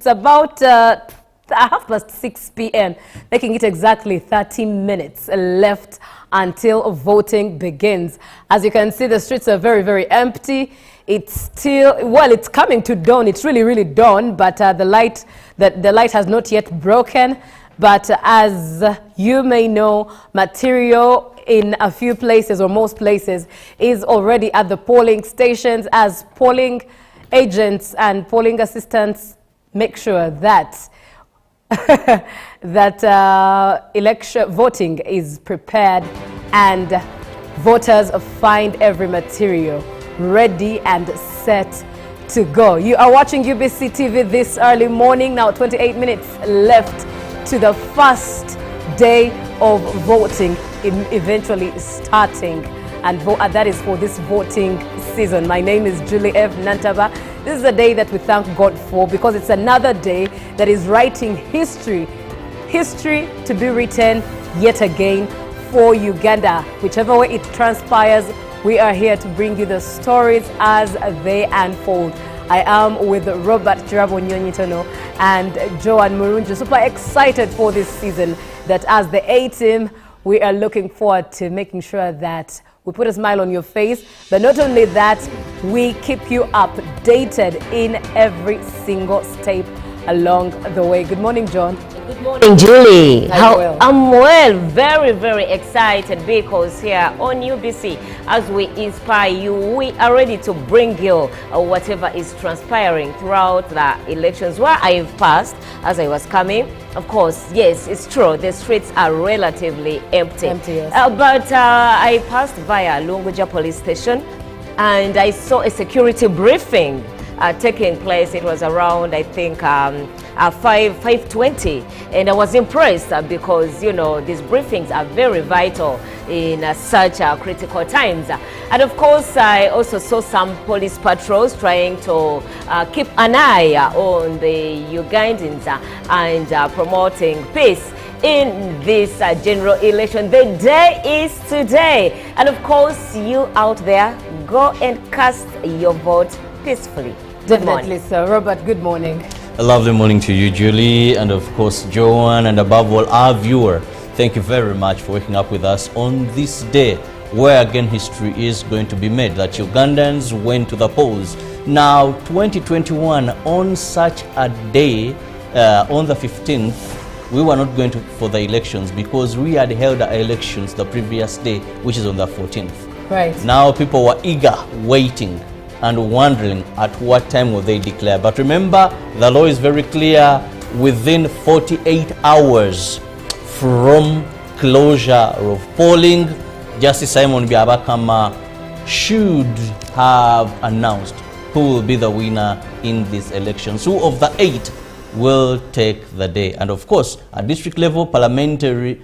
It's about 6:30 p.m., making it exactly 30 minutes left until voting begins. As you can see, the streets are very, very empty. It's still, well, it's coming to dawn. It's really, really dawn, but the light has not yet broken. But as you may know, material in a few places or most places is already at the polling stations, as polling agents and polling assistants make sure that election voting is prepared and voters find every material ready and set to go. You are watching UBC TV this early morning. Now 28 minutes left to the first day of voting, eventually starting, and that is for this voting season. My name is Julie F. Nantaba. This is a day that we thank God for, because it's another day that is writing history to be written yet again for Uganda. Whichever way it transpires, we are here to bring you the stories as they unfold. I am with Robert Chirabo Nyonyitono and Joan Murunju. Super excited for this season, that as the A team, we are looking forward to making sure that we put a smile on your face, but not only that, we keep you updated in every single step along the way. Good morning, John. Good morning, Julie. I'm well, very, very excited, because here on UBC, as we inspire you, we are ready to bring you whatever is transpiring throughout the elections. Where I've passed as I was coming, of course, yes, it's true, the streets are relatively empty. Yes. But I passed via Lunguja police station, and I saw a security briefing taking place. It was around, I think, 5:20, and I was impressed because, you know, these briefings are very vital in such critical times. And of course, I also saw some police patrols trying to keep an eye on the Ugandans and promoting peace in this general election. The day is today, and of course, you out there, go and cast your vote peacefully. Definitely, sir. Robert, good morning. A lovely morning to you, Julie, and of course, Joan, and above all, our viewer. Thank you very much for waking up with us on this day, where again history is going to be made, that Ugandans went to the polls. Now, 2021, on such a day, on the 15th, we were not going for the elections, because we had held our elections the previous day, which is on the 14th. Right. Now people were eager, waiting, and wondering at what time will they declare. But remember, the law is very clear: within 48 hours from closure of polling, Justice Simon Byabakama should have announced who will be the winner in these elections. Who of the 8 will take the day? And of course, at district level, parliamentary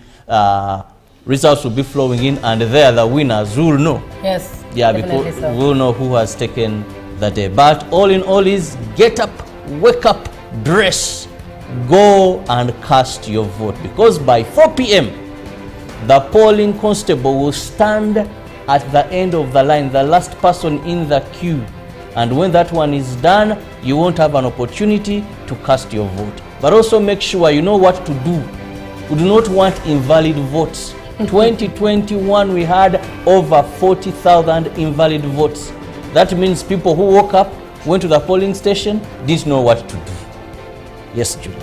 results will be flowing in, and there the winners will know. Yes. Yeah, because we'll know who has taken the day. But all in all is get up, wake up, dress, go and cast your vote, because by 4 p.m. the polling constable will stand at the end of the line, the last person in the queue. And when that one is done, you won't have an opportunity to cast your vote. But also make sure you know what to do. We do not want invalid votes. 2021, we had over 40,000 invalid votes. That means people who woke up, went to the polling station, didn't know what to do. Yes, Julie.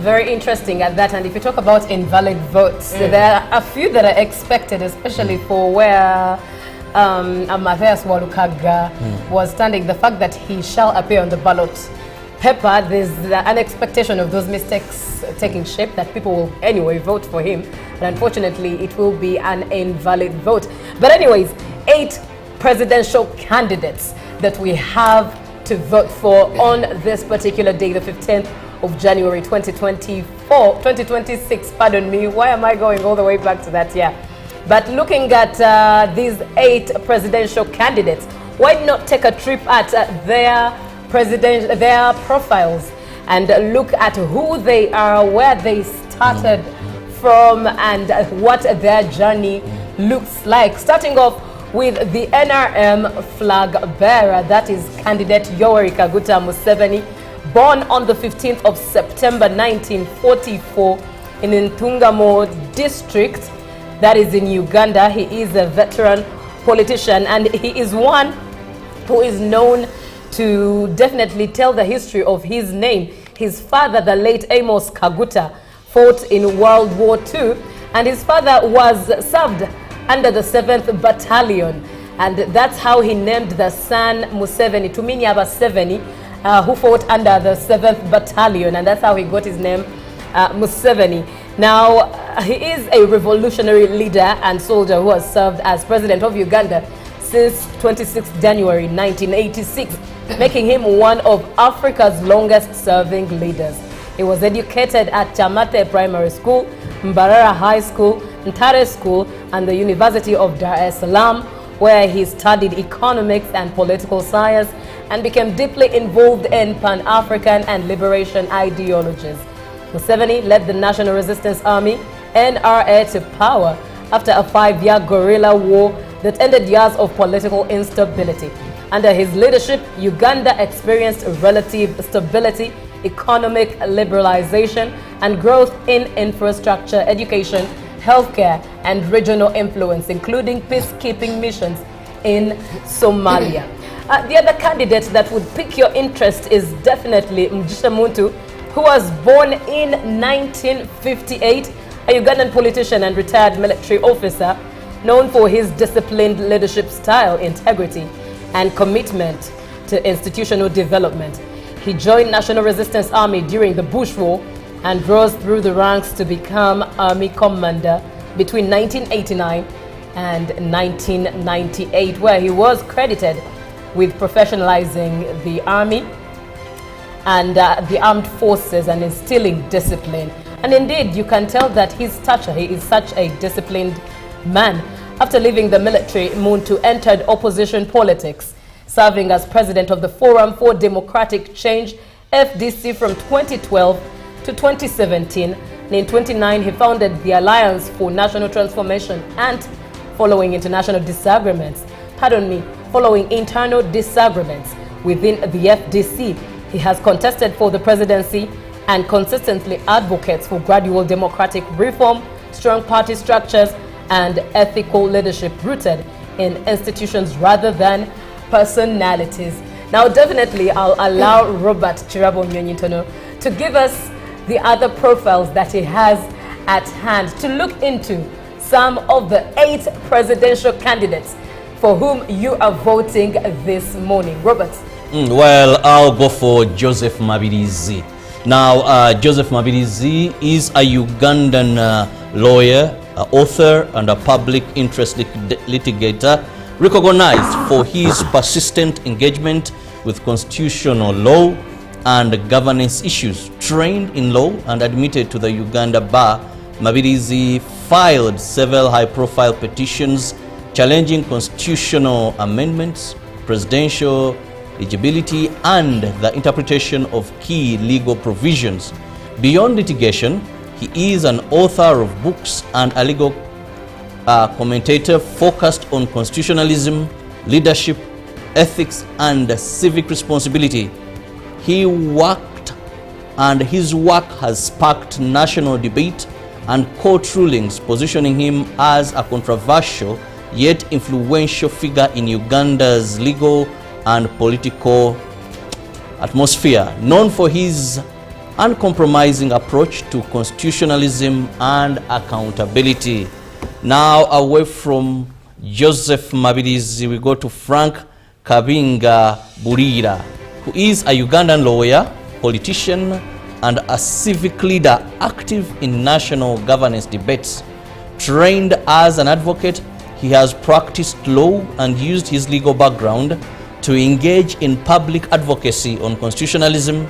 Very interesting at that. And if you talk about invalid votes, there are a few that are expected, especially for where Matthias Walukaga was standing. The fact that he shall appear on the ballot paper, there's an expectation of those mistakes taking shape, that people will anyway vote for him. But unfortunately, it will be an invalid vote. But anyways, 8 presidential candidates that we have to vote for on this particular day, the 15th of January 2026, pardon me. Why am I going all the way back to that year? But looking at these 8 presidential candidates, why not take a trip at their profiles and look at who they are, where they started from, and what their journey looks like. Starting off with the NRM flag bearer, that is candidate Yoweri Kaguta Museveni, Born on the 15th of September 1944 in Ntungamo district, that is in Uganda. He is a veteran politician, and he is one who is known to definitely tell the history of his name. His father, the late Amos Kaguta, fought in World War II, and his father was served under the 7th Battalion, and that's how he named the son Museveni, Tuminyaba Seveni, who fought under the 7th Battalion, and that's how he got his name, Museveni. Now, he is a revolutionary leader and soldier who has served as president of Uganda since 26 January 1986, making him one of Africa's longest-serving leaders. He was educated at Chamate Primary School, Mbarara High School, Ntare School, and the University of Dar es Salaam, where he studied economics and political science and became deeply involved in Pan-African and liberation ideologies. Museveni led the National Resistance Army, NRA, to power after a 5-year guerrilla war that ended years of political instability. Under his leadership, Uganda experienced relative stability, economic liberalization, and growth in infrastructure, education, healthcare, and regional influence, including peacekeeping missions in Somalia. The other candidate that would pique your interest is definitely Mugisha Muntu, who was born in 1958, a Ugandan politician and retired military officer, known for his disciplined leadership style, integrity, and commitment to institutional development. He joined National Resistance Army during the Bush War and rose through the ranks to become Army Commander between 1989 and 1998, where he was credited with professionalizing the Army and the armed forces and instilling discipline. And indeed, you can tell that his stature, he is such a disciplined man. After leaving the military, Muntu entered opposition politics, serving as president of the Forum for Democratic Change, FDC, from 2012 to 2017. And in 2009, he founded the Alliance for National Transformation, and following internal disagreements within the FDC, he has contested for the presidency and consistently advocates for gradual democratic reform, strong party structures, and ethical leadership rooted in institutions rather than personalities. Now, definitely, I'll allow Robert Chirabo Nyonyintono to give us the other profiles that he has at hand to look into some of the 8 presidential candidates for whom you are voting this morning. Robert. Well, I'll go for Joseph Mabirizi. Now, Joseph Mabirizi is a Ugandan lawyer, author, and a public interest litigator, recognized for his persistent engagement with constitutional law and governance issues. Trained in law and admitted to the Uganda bar, Mabirizi filed several high-profile petitions challenging constitutional amendments, presidential eligibility, and the interpretation of key legal provisions. Beyond litigation, he is an author of books and a legal commentator focused on constitutionalism, leadership, ethics, and civic responsibility. His work has sparked national debate and court rulings, positioning him as a controversial yet influential figure in Uganda's legal and political atmosphere, known for his uncompromising approach to constitutionalism and accountability. Now, away from Joseph Mabirizi, we go to Frank Kabinga Burira, who is a Ugandan lawyer, politician, and a civic leader active in national governance debates. Trained as an advocate, he has practiced law and used his legal background to engage in public advocacy on constitutionalism,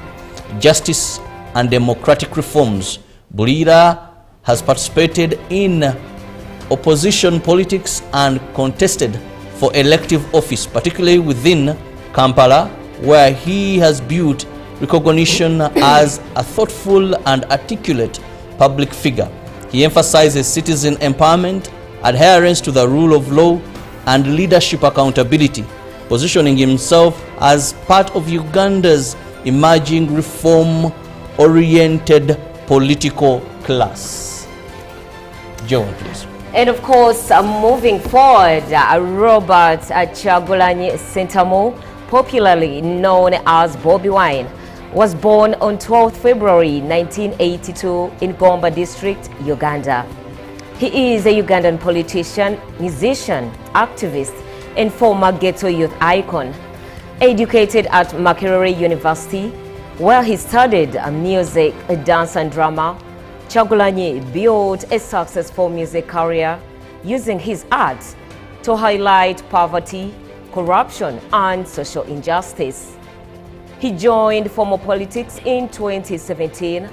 justice, and democratic reforms. Burira has participated in opposition politics and contested for elective office, particularly within Kampala, where he has built recognition as a thoughtful and articulate public figure. He emphasizes citizen empowerment, adherence to the rule of law, and leadership accountability, positioning himself as part of Uganda's emerging reform-oriented political class. John, please. And of course, moving forward, Robert Kyagulanyi Ssentamu, popularly known as Bobi Wine, was born on 12 February 1982 in Gomba District, Uganda. He is a Ugandan politician, musician, activist, and former ghetto youth icon. Educated at Makerere University, where he studied music, dance, and drama, Kyagulanyi built a successful music career using his art to highlight poverty, corruption, and social injustice. He joined formal politics in 2017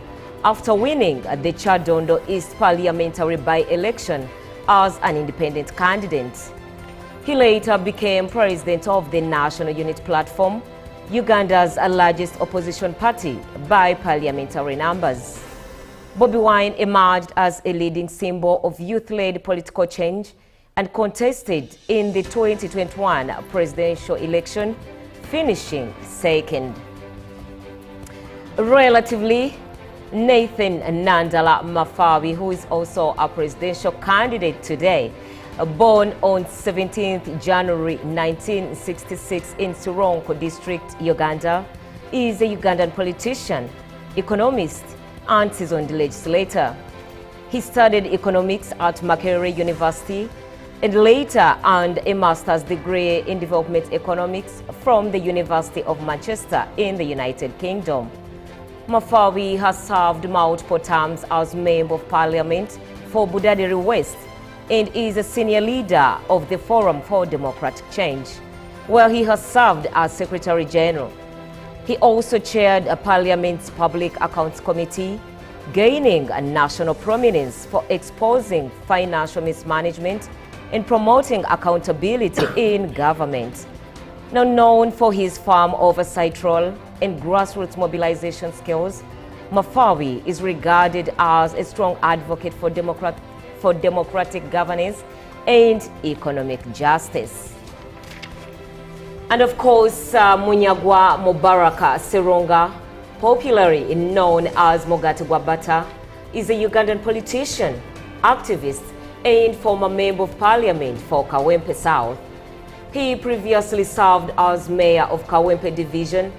after winning the Kyadondo East parliamentary by-election as an independent candidate. He later became president of the National Unity Platform, Uganda's largest opposition party by parliamentary numbers. Bobi Wine emerged as a leading symbol of youth-led political change and contested in the 2021 presidential election, finishing second. Relatively, Nathan Nandala Mafawi, who is also a presidential candidate today, born on 17th January 1966 in Sironko District, Uganda, is a Ugandan politician, economist, and seasoned legislator. He studied economics at Makerere University and later earned a master's degree in development economics from the University of Manchester in the United Kingdom. Mafawi has served multiple terms as Member of Parliament for Budadiri West and is a senior leader of the Forum for Democratic Change, where he has served as Secretary General. He also chaired a Parliament's Public Accounts Committee, gaining a national prominence for exposing financial mismanagement and promoting accountability in government. Now known for his firm oversight role and grassroots mobilization skills, Mafawi is regarded as a strong advocate for democratic governance and economic justice. And of course, Munyagwa Mubaraka Serunga, popularly known as Mogati Gwabata, is a Ugandan politician, activist, and former Member of Parliament for Kawempe South. He previously served as Mayor of Kawempe Division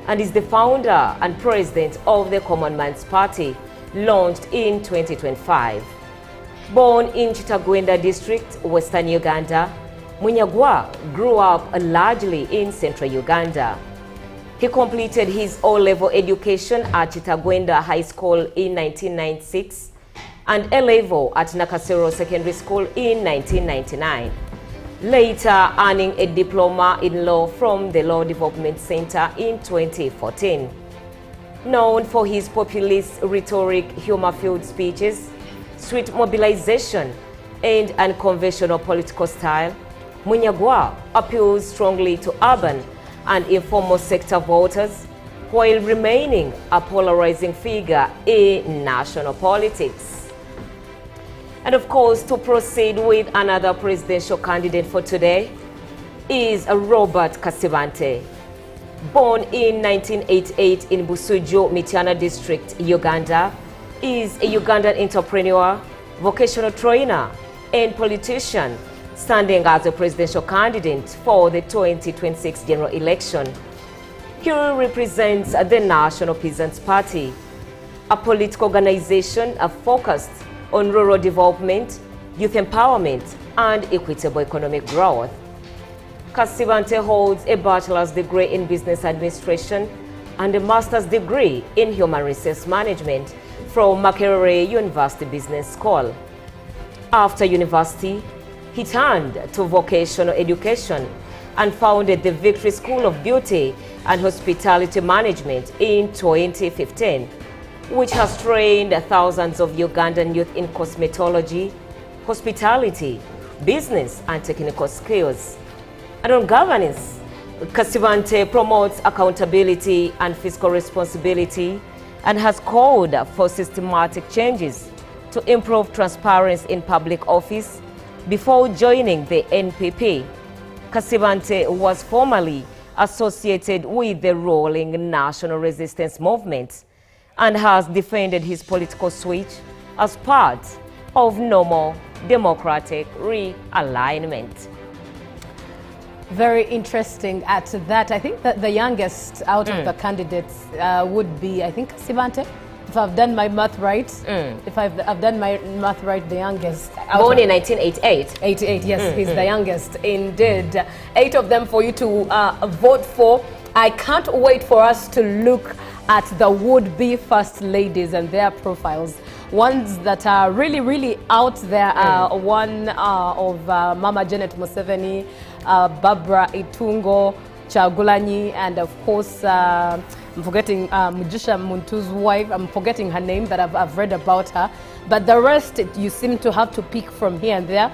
and is the founder and president of the Common Man's Party, launched in 2025. Born in Kitagwenda District, Western Uganda, Munyagwa grew up largely in central Uganda. He completed his O-level education at Kitagwenda High School in 1996 and A-level at Nakasero Secondary School in 1999, later earning a diploma in law from the Law Development Center in 2014. Known for his populist rhetoric, humor-filled speeches, street mobilization, and unconventional political style, Munyagwa appeals strongly to urban and informal sector voters while remaining a polarizing figure in national politics. And of course, to proceed with another presidential candidate for today is Robert Kasibante. Born in 1988 in Busuju, Mityana District, Uganda, is a Ugandan entrepreneur, vocational trainer, and politician, standing as a presidential candidate for the 2026 general election. He represents the National Peasants Party, a political organization focused on rural development, youth empowerment, and equitable economic growth. Kasibante holds a bachelor's degree in business administration and a master's degree in human resource management from Makerere University Business School. After university, he turned to vocational education and founded the Victory School of Beauty and Hospitality Management in 2015, which has trained thousands of Ugandan youth in cosmetology, hospitality, business, and technical skills. And on governance, Kasibante promotes accountability and fiscal responsibility and has called for systematic changes to improve transparency in public office. Before joining the NPP, Kasibante was formerly associated with the ruling National Resistance Movement, and has defended his political switch as part of normal democratic realignment. Very interesting at that. I think that the youngest out of the candidates would be, I think, Sibante. If I've done my math right, if I've done my math right, the youngest. Born in 1988. 88, yes, he's the youngest indeed. 8 of them for you to vote for. I can't wait for us to look at the would-be first ladies and their profiles. Ones that are really, really out there are one of Mama Janet Museveni, Barbara Itungo, Chagulanyi, and of course, I'm forgetting Mujisha Muntu's wife. I'm forgetting her name, but I've read about her. But the rest, you seem to have to pick from here and there.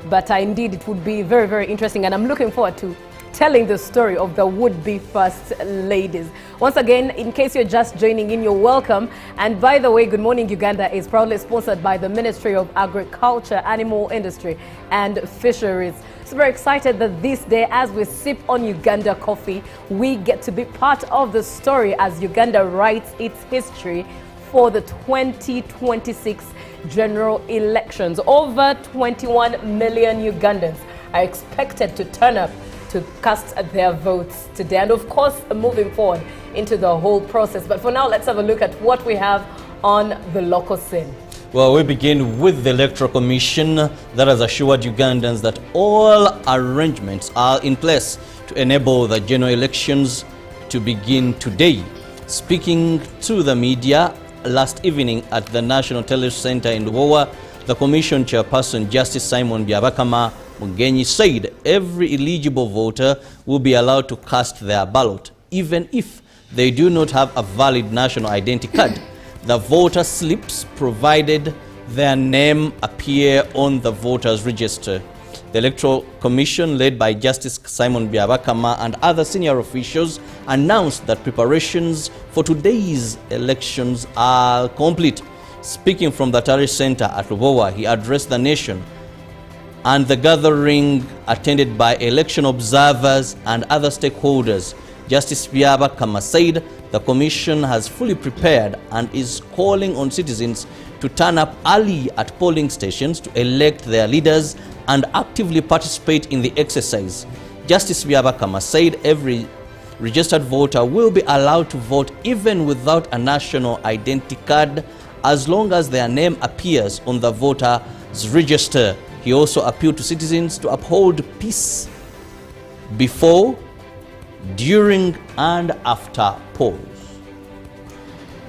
But indeed, it would be very, very interesting. And I'm looking forward to telling the story of the would-be first ladies. Once again, in case you're just joining in, you're welcome. And by the way, Good Morning Uganda is proudly sponsored by the Ministry of Agriculture, Animal Industry and Fisheries. So very excited that this day, as we sip on Uganda coffee, we get to be part of the story as Uganda writes its history for the 2026 general elections. Over 21 million Ugandans are expected to turn up to cast their votes today, and of course moving forward into the whole process. But for now, let's have a look at what we have on the local scene. Well, we begin with the Electoral Commission that has assured Ugandans that all arrangements are in place to enable the general elections to begin today. Speaking to the media last evening at the National Television Center in Lubowa, the Commission Chairperson Justice Simon Byabakama Mugenyi said every eligible voter will be allowed to cast their ballot, even if they do not have a valid national identity card. The voter slips, provided their name appear on the voters register. The Electoral Commission, led by Justice Simon Byabakama and other senior officials, announced that preparations for today's elections are complete. Speaking from the Tari Center at Lubowa, he addressed the nation and the gathering attended by election observers and other stakeholders. Justice Byabakama said the Commission has fully prepared and is calling on citizens to turn up early at polling stations to elect their leaders and actively participate in the exercise. Justice Byabakama said every registered voter will be allowed to vote even without a national identity card as long as their name appears on the voter's register. He also appealed to citizens to uphold peace before, during and after polls.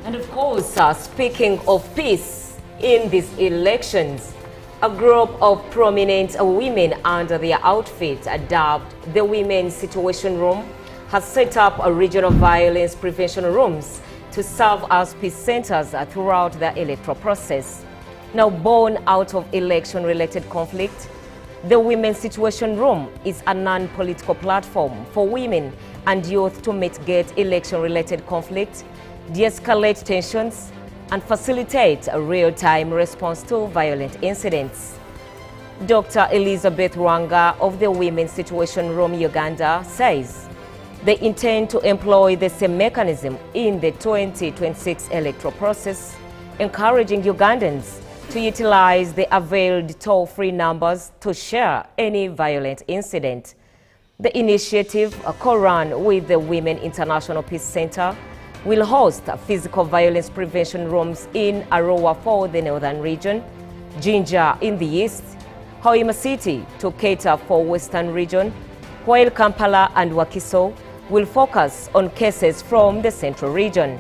And of course, speaking of peace in these elections, a group of prominent women under their outfit dubbed the Women's Situation Room has set up a regional violence prevention rooms to serve as peace centers throughout the electoral process. Now born out of election-related conflict, the Women's Situation Room is a non-political platform for women and youth to mitigate election-related conflict, de-escalate tensions, and facilitate a real-time response to violent incidents. Dr. Elizabeth Rwanga of the Women's Situation Room Uganda says they intend to employ the same mechanism in the 2026 electoral process, encouraging Ugandans to utilize the availed toll-free numbers to share any violent incident. The initiative, co-run with the Women International Peace Center, will host physical violence prevention rooms in Arua for the northern region, Jinja in the east, Hoima City to cater for western region, while Kampala and Wakiso will focus on cases from the central region.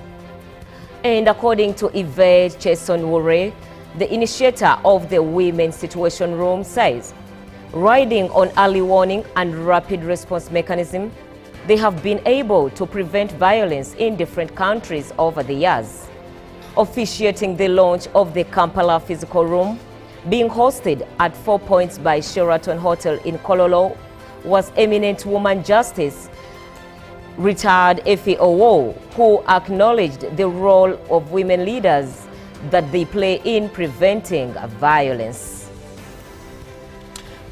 And according to Yvette Cheson-Wure, the initiator of the Women's Situation Room, says, riding on early warning and rapid response mechanism, they have been able to prevent violence in different countries over the years. Officiating the launch of the Kampala Physical Room, being hosted at 4 Points by Sheraton Hotel in Kololo, was eminent woman justice retired Effie Owo, who acknowledged the role of women leaders that they play in preventing violence.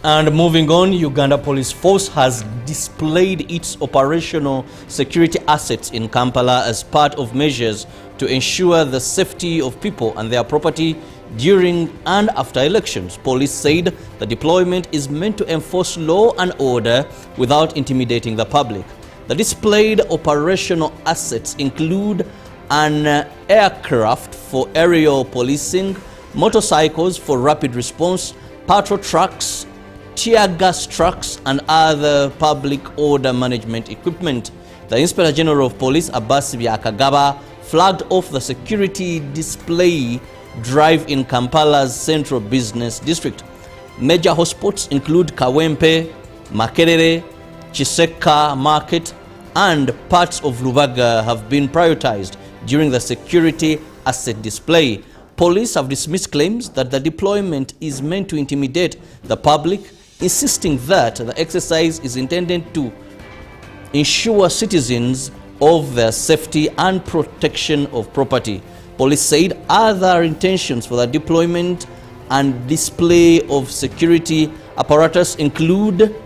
And moving on, Uganda Police Force has displayed its operational security assets in Kampala as part of measures to ensure the safety of people and their property during and after elections. Police said the deployment is meant to enforce law and order without intimidating the public. The displayed operational assets include an aircraft for aerial policing, motorcycles for rapid response, patrol trucks, tear gas trucks, and other public order management equipment. The Inspector General of Police, Abbas Byakagaba, flagged off the security display drive in Kampala's central business district. Major hotspots include Kawempe, Makerere, Chiseka Market, and parts of Lubaga have been prioritized during the security asset display. Police have dismissed claims that the deployment is meant to intimidate the public, insisting that the exercise is intended to ensure citizens of their safety and protection of property. Police said other intentions for the deployment and display of security apparatus include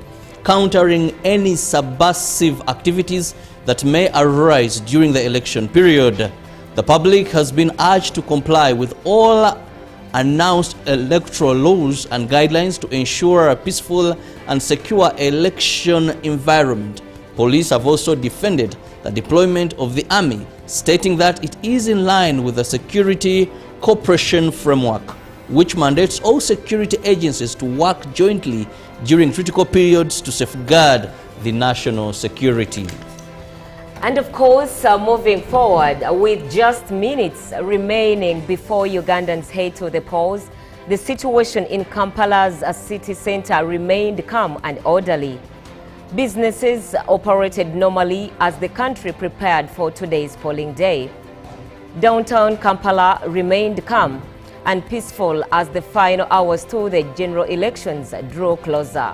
countering any subversive activities that may arise during the election period. The public has been urged to comply with all announced electoral laws and guidelines to ensure a peaceful and secure election environment. Police have also defended the deployment of the army, stating that it is in line with the Security Cooperation Framework, which mandates all security agencies to work jointly during critical periods to safeguard the national security. And of course, moving forward, with just minutes remaining before Ugandans head to the polls, the situation in Kampala's city center remained calm and orderly. Businesses operated normally as the country prepared for today's polling day. Downtown Kampala remained calm and peaceful as the final hours to the general elections drew closer.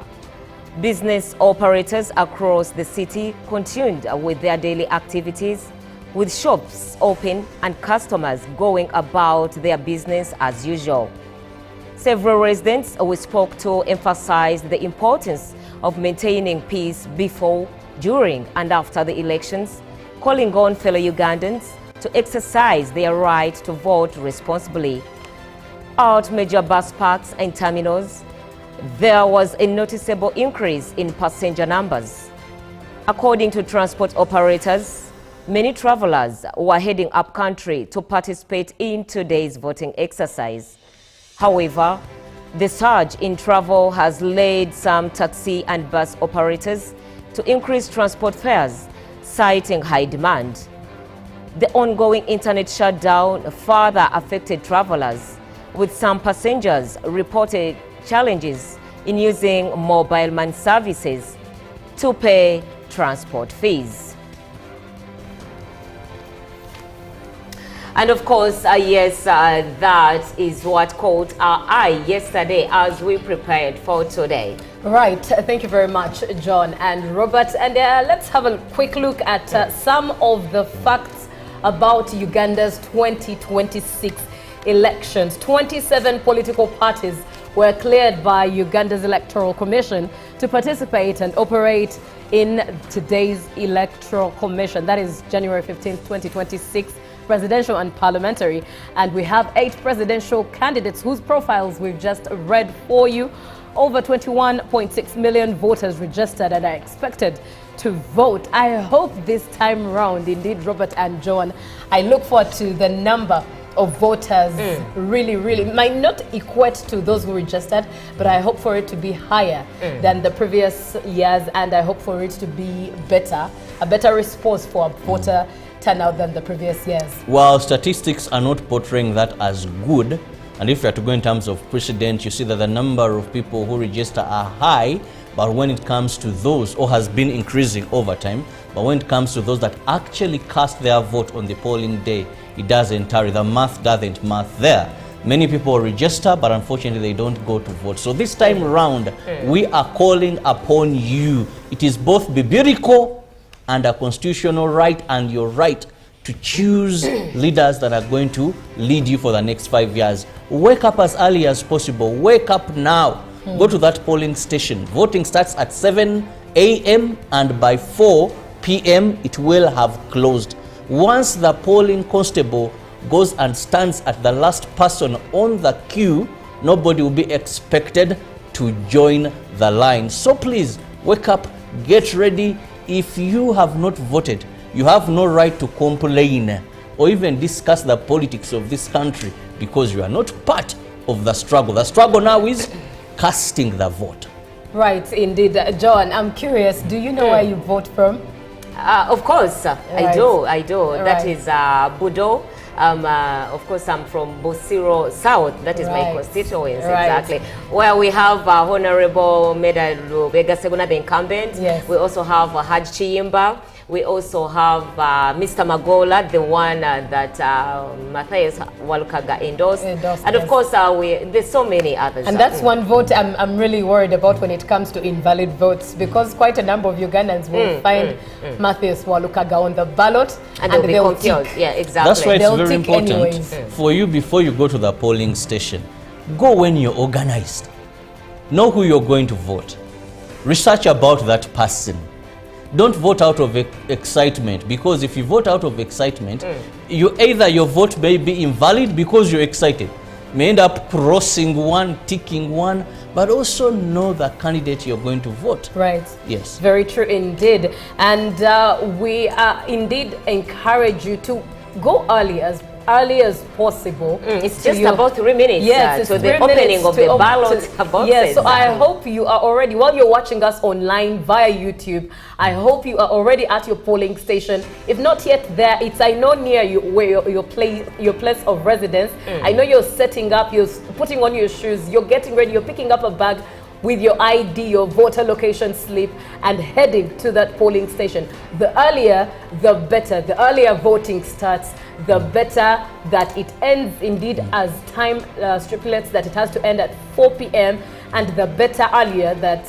Business operators across the city continued with their daily activities, with shops open and customers going about their business as usual. Several residents we spoke to emphasized the importance of maintaining peace before, during, and after the elections, calling on fellow Ugandans to exercise their right to vote responsibly. At major bus parks and terminals, there was a noticeable increase in passenger numbers. According to transport operators, many travelers were heading up country to participate in today's voting exercise. However, the surge in travel has led some taxi and bus operators to increase transport fares, citing high demand. The ongoing internet shutdown further affected travelers, with some passengers reported challenges in using mobile money services to pay transport fees. And of course, yes, that is what caught our eye yesterday as we prepared for today. Right, thank you very much, John and Robert. And let's have a quick look at some of the facts about Uganda's 2026 elections. 27 political parties were cleared by Uganda's Electoral Commission to participate and operate in today's Electoral Commission. That is January 15th, 2026, presidential and parliamentary. And we have 8 presidential candidates whose profiles we've just read for you. Over 21.6 million voters registered and are expected to vote. I hope this time round, indeed, Robert and John, I look forward to the number of voters really might not equate to those who registered, but I hope for it to be higher than the previous years, and I hope for it to be better, a better response for a voter turnout than the previous years. Well, statistics are not portraying that as good, and if you are to go in terms of precedent, you see that the number of people who register are high, but when it comes to those, or has been increasing over time, but when it comes to those that actually cast their vote on the polling day, it doesn't tally. The math doesn't math there. Many people register, but unfortunately they don't go to vote. So this time around, we are calling upon you. It is both biblical and a constitutional right, and your right to choose leaders that are going to lead you for the next 5 years. Wake up as early as possible. Wake up now. Go to that polling station. Voting starts at 7 a.m. and by 4 p.m. it will have closed. Once the polling constable goes and stands at the last person on the queue, nobody will be expected to join the line. So please, wake up, get ready. If you have not voted, you have no right to complain or even discuss the politics of this country because you are not part of the struggle. The struggle now is casting the vote. Right, indeed. John, I'm curious, do you know where you vote from? Of course, right. I do. That Right. is Budo. Of course, I'm from Bosiro South. That is my Right. constituency, Right. exactly. Where we have Honorable Meda Lubega Seguna, the incumbent. Yes. We also have Haj Chiyimba. We also have Mr. Magola, the one that Matthias Walukaga endorsed. And of yes. course, there's so many others. And that's one vote I'm really worried about when it comes to invalid votes, because quite a number of Ugandans will find Matthias Walukaga on the ballot and they'll be they'll confused. tick. Yeah, exactly. That's why it's They'll very tick important anyways. for you, before you go to the polling station, go when you're organized. Know who you're going to vote. Research about that person. Don't vote out of excitement, because if you vote out of excitement, your vote may be invalid because you're excited. May end up crossing one, ticking one, but also know the candidate you're going to vote. Right. Yes. Very true indeed. And we indeed encourage you to go early as possible. It's just about 3 minutes yes, to the opening of the ballot boxes. Yes, so I hope you are already, while you're watching us online via YouTube, I hope you are already at your polling station. If not yet there, it's, I know, near you, where your place of residence. I know you're setting up, you're putting on your shoes, you're getting ready, you're picking up a bag with your ID, your voter location slip, and heading to that polling station. The earlier, the better. The earlier voting starts, the better that it ends, indeed, as time stipulates that it has to end at 4 p.m. and the better earlier that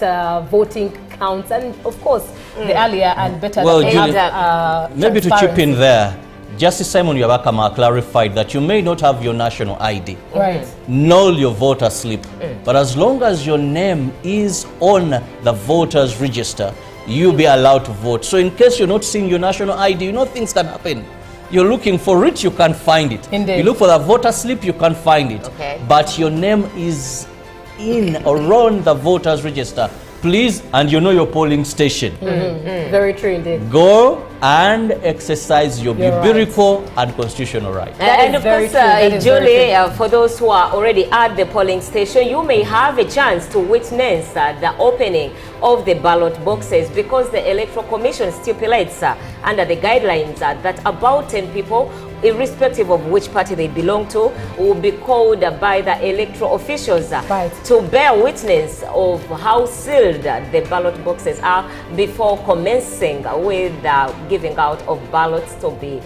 voting counts, and of course the earlier and better Well, that Julie, have maybe to chip transparency. in there, Justice Simon Yabakama clarified that you may not have your national ID, Right. nor your voter slip, but as long as your name is on the voters register, you'll be allowed to vote. So in case you're not seeing your national ID, you know things can happen. You're looking for it, you can't find it. Indeed. You look for the voter slip, you can't find it. Okay. But your name is in or on the voters register. Please, and you know your polling station. Very true indeed. Go and exercise your You're biblical and constitutional right. That And is of very course, true. That is very Julie, for those who are already at the polling station, you may have a chance to witness the opening of the ballot boxes, because the Electoral Commission stipulates under the guidelines that about 10 people, irrespective of which party they belong to, will be called by the electoral officials Right. to bear witness of how sealed the ballot boxes are before commencing with giving out of ballots to be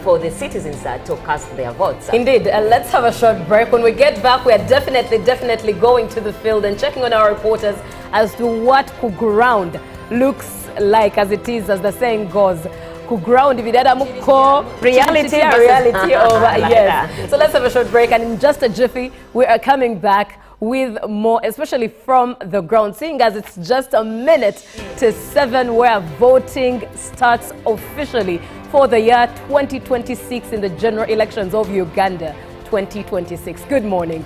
for the citizens to cast their votes. Indeed. Let's have a short break. When we get back, we are definitely going to the field and checking on our reporters as to what Kuground looks like, as it is, as the saying goes. Kuground vidada muko Reality versus- reality over. Like Yes. that. So let's have a short break, and in just a jiffy, we are coming back with more, especially from the ground, seeing as it's just a minute to 7 where voting starts officially for the year 2026 in the general elections of Uganda 2026. Good morning.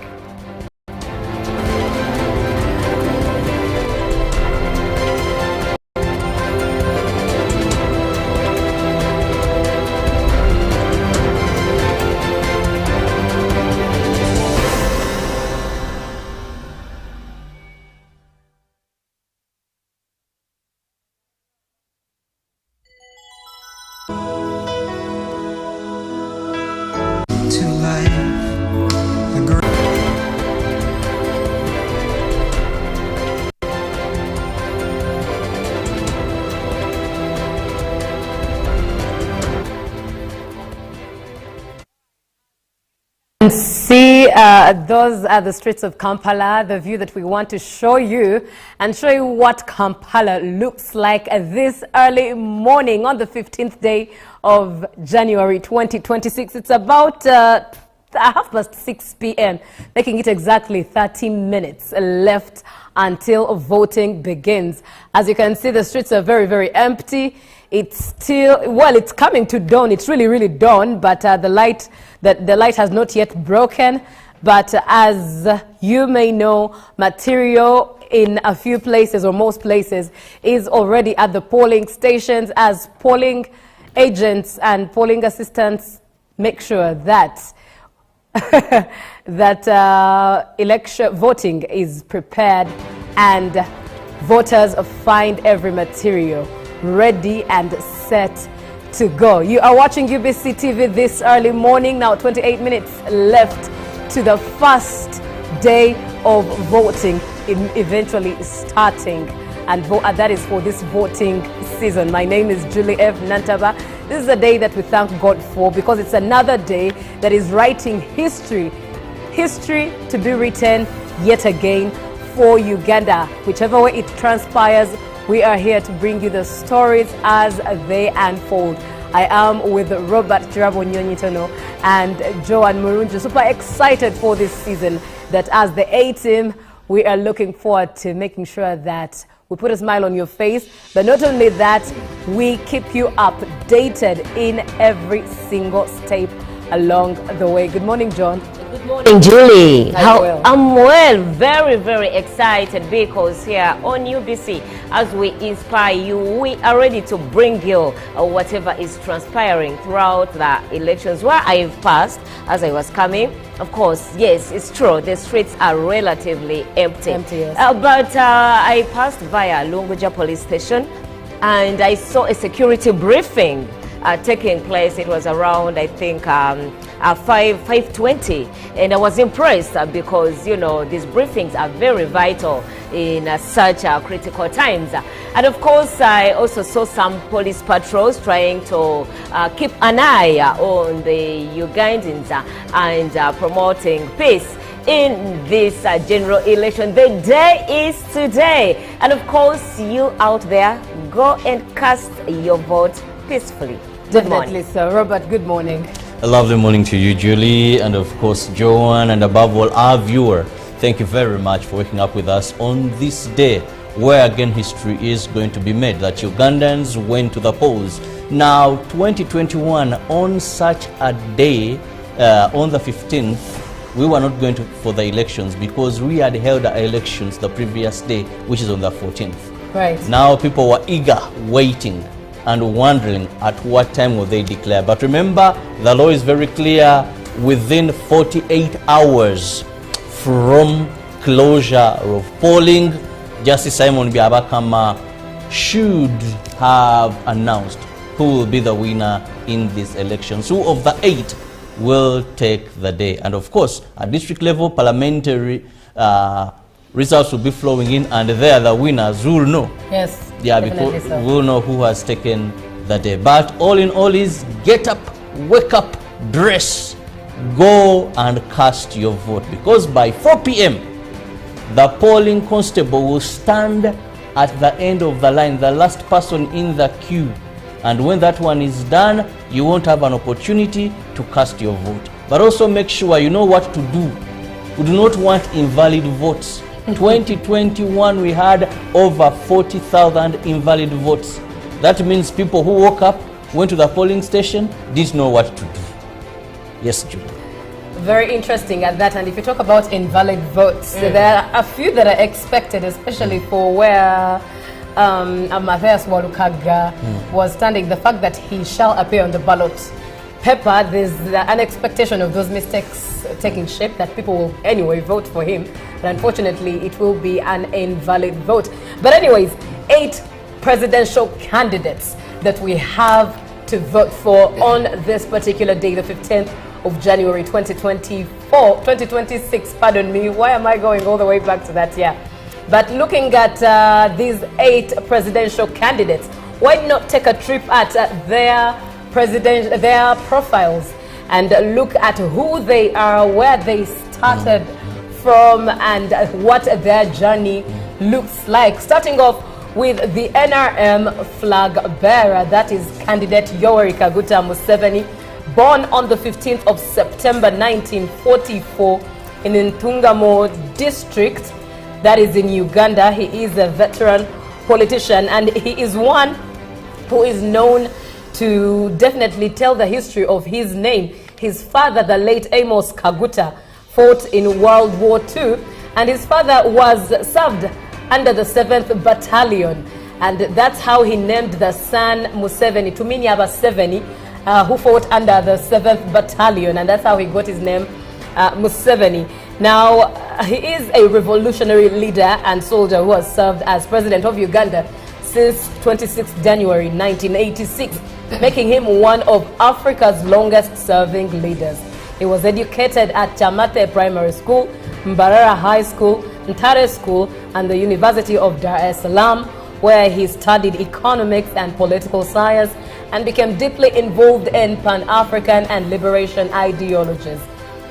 to life. The And see, those are the streets of Kampala, the view that we want to show you and show you what Kampala looks like this early morning on the 15th day of January 2026. It's about 6 p.m., making it exactly 30 minutes left until voting begins. As you can see, the streets are very, very empty. It's still, well, it's coming to dawn. It's really, really dawn, but the light has not yet broken. But as you may know, material in a few places or most places is already at the polling stations, as polling agents and polling assistants make sure that election voting is prepared and voters find every material ready and set to go. You are watching UBC TV this early morning. Now 28 minutes left to the first day of voting, eventually starting, and that is for this voting season. My name is Julie F. Nantaba. This is a day that we thank God for, because it's another day that is writing history to be written yet again for Uganda. Whichever way it transpires, we are here to bring you the stories as they unfold. I am with Robert Chirabo Nyonyitono and Joan Murunju. Super excited for this season, that as the A team, we are looking forward to making sure that we put a smile on your face, but not only that, we keep you updated in every single step along the way. Good morning, John. Good morning, Julie. Well? I'm well, very, very excited, because here on UBC, as we inspire you, we are ready to bring you whatever is transpiring throughout the elections. Where I've passed as I was coming, of course, yes, it's true, the streets are relatively empty. Yes. But I passed via Lunguja police station, and I saw a security briefing taking place. It was around, I think, 5:20, and I was impressed because, you know, these briefings are very vital in such critical times. And of course, I also saw some police patrols trying to keep an eye on the Ugandans and promoting peace in this general election. The day is today, and of course, you out there, go and cast your vote peacefully. Good Definitely, morning. sir. Robert, good morning. A lovely morning to you, Julie, and of course, Joan, and above all, our viewer. Thank you very much for waking up with us on this day, where again history is going to be made, that Ugandans went to the polls. Now, 2021, on such a day, on the 15th, we were not going for the elections, because we had held our elections the previous day, which is on the 14th. Right. Now people were eager, waiting and wondering at what time will they declare. But remember, the law is very clear: within 48 hours from closure of polling, Justice Simon Byabakama should have announced who will be the winner in this election. Two of the 8 will take the day. And of course, at district level, parliamentary results will be flowing in, and there the winners will know. Yes. Yeah, definitely, because sir. we'll know who has taken the day. But all in all is get up, wake up, dress, go and cast your vote. Because by 4 p.m., the polling constable will stand at the end of the line, the last person in the queue. And when that one is done, you won't have an opportunity to cast your vote. But also make sure you know what to do. We do not want invalid votes. 2021, we had over 40,000 invalid votes. That means people who woke up, went to the polling station, didn't know what to do. Yes, Julie. Very interesting at that. And if you talk about invalid votes, there are a few that are expected, especially for where Matthias Walukaga was standing. The fact that he shall appear on the ballot paper, there's an expectation of those mistakes taking shape, that people will anyway vote for him. But unfortunately, it will be an invalid vote. But anyways, 8 presidential candidates that we have to vote for on this particular day, the 15th of January 2026, pardon me. Why am I going all the way back to that year? But looking at these 8 presidential candidates, why not take a trip at their profiles and look at who they are, where they started from, and what their journey looks like. Starting off with the NRM flag bearer, that is candidate Yoweri Kaguta Museveni. Born on the 15th of September 1944 in Ntungamo district, that is in Uganda. He is a veteran politician, and he is one who is known to definitely tell the history of his name. His father, the late Amos Kaguta, fought in World War II, and his father was served under the 7th Battalion, and that's how he named the son Museveni, Tuminyaba Seveni, who fought under the 7th Battalion, and that's how he got his name, Museveni. Now, he is a revolutionary leader and soldier who has served as president of Uganda since 26 January 1986, making him one of Africa's longest-serving leaders. He was educated at Chamate Primary School, Mbarara High School, Ntare School, and the University of Dar es Salaam, where he studied economics and political science and became deeply involved in Pan-African and liberation ideologies.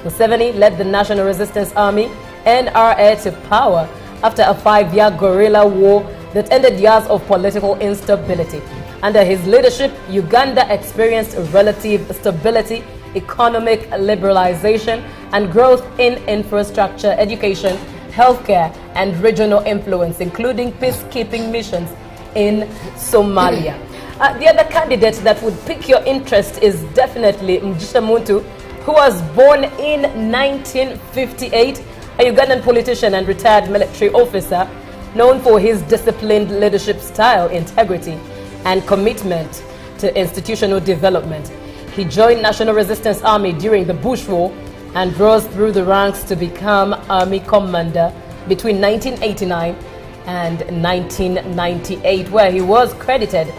Museveni led the National Resistance Army, NRA, to power after a 5-year guerrilla war that ended years of political instability. Under his leadership, Uganda experienced relative stability, economic liberalization, and growth in infrastructure, education, healthcare, and regional influence, including peacekeeping missions in Somalia. The other candidate that would pique your interest is definitely Mugisha Muntu, who was born in 1958, a Ugandan politician and retired military officer, known for his disciplined leadership style, integrity, and commitment to institutional development. He joined National Resistance Army during the Bush War and rose through the ranks to become Army Commander between 1989 and 1998, where he was credited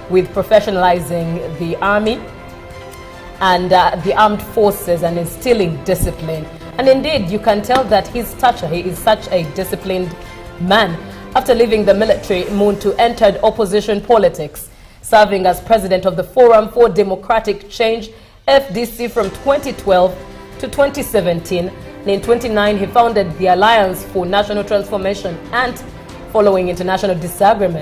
with professionalizing the Army and the armed forces and instilling discipline. And indeed, you can tell that his stature, he is such a disciplined man. After leaving the military, Muntu entered opposition politics, serving as president of the Forum for Democratic Change, FDC, from 2012 to 2017. And in 2009, he founded the Alliance for National Transformation, and following internal disagreements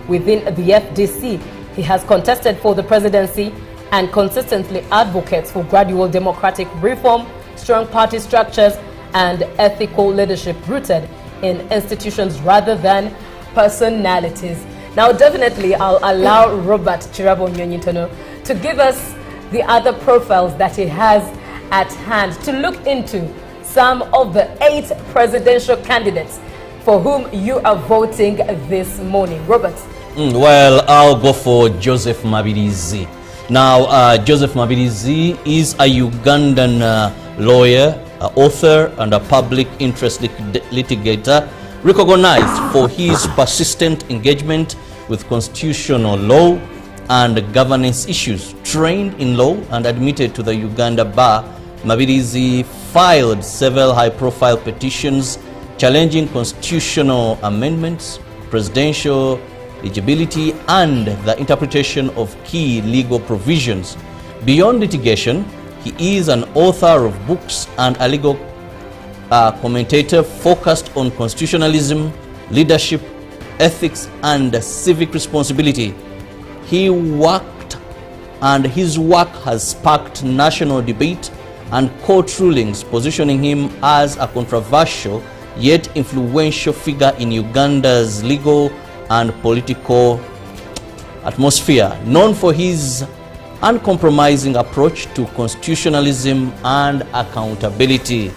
within the FDC, he has contested for the presidency and consistently advocates for gradual democratic reform, strong party structures, and ethical leadership rooted in institutions rather than personalities. Now, definitely, I'll allow Robert Chirabo Nyonyintono to give us the other profiles that he has at hand to look into some of the 8 presidential candidates for whom you are voting this morning. Robert. Well, I'll go for Joseph Mabirizi. Now, Joseph Mabirizi is a Ugandan lawyer, author, and a public interest litigator, recognized for his persistent engagement with constitutional law and governance issues. Trained in law and admitted to the Uganda bar, Mabirizi filed several high-profile petitions challenging constitutional amendments, presidential eligibility, and the interpretation of key legal provisions. Beyond litigation, he is an author of books and a legal commentator focused on constitutionalism, leadership, ethics, and civic responsibility. His work has sparked national debate and court rulings, positioning him as a controversial yet influential figure in Uganda's legal and political atmosphere, known for his uncompromising approach to constitutionalism and accountability.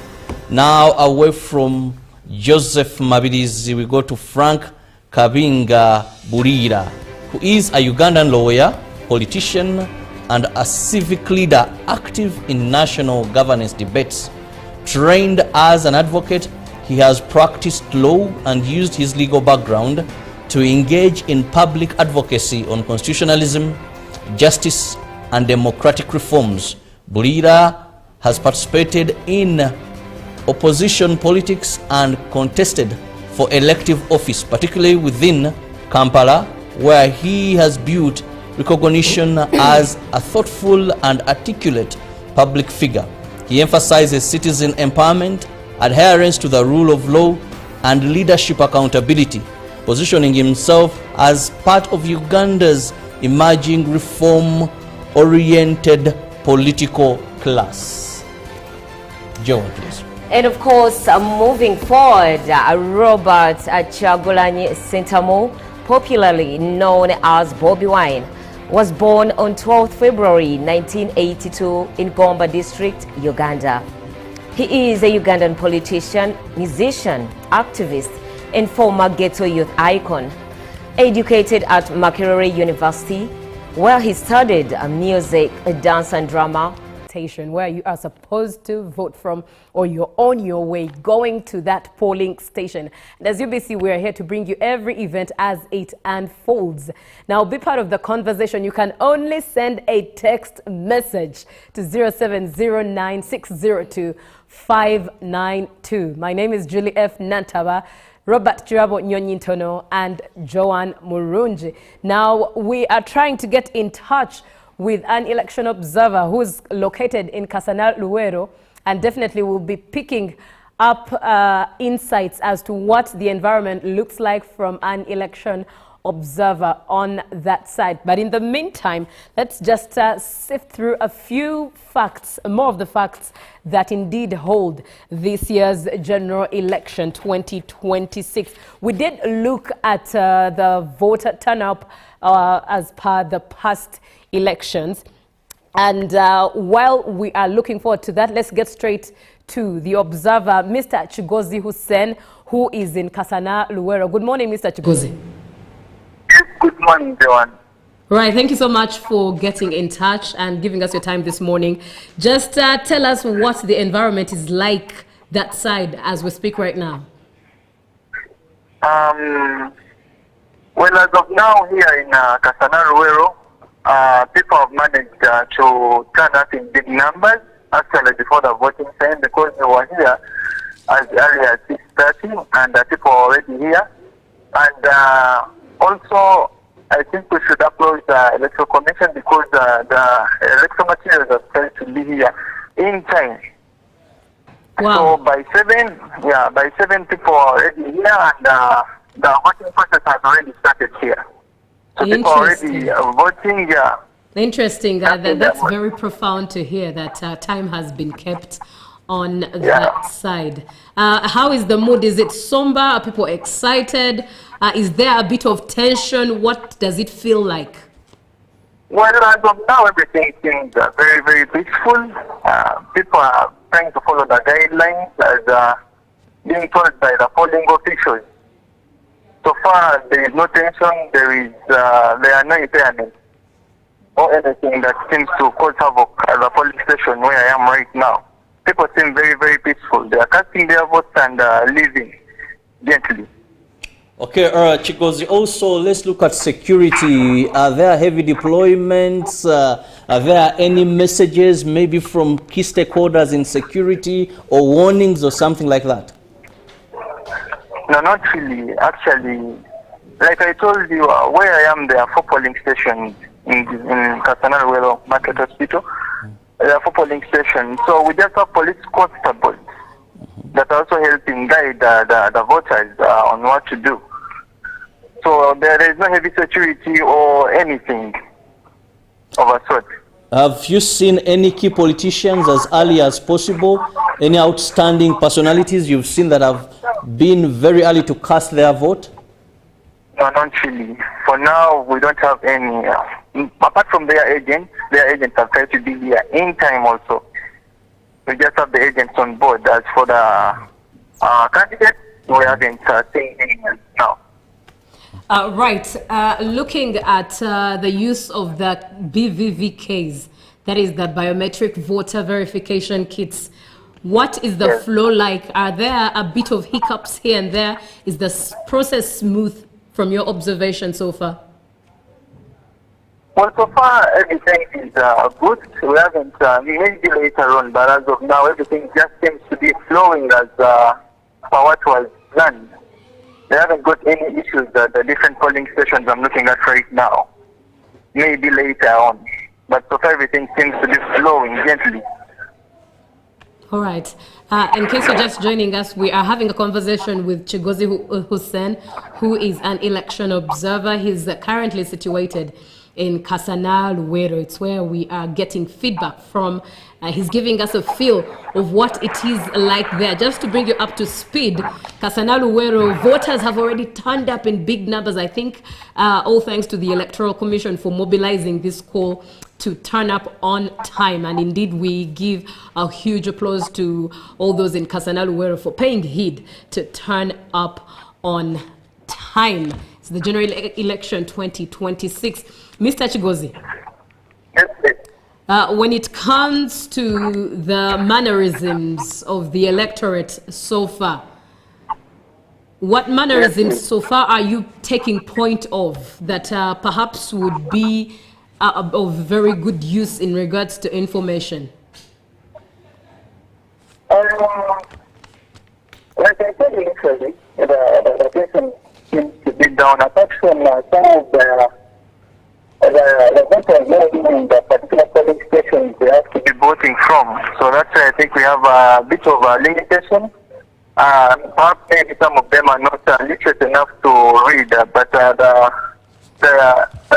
Now, away from Joseph Mabirizi, we go to Frank Kabinga Burira, who is a Ugandan lawyer, politician, and a civic leader active in national governance debates. Trained as an advocate, he has practiced law and used his legal background to engage in public advocacy on constitutionalism, justice, and democratic reforms. Burira has participated in opposition politics and contested for elective office, particularly within Kampala, where he has built recognition as a thoughtful and articulate public figure. He emphasizes citizen empowerment, adherence to the rule of law, and leadership accountability, positioning himself as part of Uganda's emerging reform-oriented political class. Joan, please. And of course, moving forward, Robert Kyagulanyi Ssentamu, popularly known as Bobi Wine, was born on 12 February 1982 in Gomba district, Uganda. He is a Ugandan politician, musician, activist, and former ghetto youth icon. Educated at Makerere University, where he studied music, dance, and drama, where you are supposed to vote from, or you're on your way going to that polling station. And as UBC, we are here to bring you every event as it unfolds. Now, be part of the conversation. You can only send a text message to 0709-602-592. My name is Julie F. Nantaba, Robert Kirabo Nyonyintono, and Joan Murunji. Now, we are trying to get in touch with an election observer who's located in Kasana Luwero, and definitely will be picking up insights as to what the environment looks like from an election observer on that side. But in the meantime, let's just sift through a few facts, more of the facts that indeed hold this year's general election 2026. We did look at the voter turnout as per the past elections. And while we are looking forward to that, let's get straight to the observer, Mr. Chigozi Hussein, who is in Kasana Luwero. Good morning, Mr. Chigozi. Good morning, Joan. Right, thank you so much for getting in touch and giving us your time this morning. Just tell us what the environment is like that side as we speak right now. Well, as of now, here in Kasana Luwero, people have managed to turn up in big numbers, actually before the voting time, because they were here as early as 6:30, and people are already here. And also, I think we should approach the electoral commission, because the electoral materials are supposed to be here in time. Wow. So by 7, people are already here, and the voting process has already started here. So people are already voting, yeah. Interesting. That's very profound to hear that time has been kept on that side. How is the mood? Is it somber? Are people excited? Is there a bit of tension? What does it feel like? Well, as of now, everything seems very, very peaceful. People are trying to follow the guidelines as being told by the polling officials. So far, there is no tension. There are no impairments or anything that seems to cause havoc at the polling station where I am right now. People seem very, very peaceful. They are casting their votes and leaving gently. Okay, Chigozi, also let's look at security. Are there heavy deployments? Are there any messages maybe from key stakeholders in security, or warnings or something like that? No, not really. Actually, like I told you, where I am, there are 4 polling stations in Kasana Luwero Market Hospital. There are 4 polling stations. So we just have police constables that are also helping guide the voters on what to do. So there is no heavy security or anything of a sort. Have you seen any key politicians as early as possible? Any outstanding personalities you've seen that have been very early to cast their vote? No, not really. For now, we don't have any. Apart from their agents have tried to be here in time also. We just have the agents on board. As for the candidates, we haven't seen anyone now. Right. Looking at the use of the BVVKs, that is the biometric voter verification kits, what is the flow like? Are there a bit of hiccups here and there? Is the process smooth from your observation so far? Well, so far everything is good. We haven't, maybe later on, but as of now, everything just seems to be flowing as per what was planned. They haven't got any issues at the different polling stations I'm looking at right now. Maybe later on. But so far everything seems to be flowing gently. All right. In case you're just joining us, we are having a conversation with Chigozi Hussein, who is an election observer. He's currently situated in Kasana Luwero. It's where we are getting feedback from. He's giving us a feel of what it is like there. Just to bring you up to speed, Kasana Luwero, voters have already turned up in big numbers. I think all thanks to the Electoral Commission for mobilizing this call to turn up on time. And indeed, we give a huge applause to all those in Kasana Luwero for paying heed to turn up on time. It's the general election 2026. Mr. Chigozi, when it comes to the mannerisms of the electorate so far, what mannerisms so far are you taking point of that perhaps would be of very good use in regards to information? Like I said initially, the person seems to be down. Apart from some of the voters in the particular polling stations they have to be voting from. So that's why I think we have a bit of a limitation. Perhaps maybe some of them are not literate enough to read, but the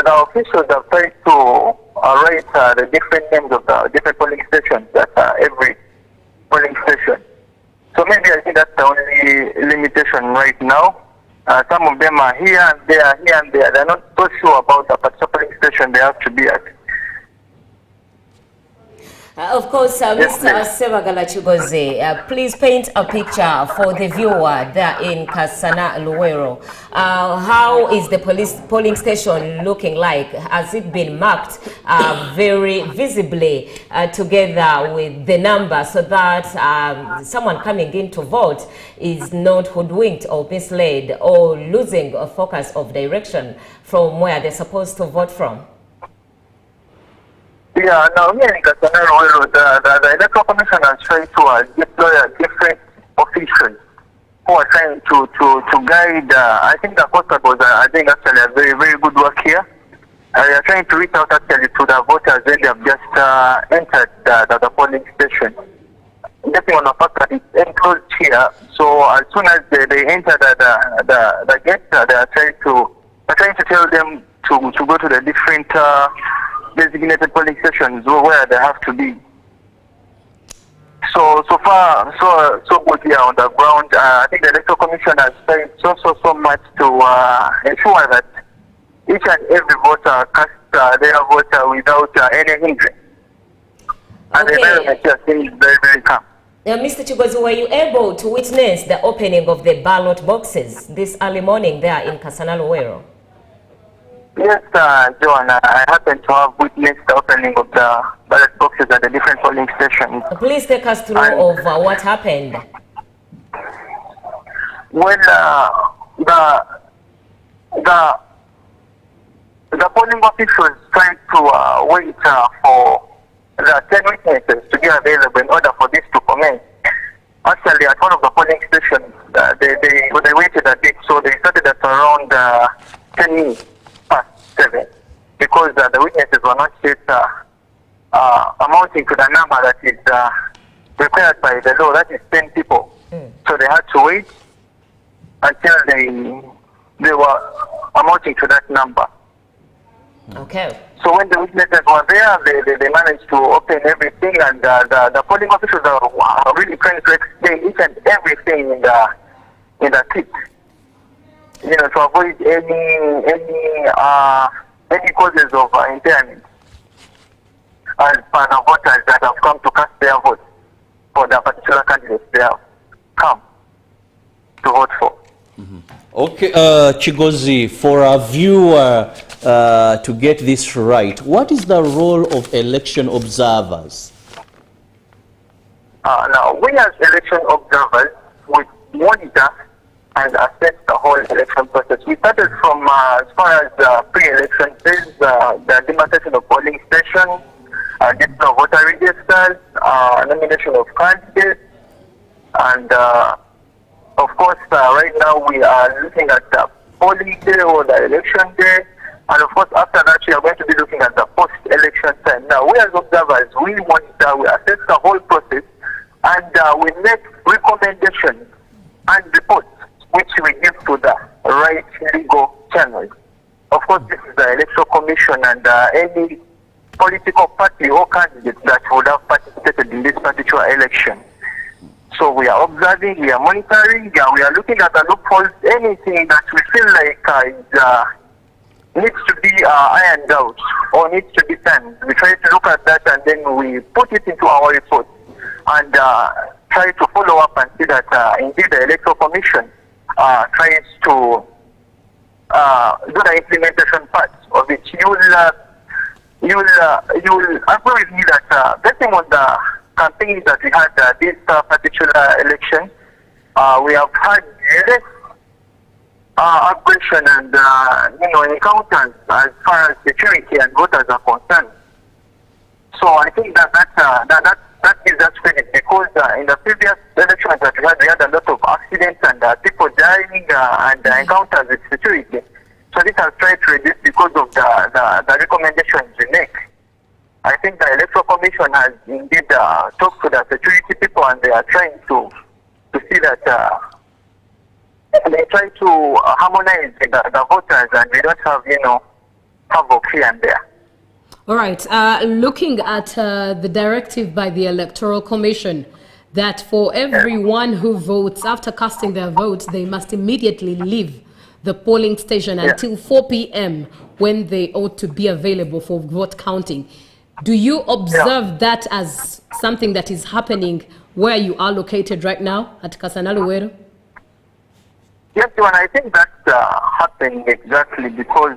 officials have tried to write the different names of the different polling stations at every polling station. So maybe I think that's the only limitation right now. Some of them are here and there, here and there. They're not so sure about the particular polling station they have to be at. Of course, Mr. Sebagala Chigozi, please paint a picture for the viewer there in Kasana Luwero. How is the polling station looking like? Has it been marked very visibly together with the number so that someone coming in to vote is not hoodwinked or misled or losing a focus of direction from where they're supposed to vote from? Yeah, now here in Kasana, the Electoral Commission has tried to deploy different officials who are trying to guide. I think the constables are doing actually a very, very good work here. They are trying to reach out actually to the voters when they have just entered the polling station. Depending on the fact that it's enclosed here, so as soon as they enter the gate, they are trying to tell them to go to the different designated polling stations where they have to be. So far, so good here on the ground. I think the Electoral Commission has tried so much to ensure that each and every voter casts their vote without any hindrance. And the environment here seems very, very calm. Mr. Chigozi, were you able to witness the opening of the ballot boxes this early morning there in Kasana Luwero? Yes, John, I happen to have witnessed the opening of the ballot boxes at the different polling stations. Please take us through of what happened. When the polling officials tried to wait for the 10 witnesses to be available in order for this to commence. Actually, at one of the polling stations, they waited a bit, so they started at around 10 minutes past 7, because the witnesses were not yet amounting to the number that is required by the law, that is 10 people. So they had to wait until they were amounting to that number. Okay. So when the witnesses were there, they managed to open everything, and the polling officials are really trying to explain each and everything in the kit, to avoid any causes of impairment as per the voters that have come to cast their vote for the particular candidates they have come to vote for. Okay, Chigozi, for our viewer to get this right, what is the role of election observers? Now, we as election observers, we monitor and assess the whole election process. We started from as far as pre-election phase, the demarcation of polling stations, getting of voter registers, nomination of candidates, and of course, right now we are looking at the polling day or the election day, and of course after that we are going to be looking at the post-election time. Now, we as observers, we monitor, we assess the whole process, and we make recommendations and reports which we give to the right legal channels. Of course, this is the Electoral Commission, and any political party or candidate that would have participated in this particular election. So we are observing, we are monitoring, we are looking at the loopholes, anything that we feel like needs to be ironed out or needs to be done. We try to look at that and then we put it into our report and try to follow up and see that indeed the Electoral Commission tries to do the implementation part of it. You'll agree with me that betting on the campaigns that we had this particular election, we have had less aggression and encounters as far as security and voters are concerned. So I think that gives us credit because in the previous elections that we had a lot of accidents and people dying and encounters with security. So this has tried to reduce because of the recommendations we make. I think the Electoral Commission has indeed talked to the security people and they are trying to see that they try to harmonize the voters and we don't have, havoc here and there. All right. Looking at the directive by the Electoral Commission that for everyone who votes, after casting their vote, they must immediately leave the polling station until 4 p.m. when they ought to be available for vote counting. Do you observe that as something that is happening where you are located right now at Kasanaluwero? Yes, Johan, I think that's happening exactly because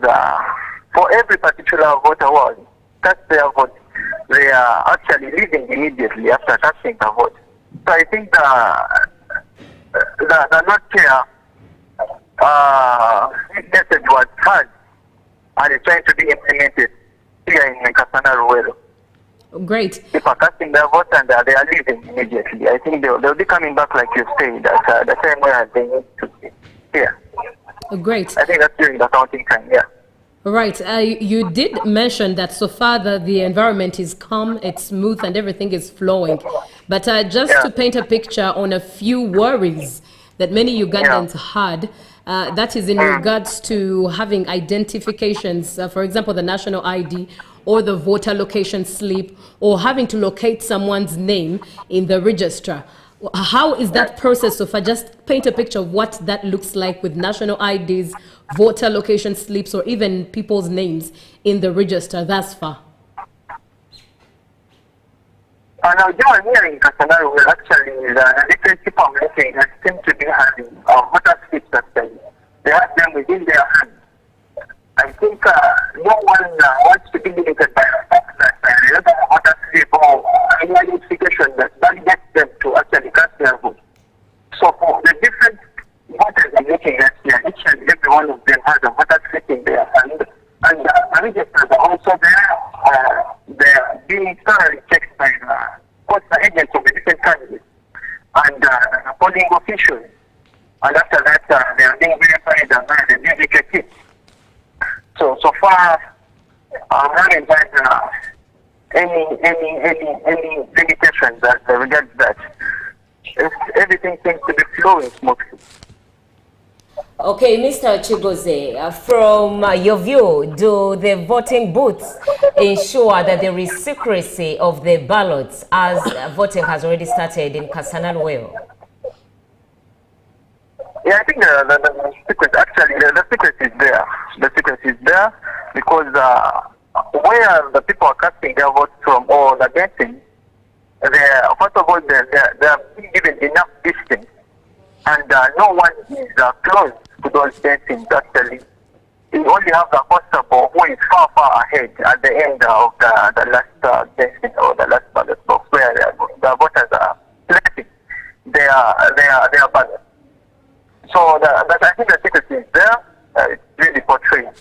for every particular voter who has cast their vote, they are actually leaving immediately after casting the vote. So I think the not here message was heard and it's trying to be implemented here in Kasanaluwero. Great. People are casting their vote and they are leaving immediately. I think they'll be coming back, like you say, that the same way as they need to be here. Great. I think that's during the counting time, yeah. Right. You did mention that so far the environment is calm, it's smooth, and everything is flowing. But just to paint a picture on a few worries that many Ugandans had, that is in regards to having identifications, for example, the national ID or the voter location slip, or having to locate someone's name in the register. How is that process so far? Just paint a picture of what that looks like with national IDs, voter location slips, or even people's names in the register thus far. Now, John, here in Kasanaru, we're actually, the different people I'm looking at seem to be having voter slips actually. They have them within their hands. I think no one wants to be limited by the fact that they have a voter slip or any identification that validates them to actually cast their vote. So for the different voters I'm looking at here, each and every one of them has a voter slip in their hand. And the registers are also there. They're being thoroughly checked by the agents of the different candidates and the polling officials. And after that, they are being verified by the duplicate kits. So far, I haven't had any limitations that regards that. Everything seems to be flowing smoothly. Okay, Mr. Chigoze, from your view, do the voting booths ensure that there is secrecy of the ballots as voting has already started in Kasanaluwero? Yeah, I think the secret, actually, the secret is there. The secret is there because where the people are casting their votes from or the guessing, first of all, they are being given enough distance and no one is close to those guessings actually. You only have the constable who is far ahead at the end of the last guessing or the last ballot box where the voters are placing their ballots. So I think the secret is there. It's really portrayed.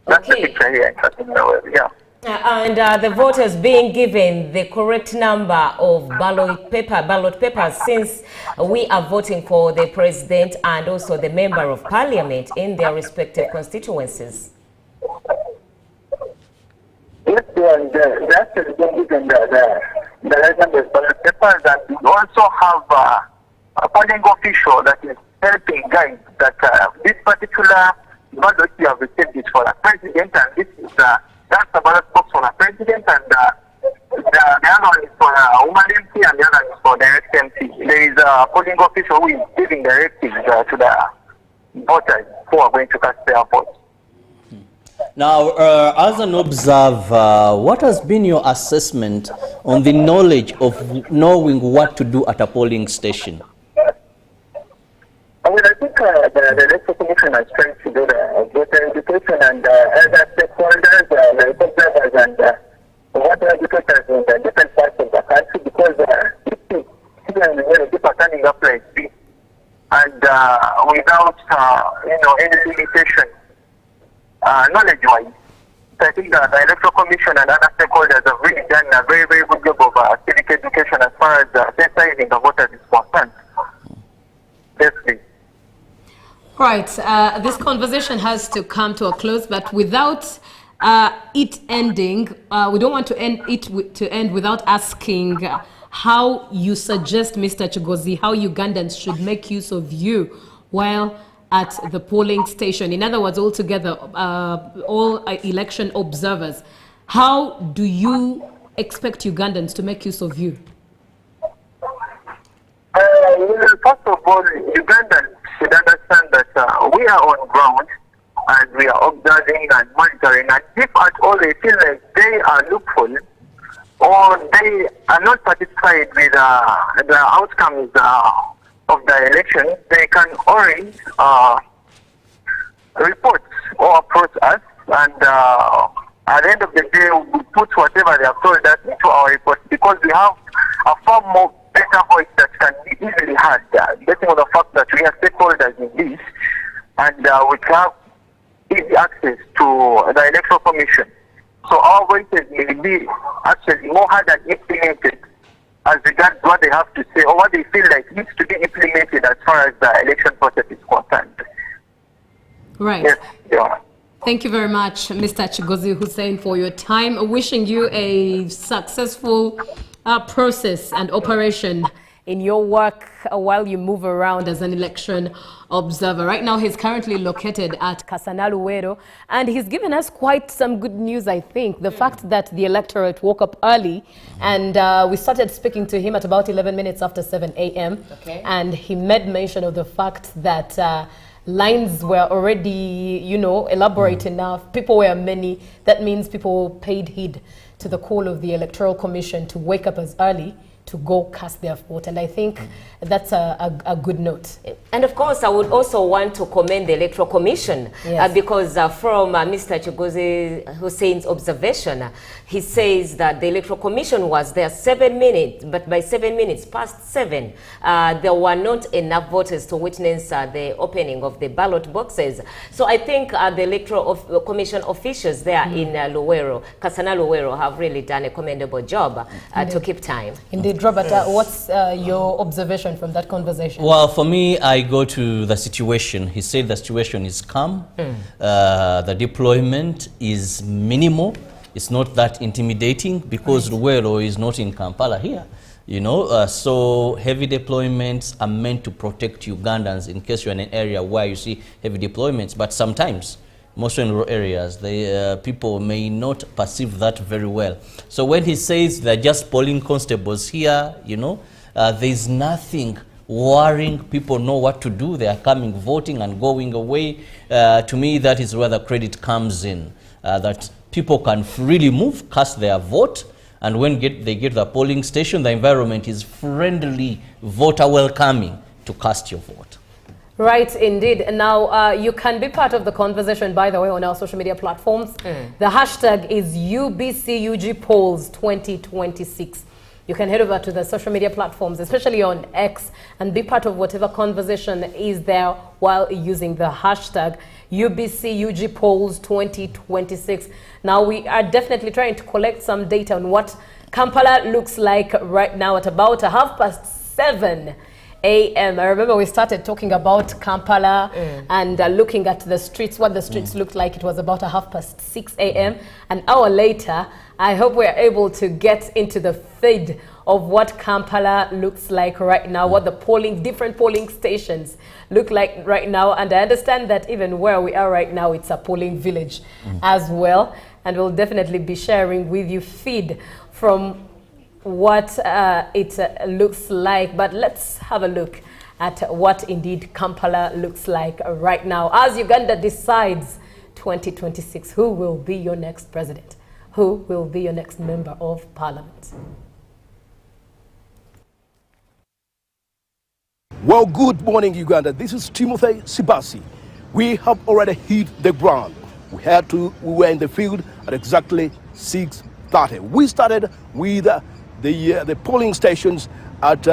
That's the picture here in Kasanaluwero, yeah. And the voters being given the correct number of ballot papers, since we are voting for the president and also the member of parliament in their respective constituencies. Yes, and they actually been given the right number of ballot papers, and we also have a polling official that is helping guide that this particular ballot you have received is for the president, and this is the That's the ballot box for the president, and the other one is for a woman MP, and the other one is for direct MP. There is a polling official who is giving directives to the voters who are going to cast their vote. Now, as an observer, what has been your assessment on the knowledge of knowing what to do at a polling station? I think the Electoral Commission has tried to do the voter education and other stakeholders, like observers and voter educators in the different parts of the country, because people are turning up like this, and without any limitation, knowledge-wise. So I think the Electoral Commission and other stakeholders have really done a very, very good job of civic education as far as sensitizing the voters is concerned. Definitely. Right, this conversation has to come to a close, but without it ending, we don't want to end without asking how you suggest, Mr. Chigozi, how Ugandans should make use of you while at the polling station. In other words, altogether, all election observers. How do you expect Ugandans to make use of you? First of all, Ugandans should understand that we are on ground and we are observing and monitoring. And if at all they feel like they are loophole or they are not satisfied with the outcomes of the election, they can always report or approach us, and at the end of the day, we put whatever they have told us into our report, because we have a far more better voice that can be easily heard, getting on the fact that we are stakeholders in this, and we have easy access to the Electoral Commission. So our voices may be actually more heard and implemented as regards what they have to say or what they feel like needs to be implemented as far as the election process is concerned. Right. Yes, yeah. Thank you very much, Mr. Chigozi Hussein, for your time. Wishing you a successful process and operation in your work while you move around as an election observer. Right now, he's currently located at Kasana-Luwero, and he's given us quite some good news, I think. The fact that the electorate woke up early, and we started speaking to him at about 11 minutes after 7 a.m. Okay. And he made mention of the fact that lines were already, elaborate enough. People were many. That means people paid heed to the call of the Electoral Commission to wake up as early to go cast their vote. And I think that's a good note. And of course, I would also want to commend the Electoral Commission, Yes. because from Mr. Chigozi Hussein's observation, he says that the Electoral Commission was there 7 minutes, but by 7 minutes past 7, there were not enough voters to witness the opening of the ballot boxes. So I think the Electoral Commission officials there in Luwero, Kasana-Luwero, have really done a commendable job to keep time. Indeed, Robert, what's your observation from that conversation? Well, for me, I go to the situation. He said the situation is calm. The deployment is minimal. It's not that intimidating because Luwero is not in Kampala here. So heavy deployments are meant to protect Ugandans in case you're in an area where you see heavy deployments. But sometimes, mostly in rural areas, people may not perceive that very well. So when he says they're just polling constables here, there's nothing worrying. People know what to do. They are coming, voting and going away. To me, that is where the credit comes in, that people can freely move, cast their vote, and when they get to the polling station, the environment is friendly, voter welcoming to cast your vote. Right, indeed. Now, you can be part of the conversation, by the way, on our social media platforms. The hashtag is UBCUGPolls2026. You can head over to the social media platforms, especially on X, and be part of whatever conversation is there while using the hashtag UBCUGPolls2026. Now, we are definitely trying to collect some data on what Kampala looks like right now at about 7:30 a.m. I remember we started talking about Kampala and looking at the streets, what the streets looked like. It was about 6:30 a.m. An hour later, I hope we're able to get into the feed of what Kampala looks like right now, what the different polling stations look like right now. And I understand that even where we are right now, it's a polling village as well. and we'll definitely be sharing with you feed from what it looks like. But let's have a look at what indeed Kampala looks like right now as Uganda decides 2026 who will be your next president, who will be your next member of parliament. Well, good morning, Uganda. This is Timothy Sibasi. We have already hit the ground. We were in the field at exactly 6:30. We started with the polling stations at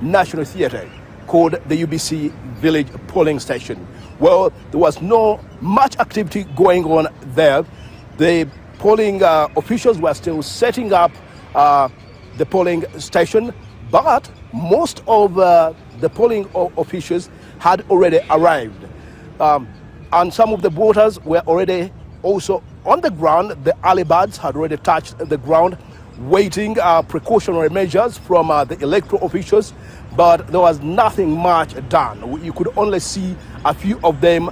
National Theatre, called the UBC Village Polling Station. Well, there was no much activity going on there. The polling officials were still setting up the polling station, but most of the polling officials had already arrived. And some of the voters were already also on the ground. The early birds had already touched the ground, waiting precautionary measures from the electoral officials, but there was nothing much done. You could only see a few of them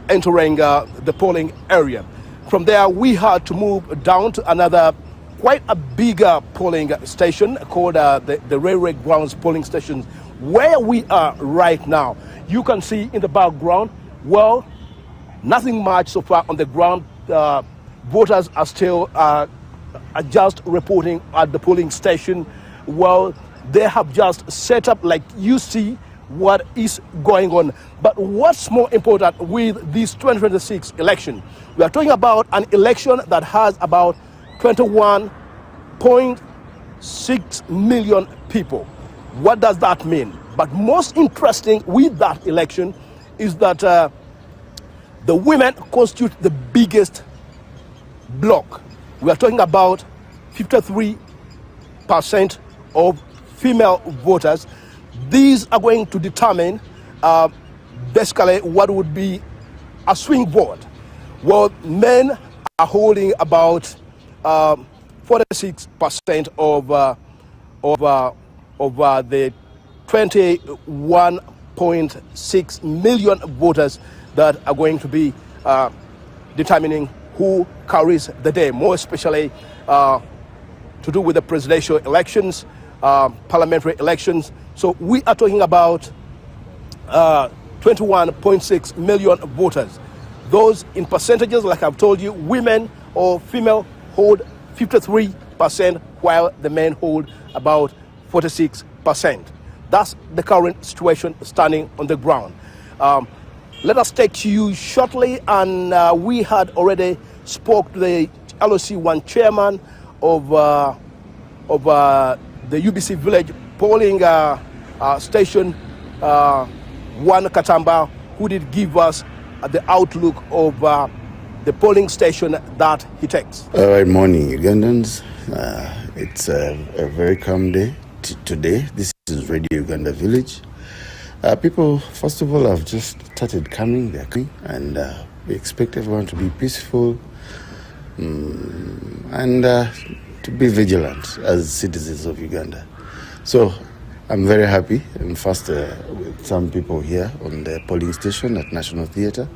entering the polling area. From there, we had to move down to another quite a bigger polling station called the Railway Grounds polling station, where we are right now. You can see in the background, well, nothing much so far on the ground. Voters are still just reporting at the polling station. Well, they have just set up, like you see what is going on. But what's more important with this 2026 election? We are talking about an election that has about 21.6 million people. What does that mean? But most interesting with that election is that the women constitute the biggest bloc. We are talking about 53% of female voters. These are going to determine basically what would be a swing vote. Well, men are holding about 46% of the 21.6 million voters that are going to be determining who carries the day, more especially to do with the presidential elections, parliamentary elections. So we are talking about 21.6 million voters. Those in percentages, like I've told you, women or female hold 53%, while the men hold about 46%. That's the current situation standing on the ground. Let us take you shortly, and we had already spoke to the LOC1 chairman of the UBC Village polling station, One Katamba, who did give us the outlook of the polling station that he takes. Good morning, Ugandans. It's a very calm day today. This is Radio Uganda Village. People, first of all, have just started coming. They're coming, and we expect everyone to be peaceful and to be vigilant as citizens of Uganda. So I'm very happy. I'm first with some people here on the polling station at National Theatre.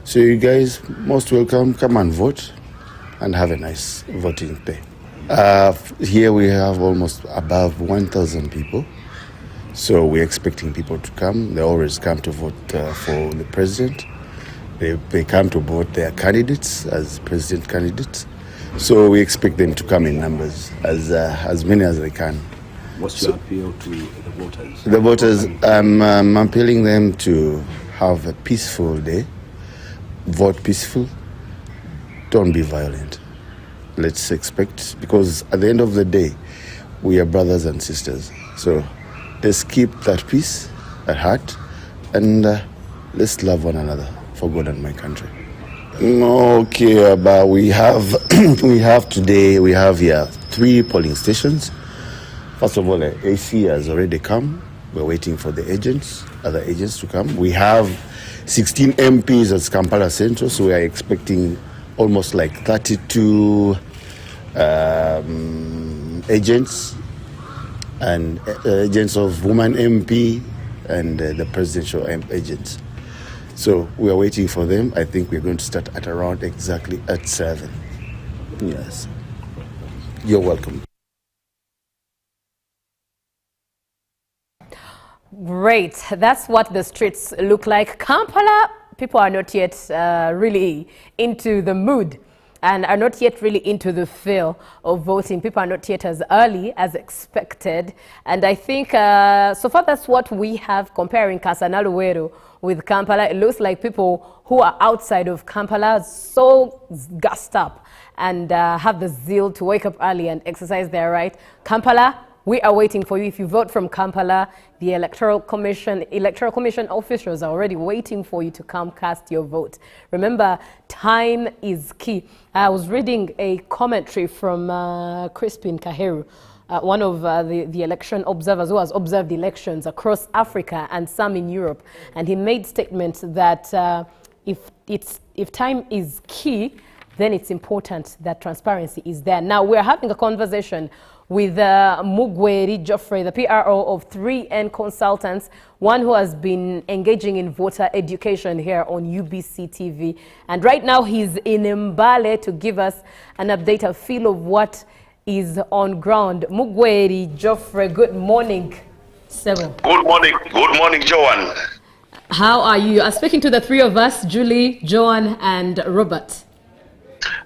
So you guys, most welcome. Come and vote and have a nice voting day. Here we have almost above 1,000 people. So we're expecting people to come. They always come to vote for the president. They come to vote their candidates as president candidates. So we expect them to come in numbers, as many as they can. What's your appeal to the voters? The voters, I'm appealing them to have a peaceful day. Vote peaceful. Don't be violent. Let's expect, because at the end of the day, we are brothers and sisters. So let's keep that peace at heart, and let's love one another for God and my country. Okay, but we have we have here 3 polling stations. First of all, the AC has already come. We're waiting for the other agents to come. We have 16 MPs at Kampala Central, so we are expecting almost like 32 agents and agents of woman MP and the presidential agents. So we are waiting for them. I think we're going to start at around exactly at 7. Yes. You're welcome. Great. That's what the streets look like. Kampala, people are not yet really into the mood and are not yet really into the feel of voting. People are not yet as early as expected. And I think so far that's what we have comparing Kasanaluweru with Kampala. It looks like people who are outside of Kampala are so gassed up and have the zeal to wake up early and exercise their right. Kampala, we are waiting for you. If you vote from Kampala, the Electoral Commission officials are already waiting for you to come cast your vote. Remember, time is key. I was reading a commentary from Crispin Kaheru, one of the election observers who has observed elections across Africa and some in Europe. And he made statements that if time is key, then it's important that transparency is there. Now, we're having a conversation with Mugweri Geoffrey, the PRO of 3N Consultants, one who has been engaging in voter education here on UBC TV. And right now he's in Mbale to give us an update, a feel of what is on ground. Mugweri Geoffrey, good morning. Sebo. Good morning, Joan. How are you? I'm speaking to the three of us, Julie, Joan, and Robert.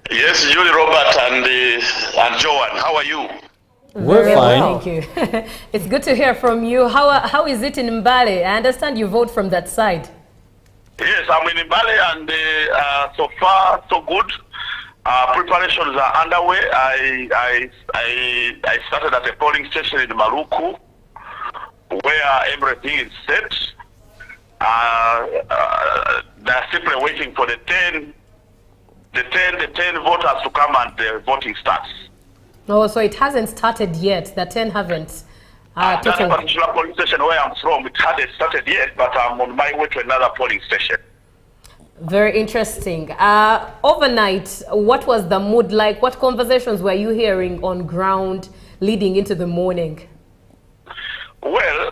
Yes, Julie, Robert, and Joan. How are you? We're fine. Well, thank you. It's good to hear from you. How is it in Mbale? I understand you vote from that side. Yes, I'm in Mbale, and so far so good. Preparations are underway. I started at a polling station in Maluku, where everything is set. They're simply waiting for the 10 voters to come and the voting starts. Oh, so it hasn't started yet. The 10 haven't. That particular polling station where I'm from, it hadn't started yet, but I'm on my way to another polling station. Very interesting. Overnight, what was the mood like? What conversations were you hearing on ground leading into the morning? Well,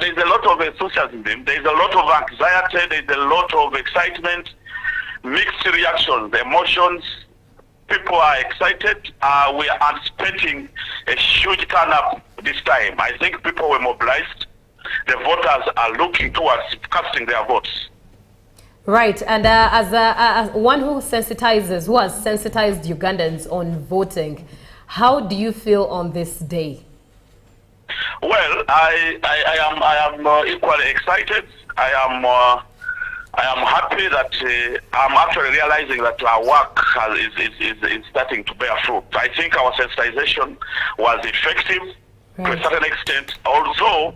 there's a lot of enthusiasm. There's a lot of anxiety. There's a lot of excitement, mixed reactions, emotions. People are excited. We are anticipating a huge turn-up this time. I think people were mobilized. The voters are looking towards casting their votes. Right, and as one who has sensitized Ugandans on voting, how do you feel on this day? Well, I am equally excited. I am happy that I'm actually realizing that our work is starting to bear fruit. I think our sensitization was effective to a certain extent, although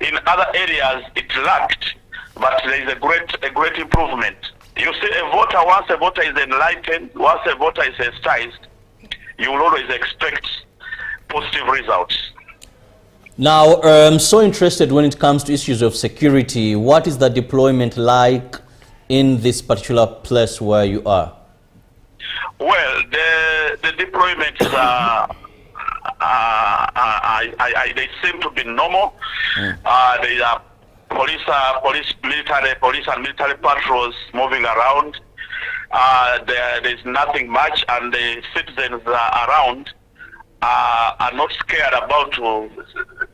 in other areas it lacked, but there is a great improvement. You see, once a voter is enlightened, once a voter is sensitized, you will always expect positive results. Now, I'm so interested when it comes to issues of security. What is the deployment like in this particular place where you are? Well, the deployments they seem to be normal. There are police and military patrols moving around. There's nothing much, and the citizens around are not scared about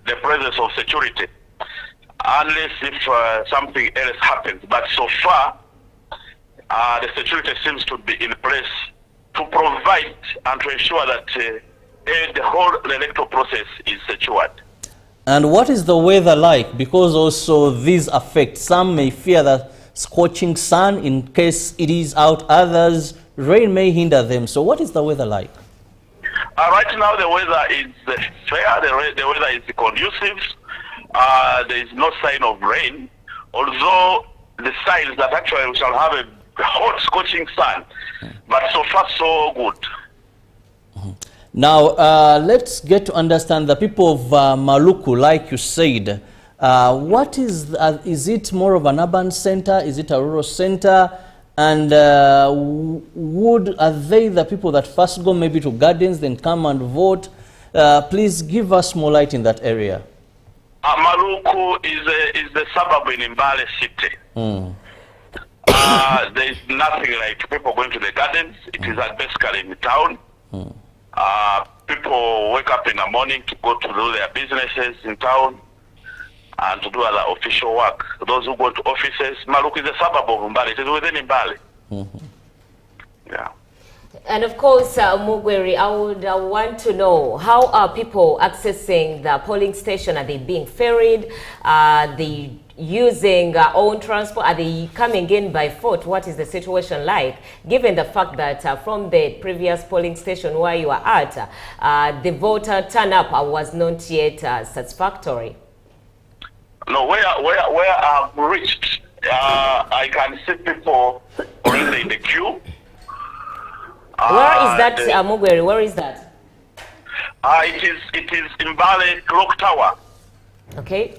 the presence of security, unless if something else happens. But so far, the security seems to be in place to provide and to ensure that the whole electoral process is secured. And what is the weather like? Because also these affect, some may fear the scorching sun in case it is out, others rain may hinder them. So what is the weather like? Right now the weather is fair, the weather is conducive. There is no sign of rain, although the signs that actually we shall have a hot scorching sun, but so far so good. Now let's get to understand the people of Maluku, like you said. What is it more of an urban center? Is it a rural center? And are they the people that first go maybe to gardens, then come and vote? Please give us more light in that area. Maluku is the suburb in Mbale city. There is nothing like people going to the gardens. It is basically in town. People wake up in the morning to go to do their businesses in town and to do other official work. Those who go to offices, Maluk is a suburb of Mbale. It is within Mbale. Yeah. And of course, Mugweri, I would want to know, how are people accessing the polling station? Are they being ferried? Are they using own transport? Are they coming in by foot? What is the situation like, given the fact that from the previous polling station where you are at, the voter turn-up was not yet satisfactory? No, where I've reached, I can see people already in the queue. Where is that, Mugweri? Where is that? It is in Mbale Clock Tower. Okay.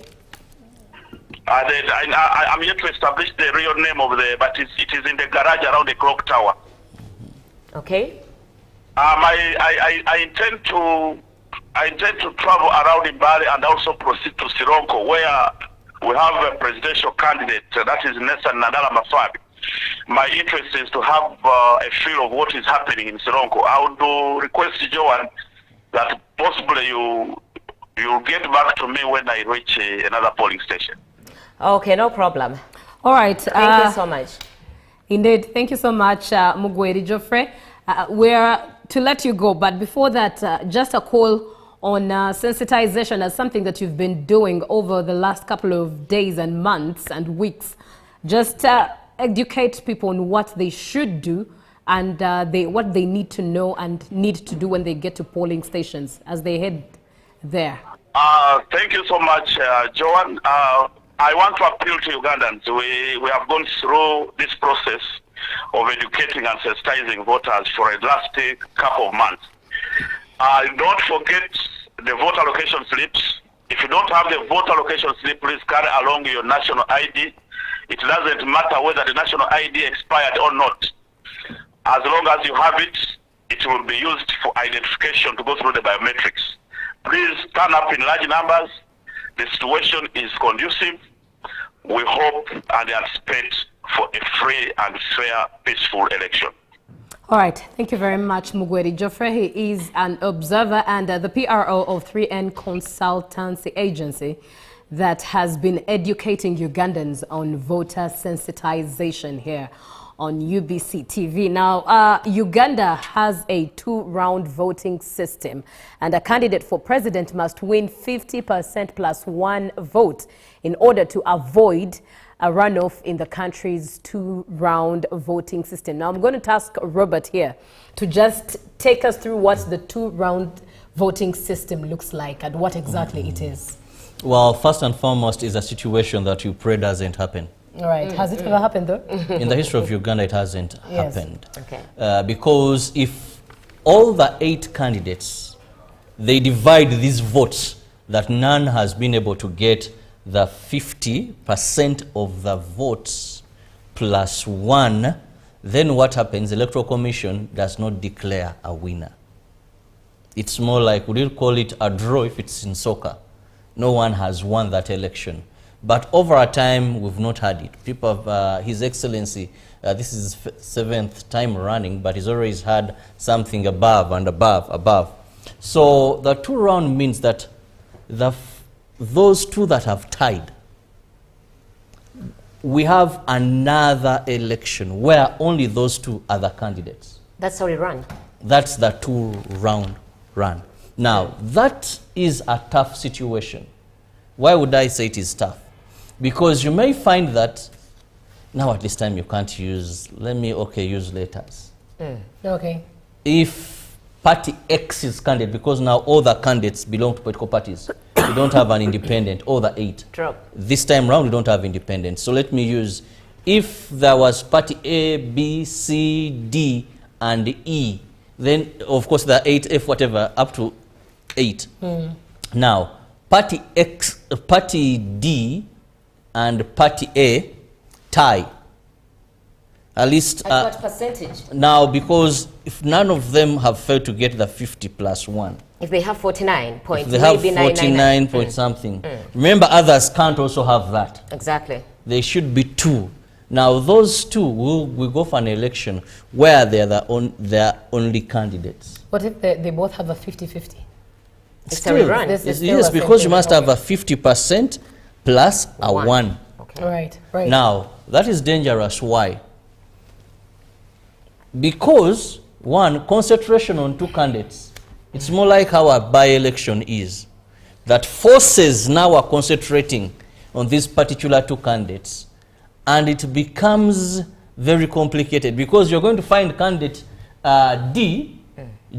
I'm yet to establish the real name of but it is in the garage around the clock tower. Okay. I intend to travel around Mbale and also proceed to Sironko, where we have a presidential candidate, that is Nelson Nadala Mafabi. My interest is to have a feel of what is happening in Sironko. I would request Joan that possibly you'll get back to me when I reach another polling station. Okay, no problem. All right. Thank you so much. Indeed. Thank you so much, Mugweri Geoffrey. We're to let you go, but before that, just a call on sensitization as something that you've been doing over the last couple of days and months and weeks. Just educate people on what they should do and what they need to know and need to do when they get to polling stations as they head there. Thank you so much, Joan. I want to appeal to Ugandans. We have gone through this process of educating and sensitizing voters for the last couple of months. Don't forget the voter location slips. If you don't have the voter location slip, please carry along your national ID. It doesn't matter whether the national ID expired or not. As long as you have it, it will be used for identification to go through the biometrics. Please turn up in large numbers. The situation is conducive. We hope and anticipate for a free and fair, peaceful election. All right. Thank you very much, Mugweri Geoffrey. He is an observer and the PRO of 3N Consultancy Agency that has been educating Ugandans on voter sensitization here on UBC TV. Now, Uganda has a two-round voting system, and a candidate for president must win 50% plus one vote in order to avoid a runoff in the country's two-round voting system. Now, I'm going to task Robert here to just take us through what the two-round voting system looks like and what exactly it is. Well, first and foremost is a situation that you pray doesn't happen. All right. Has it ever happened, though? In the history of Uganda, it hasn't happened. Okay. Because if all the 8 candidates, they divide these votes, that none has been able to get the 50% of the votes plus 1, then what happens? The Electoral Commission does not declare a winner. It's more like, would you call it a draw if it's in soccer? No one has won that election. But over a time, we've not had it. People have, His Excellency, this is his 7th time running, but he's always had something above and above. So the two-round means that those 2 that have tied, we have another election where only those 2 are the candidates. That's how we run. That's the two-round run. Now, that is a tough situation. Why would I say it is tough? Because you may find that now at this time you can't use, use letters. Okay. If party X is candidate, because now all the candidates belong to political parties, you don't have an independent, all the 8. Drop. This time round, we don't have independent. So let me use, if there was party A, B, C, D, and E, then of course the 8, F, whatever, up to 8. Now, party X, party D, and party A tie. At least. At what percentage? Now, because if none of them have failed to get the 50 plus 1. If they have 49 points, if they have maybe 49 point something. Remember, others can't also have that. Exactly. They should be 2. Now those two will go for an election where they are their only candidates. What if they both have a 50-50? Still, This yes, because you must have a 50% plus a 1. Okay. Right, right. Now, that is dangerous. Why? Because, one, concentration on two candidates. It's more like how a by-election is. That forces now are concentrating on these particular two candidates. And it becomes very complicated because you're going to find candidate D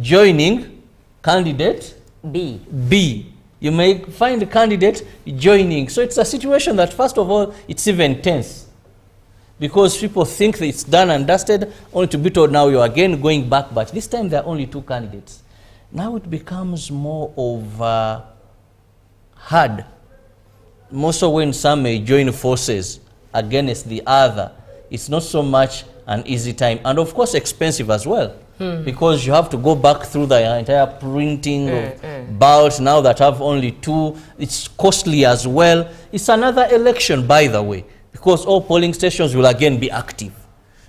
joining candidate B. You may find a candidate joining. So it's a situation that, first of all, it's even tense. Because people think that it's done and dusted, only to be told now you're again going back. But this time there are only two candidates. Now it becomes more of hard. More so when some may join forces against the other. It's not so much an easy time. And of course expensive as well. Because you have to go back through the entire printing of ballots now that have only two. It's costly as well. It's another election, by the way, because all polling stations will again be active.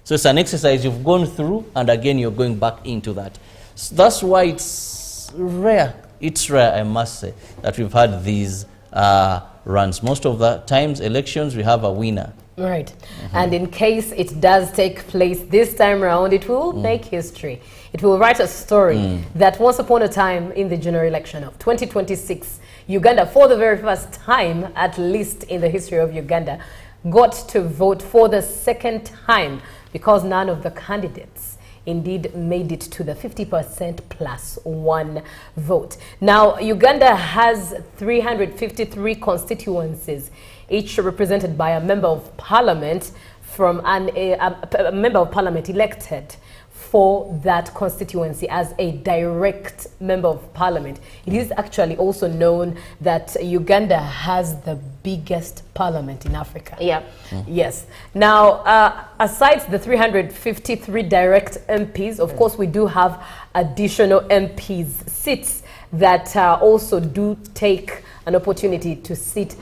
So it's an exercise you've gone through, and again you're going back into that. So that's why it's rare. It's rare, I must say, that we've had these runs. Most of the times, elections, we have a winner. Right. And in case it does take place this time around, it will make history. It will write a story that once upon a time in the general election of 2026, Uganda, for the very first time, at least in the history of Uganda, got to vote for the second time because none of the candidates indeed made it to the 50% plus 1 vote. Now, Uganda has 353 constituencies, each represented by a member of parliament from a member of parliament elected for that constituency as a direct member of parliament. It is actually also known that Uganda has the biggest parliament in Africa. Yeah. Yes. Now, aside the 353 direct MPs, of course, we do have additional MPs seats that also do take an opportunity to sit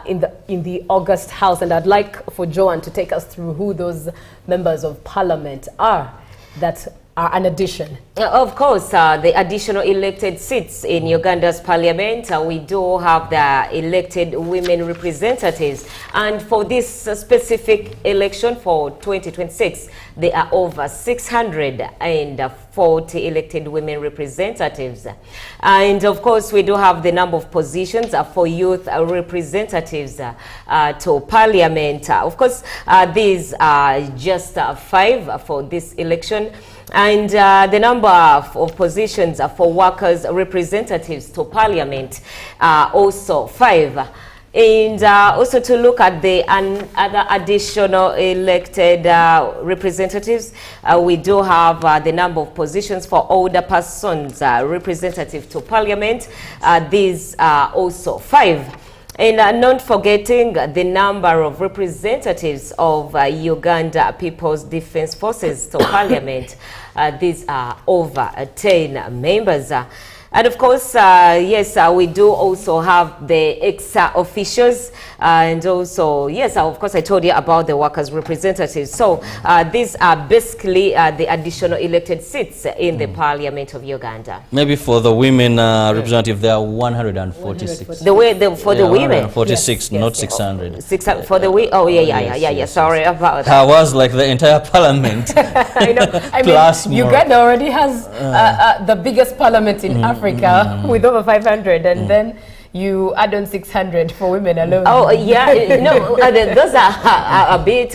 in the August House. And I'd like for Joanne to take us through who those members of parliament are that are an addition. Of course, the additional elected seats in Uganda's parliament, we do have the elected women representatives. And for this specific election for 2026, there are over 640 elected women representatives. And of course, we do have the number of positions for youth representatives to parliament. Of course, these are just 5 for this election. And the number of positions for workers' representatives to parliament are also 5. And also to look at the other additional elected representatives, we do have the number of positions for older persons representative to parliament. These are also 5. And not forgetting the number of representatives of Uganda People's Defense Forces to Parliament. These are over 10 members. And of course, yes, we do also have the ex-officials, and also, yes, of course, I told you about the workers' representatives. So these are basically the additional elected seats in the Parliament of Uganda. Maybe for the women representative, there are 146. The women? 146, yes, not yes. 600. For the women? Oh, yeah. Sorry about that. I was like the entire parliament. I know. I Plus mean, more. Uganda already has the biggest parliament in Africa with over 500, and then you add on 600 for women alone. Oh, yeah. No, those are a bit,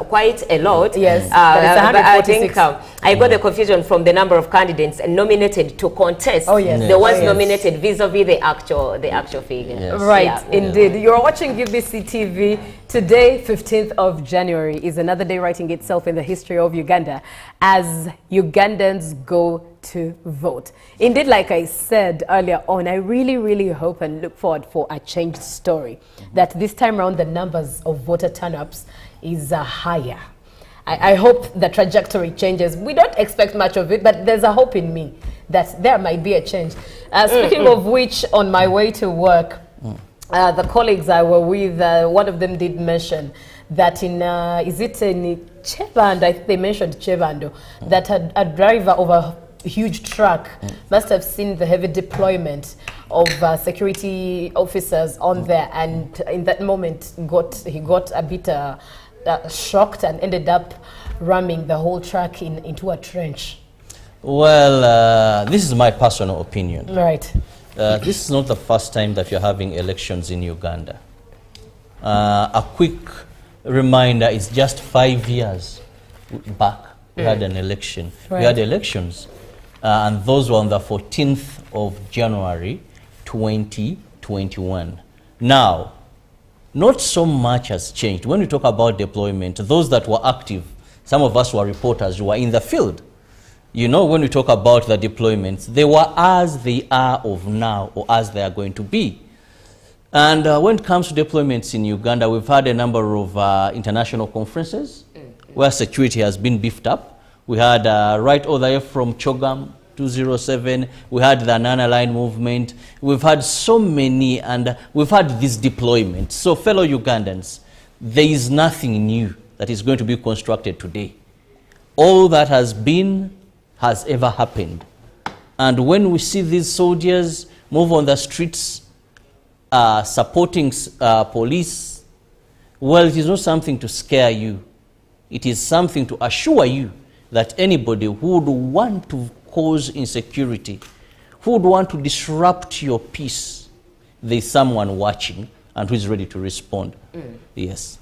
quite a lot. Yes, but it's I think I got the confusion from the number of candidates nominated to contest. Oh, yes. The ones Yes. nominated vis-a-vis the actual figure. Yes. Right, Yeah. indeed. You're watching UBC TV. Today, 15th of January, is another day writing itself in the history of Uganda as Ugandans go to vote. Indeed, like I said earlier on, I really, really hope and look forward for a changed story. That this time around, the numbers of voter turn-ups is higher. I hope the trajectory changes. We don't expect much of it, but there's a hope in me that there might be a change. Speaking of which, on my way to work, the colleagues I were with, one of them did mention that in, is it in Chevando, I think they mentioned Chevando, that a driver of a huge truck must have seen the heavy deployment of security officers on there, and in that moment he got a bit shocked and ended up ramming the whole truck into a trench. Well, this is my personal opinion. Right. This is not the first time that you're having elections in Uganda. A quick reminder, it's just 5 years back we had an election. Right. We had elections, and those were on the 14th of January 2021. Now, not so much has changed. When we talk about deployment, those that were active, some of us were reporters who were in the field. You know, when we talk about the deployments, they were as they are of now, or as they are going to be. And when it comes to deployments in Uganda, we've had a number of international conferences where security has been beefed up. We had right over there from Chogam 207, we had the Nana Line movement. We've had so many, and we've had this deployment. So fellow Ugandans, there is nothing new that is going to be constructed today. All that has been has ever happened. And when we see these soldiers move on the streets supporting police, well, it is not something to scare you. It is something to assure you that anybody who would want to cause insecurity, who would want to disrupt your peace, there is someone watching and who is ready to respond. Yes.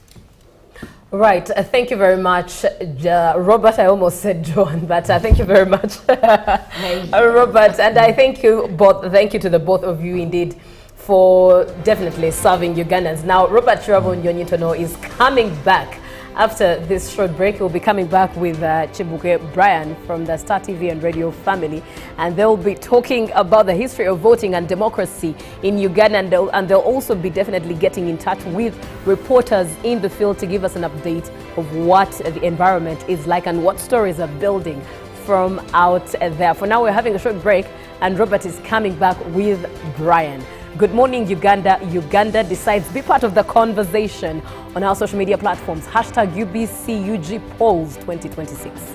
Right. Thank you very much, Robert. I almost said John, but thank you very much, Robert. And I thank you both. Thank you to the both of you indeed for definitely serving Ugandans. Now, Robert Chirabo Nyonyitono is coming back after this short break. He'll be coming back with Chibuke Brian from the Star TV and Radio family, and they'll be talking about the history of voting and democracy in Uganda, and they'll also be definitely getting in touch with reporters in the field to give us an update of what the environment is like and what stories are building from out there. For now, we're having a short break, and Robert is coming back with Brian. Good morning, Uganda. Uganda decides. Be part of the conversation on our social media platforms. Hashtag UBCUG Polls 2026.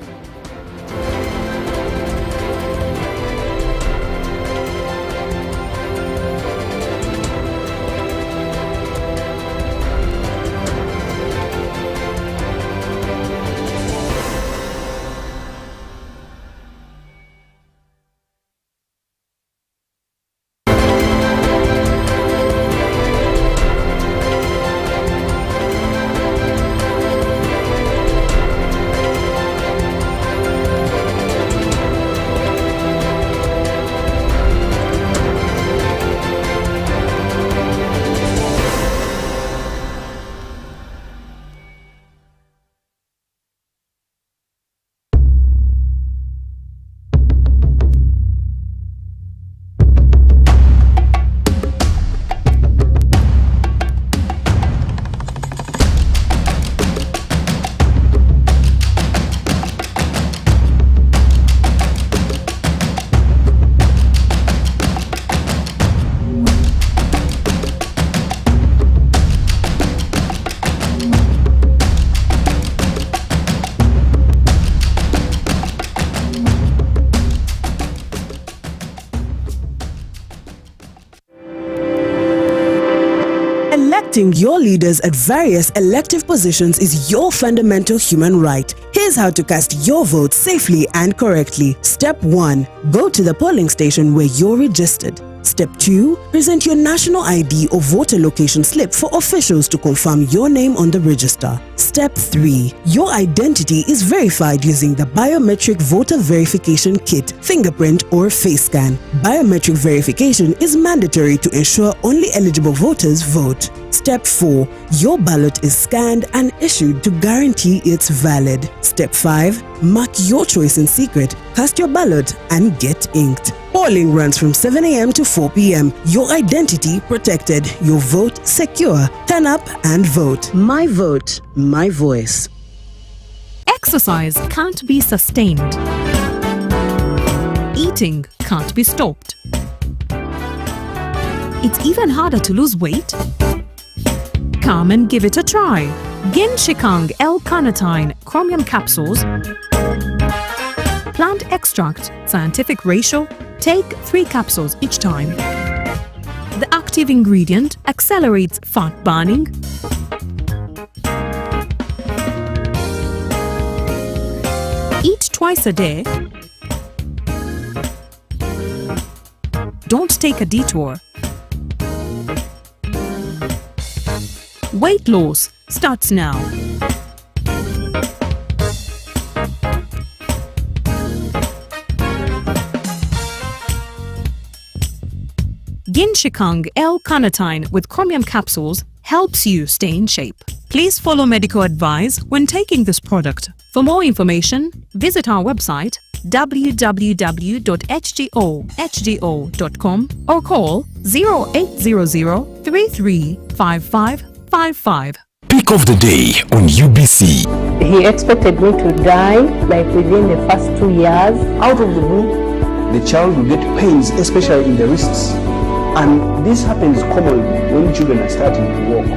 Electing your leaders at various elective positions is your fundamental human right. Here's how to cast your vote safely and correctly. Step 1. Go to the polling station where you're registered. Step 2. Present your national ID or voter location slip for officials to confirm your name on the register. Step 3. Your identity is verified using the Biometric Voter Verification Kit, fingerprint or face scan. Biometric verification is mandatory to ensure only eligible voters vote. Step 4. Your ballot is scanned and issued to guarantee it's valid. Step 5. Mark your choice in secret, cast your ballot and get inked. Polling runs from 7 a.m. to 4 p.m. Your identity protected, your vote secure. Turn up and vote. My vote, my voice. Exercise can't be sustained. Eating can't be stopped. It's even harder to lose weight. Come and give it a try. Ginshikang L-carnitine chromium capsules. Plant extract, scientific ratio, take 3 capsules each time. The active ingredient accelerates fat burning, eat twice a day, don't take a detour. Weight loss starts now. Ginshikang L-carnitine with chromium capsules helps you stay in shape. Please follow medical advice when taking this product. For more information, visit our website www.hgo.com or call 0800 335555. Pick of the day on UBC. He expected me to die like within the first 2 years. Out of the blue, the child will get pains, especially in the wrists. And this happens commonly when children are starting to walk.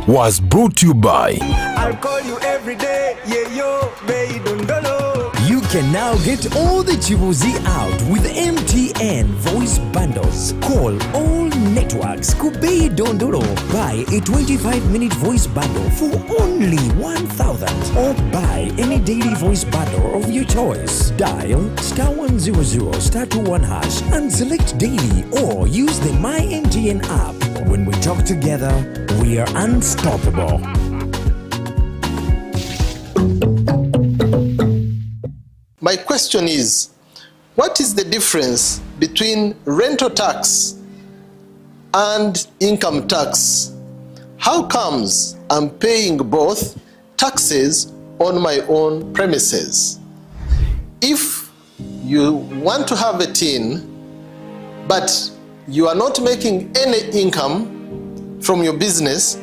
Was brought to you by I'll call you every day, yeah, yo, baby, don't know. You can now get all the Chibuzi out with MTN voice bundles. Call all networks Kubei Dondoro. Buy a 25-minute voice bundle for only 1,000 or buy any daily voice bundle of your choice. Dial *100 *21 hash and select daily or use the My MTN app. When we talk together, we are unstoppable. My question is, what is the difference between rental tax and income tax? How comes I'm paying both taxes on my own premises? If you want to have a tin, but you are not making any income from your business,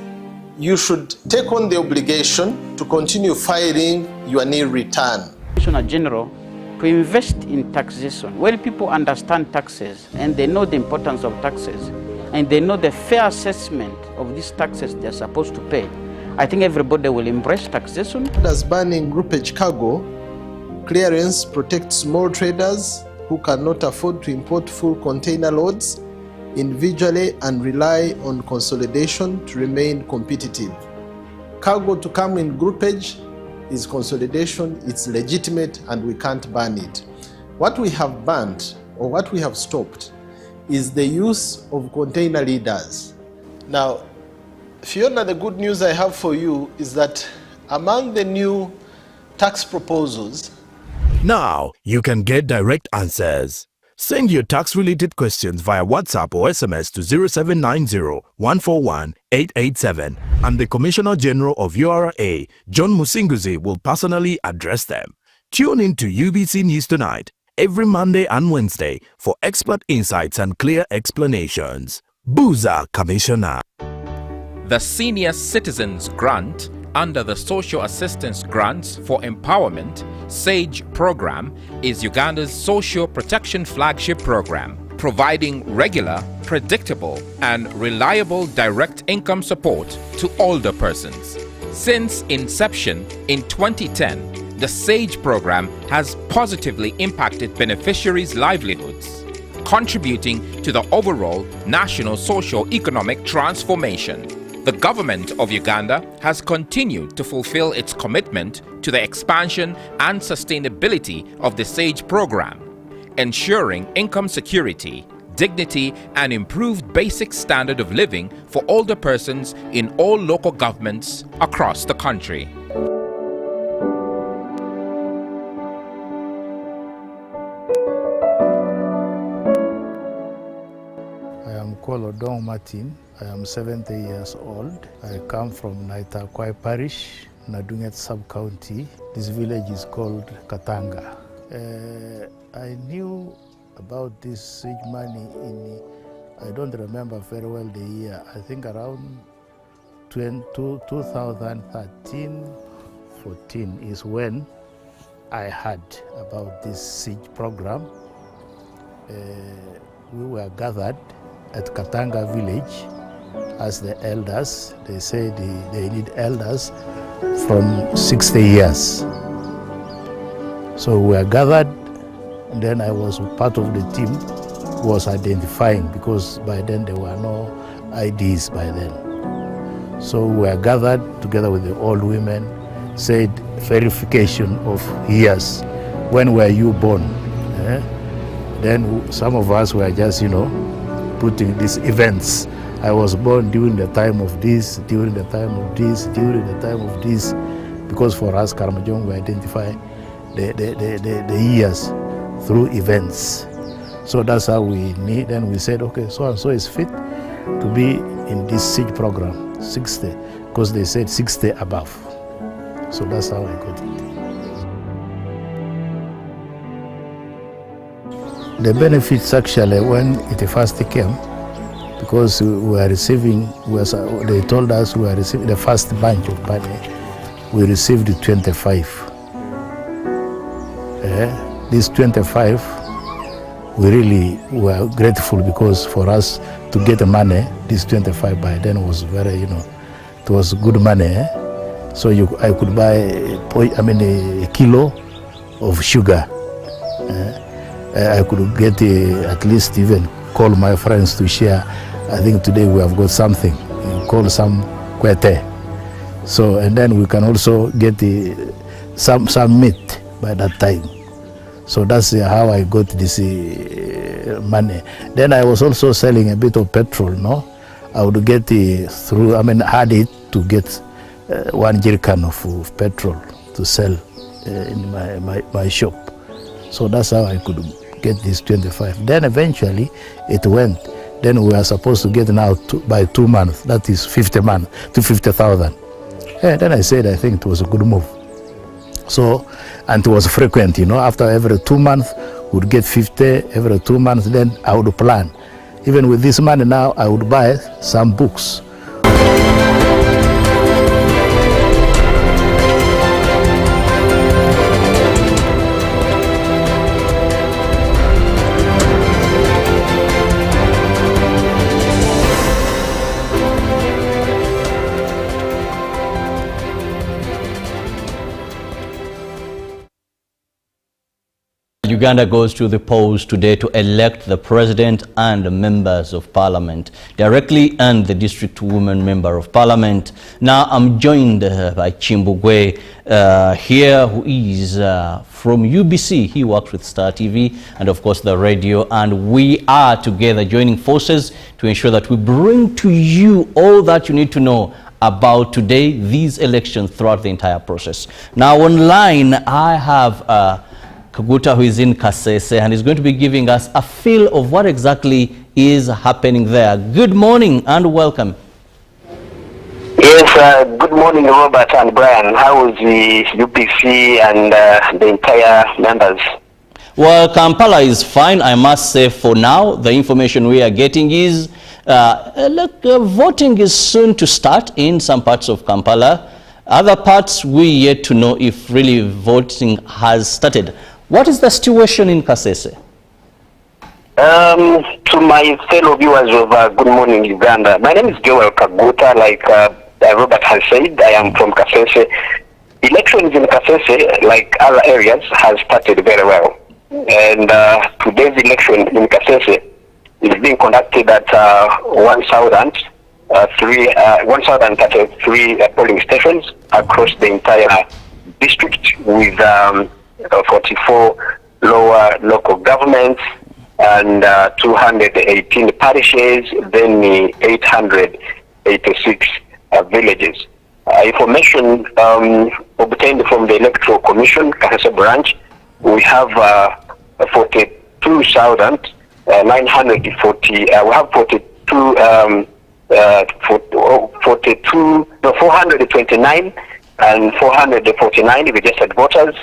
you should take on the obligation to continue filing your nil return. Commissioner General to invest in taxation. When people understand taxes and they know the importance of taxes and they know the fair assessment of these taxes they're supposed to pay, I think everybody will embrace taxation. As banning groupage cargo, clearance protects small traders who cannot afford to import full container loads individually and rely on consolidation to remain competitive. Cargo to come in groupage is consolidation, it's legitimate, and we can't ban it. What we have banned, or what we have stopped, is the use of container leaders. Now, Fiona, the good news I have for you is that among the new tax proposals, Now you can get direct answers. Send your tax-related questions via WhatsApp or SMS to 0790-141-887 and the Commissioner General of URA, John Musinguzi, will personally address them. Tune in to UBC News Tonight every Monday and Wednesday for expert insights and clear explanations. Booza Commissioner. The Senior Citizens Grant under the Social Assistance Grants for Empowerment SAGE program is Uganda's social protection flagship program, providing regular, predictable, and reliable direct income support to older persons. Since inception in 2010, the SAGE program has positively impacted beneficiaries' livelihoods, contributing to the overall national socio-economic transformation. The government of Uganda has continued to fulfill its commitment to the expansion and sustainability of the SAGE program, ensuring income security, dignity, and improved basic standard of living for older persons in all local governments across the country. I am Kolodong Martin. I am 70 years old. I come from Naitakwai Parish, Nadunget Sub-County. This village is called Katanga. I knew about this SAGE money in, I don't remember very well the year, I think around 2013-14 is when I heard about this SAGE program. We were gathered at Katanga village as the elders. They say they need elders from 60 years. So we were gathered, and then I was part of the team who was identifying, because by then there were no IDs by then. So we were gathered together with the old women, said verification of years. When were you born? Then some of us were just, putting these events. I was born during the time of this, during the time of this, during the time of this, because for us, Karamojong, we identify the years through events. So that's how we need. Then we said, okay, so and so is fit to be in this siege program, 60, because they said 60 above. So that's how I got it. The benefits actually, when it first came, because we were receiving, they told us we were receiving the first bunch of money, we received 25. These 25, we really were grateful, because for us to get the money, this 25 by then was very, it was good money. So I could buy a kilo of sugar. I could get at least even call my friends to share. I think today we have got something, call some kwete. So, and then we can also get some meat by that time. So that's how I got this money. Then I was also selling a bit of petrol, no? I would get had it to get 1 jerrycan of petrol to sell in my shop. So that's how I could get this 25. Then eventually it went. Then we are supposed to get now by 2 months, that is 50,000. And then I said, I think it was a good move. So, and it was frequent, after every 2 months, we would get 50, every 2 months, then I would plan. Even with this money now, I would buy some books. Uganda goes to the polls today to elect the president and the members of parliament directly, and the district woman member of parliament. Now I'm joined by Chimbugwe here, who is from UBC. He works with Star TV and of course the radio, and we are together joining forces to ensure that we bring to you all that you need to know about today, these elections, throughout the entire process. Now online I have Kaguta, who is in Kasese, and is going to be giving us a feel of what exactly is happening there. Good morning and welcome. Yes, good morning, Robert and Brian. How is the UPC and the entire members? Well, Kampala is fine, I must say. For now, the information we are getting is voting is soon to start in some parts of Kampala. Other parts, we yet to know if really voting has started. What is the situation in Kasese? To my fellow viewers of Good Morning Uganda, my name is Joel Kaguta. Like Robert has said, I am from Kasese. Elections in Kasese, like other areas, has started very well. And today's election in Kasese is being conducted at 1,033 polling stations across the entire district, with 44 lower local governments and 218 parishes, then 886 villages. Information obtained from the Electoral Commission, Kasese branch, we have 429 and 449 registered voters.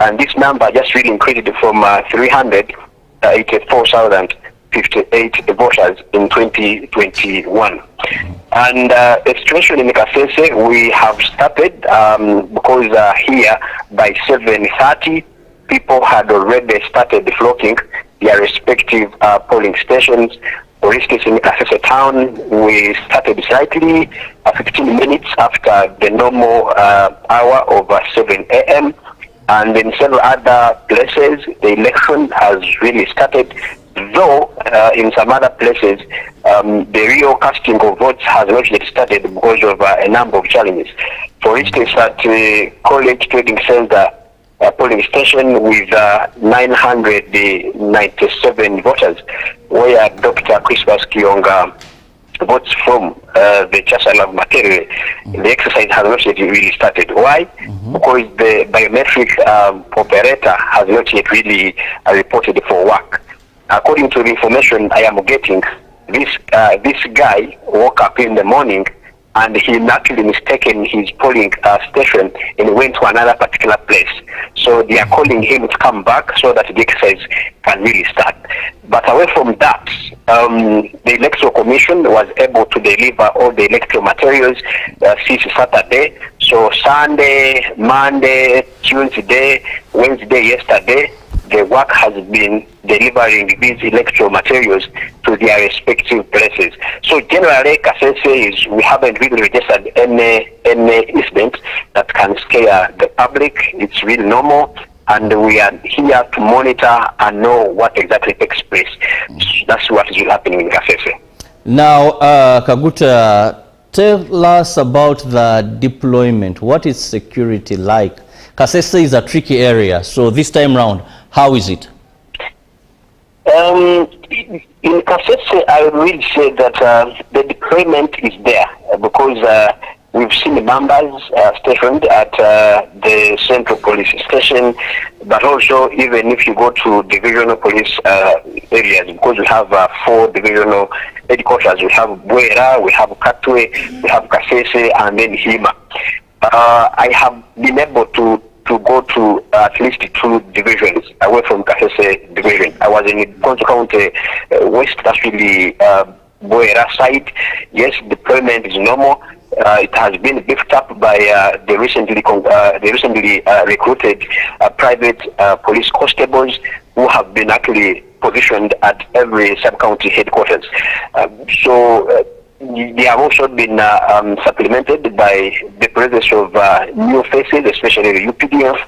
And this number just really increased from 384,058 voters in 2021. And the situation in Kasese, we have started because here by 7:30, people had already started flocking their respective polling stations For instance, in Kasese town, we started slightly 15 minutes after the normal hour of 7 a.m. And in several other places, the election has really started, though in some other places, the real casting of votes has not yet started because of a number of challenges. For instance, at College Trading Center polling station with 997 voters, where Dr. Christmas Kionga votes from the Chancellor of Material, the exercise has not yet really started. Why? Because the biometric operator has not yet really reported for work. According to the information I am getting, this guy woke up in the morning and he naturally mistaken his polling station and went to another particular place. So they are calling him to come back so that the exercise can really start. But away from that, the Electoral Commission was able to deliver all the electoral materials since Saturday. So Sunday, Monday, Tuesday, Wednesday, yesterday, the work has been delivering these electoral materials to their respective places. So generally, Kasese is, we haven't really registered any incident that can scare the public. It's really normal, and we are here to monitor and know what exactly takes place. That's what is happening in Kasese. Now, Kaguta, tell us about the deployment. What is security like? Kasese is a tricky area, so this time round, how is it? In Kasese, I will say that the deployment is there because we've seen members stationed at the Central Police Station, but also even if you go to divisional police areas, because we have 4 divisional headquarters, we have Bwera, we have Katwe, we have Kasese, and then Hima. I have been able to go to at least 2 divisions away from Kasese division. I was in Konzo County West, that's really Bwera side. Yes, deployment is normal. It has been beefed up by the recently recruited private police constables who have been actually positioned at every sub-county headquarters. They have also been supplemented by the presence of new faces, especially the UPDF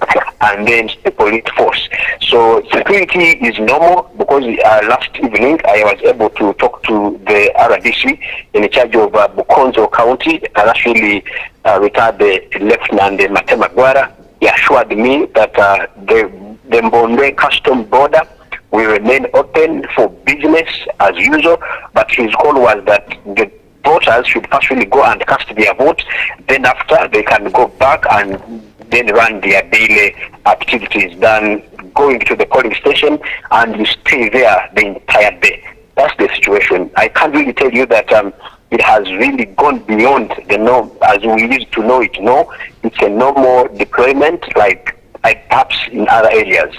and then the police force. So security is normal because last evening I was able to talk to the RDC in charge of Bukonzo County, and actually retired the Lieutenant Matema Gwara. He assured me that the Mbonde custom border will remain open for business as usual, but his call was that the voters should actually go and cast their vote, then after they can go back and then run their daily activities, than going to the polling station and you stay there the entire day. That's the situation. I can't really tell you that it has really gone beyond the norm as we used to know it. No, it's a normal deployment like perhaps in other areas.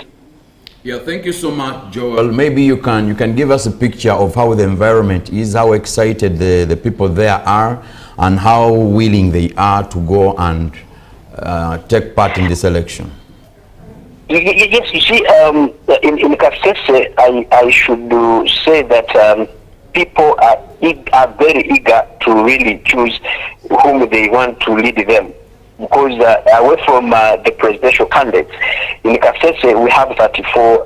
Yeah, thank you so much, Joel. Maybe you can give us a picture of how the environment is, how excited the people there are, and how willing they are to go and take part in this election. Yes, you see, in Kasese, I should say that people are very eager to really choose whom they want to lead them. Because away from the presidential candidates, in Kasese we have 34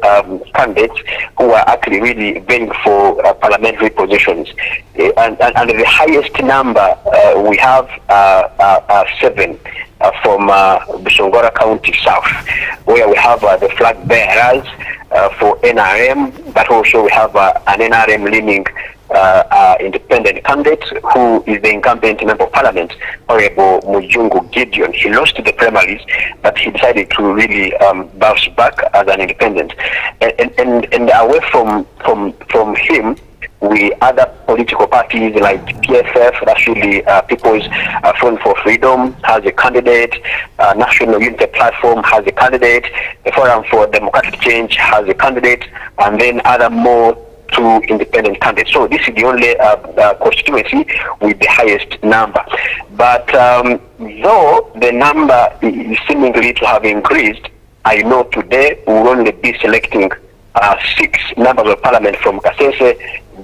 candidates who are actually really vying for parliamentary positions. And the highest number we have 7 from Bushongora County South, where we have the flag bearers for NRM, but also we have an NRM leaning independent candidate who is the incumbent member of parliament, Honorable Mujungu Gideon. He lost the primaries, but he decided to really bounce back as an independent. And away from him, we other political parties like PFF, that's really People's Front for Freedom, has a candidate. National Unity Platform has a candidate. The Forum for Democratic Change has a candidate, and then other more 2 independent candidates. So this is the only constituency with the highest number. But though the number is seemingly to have increased, I know today we will only be selecting 6 members of parliament from Kasese.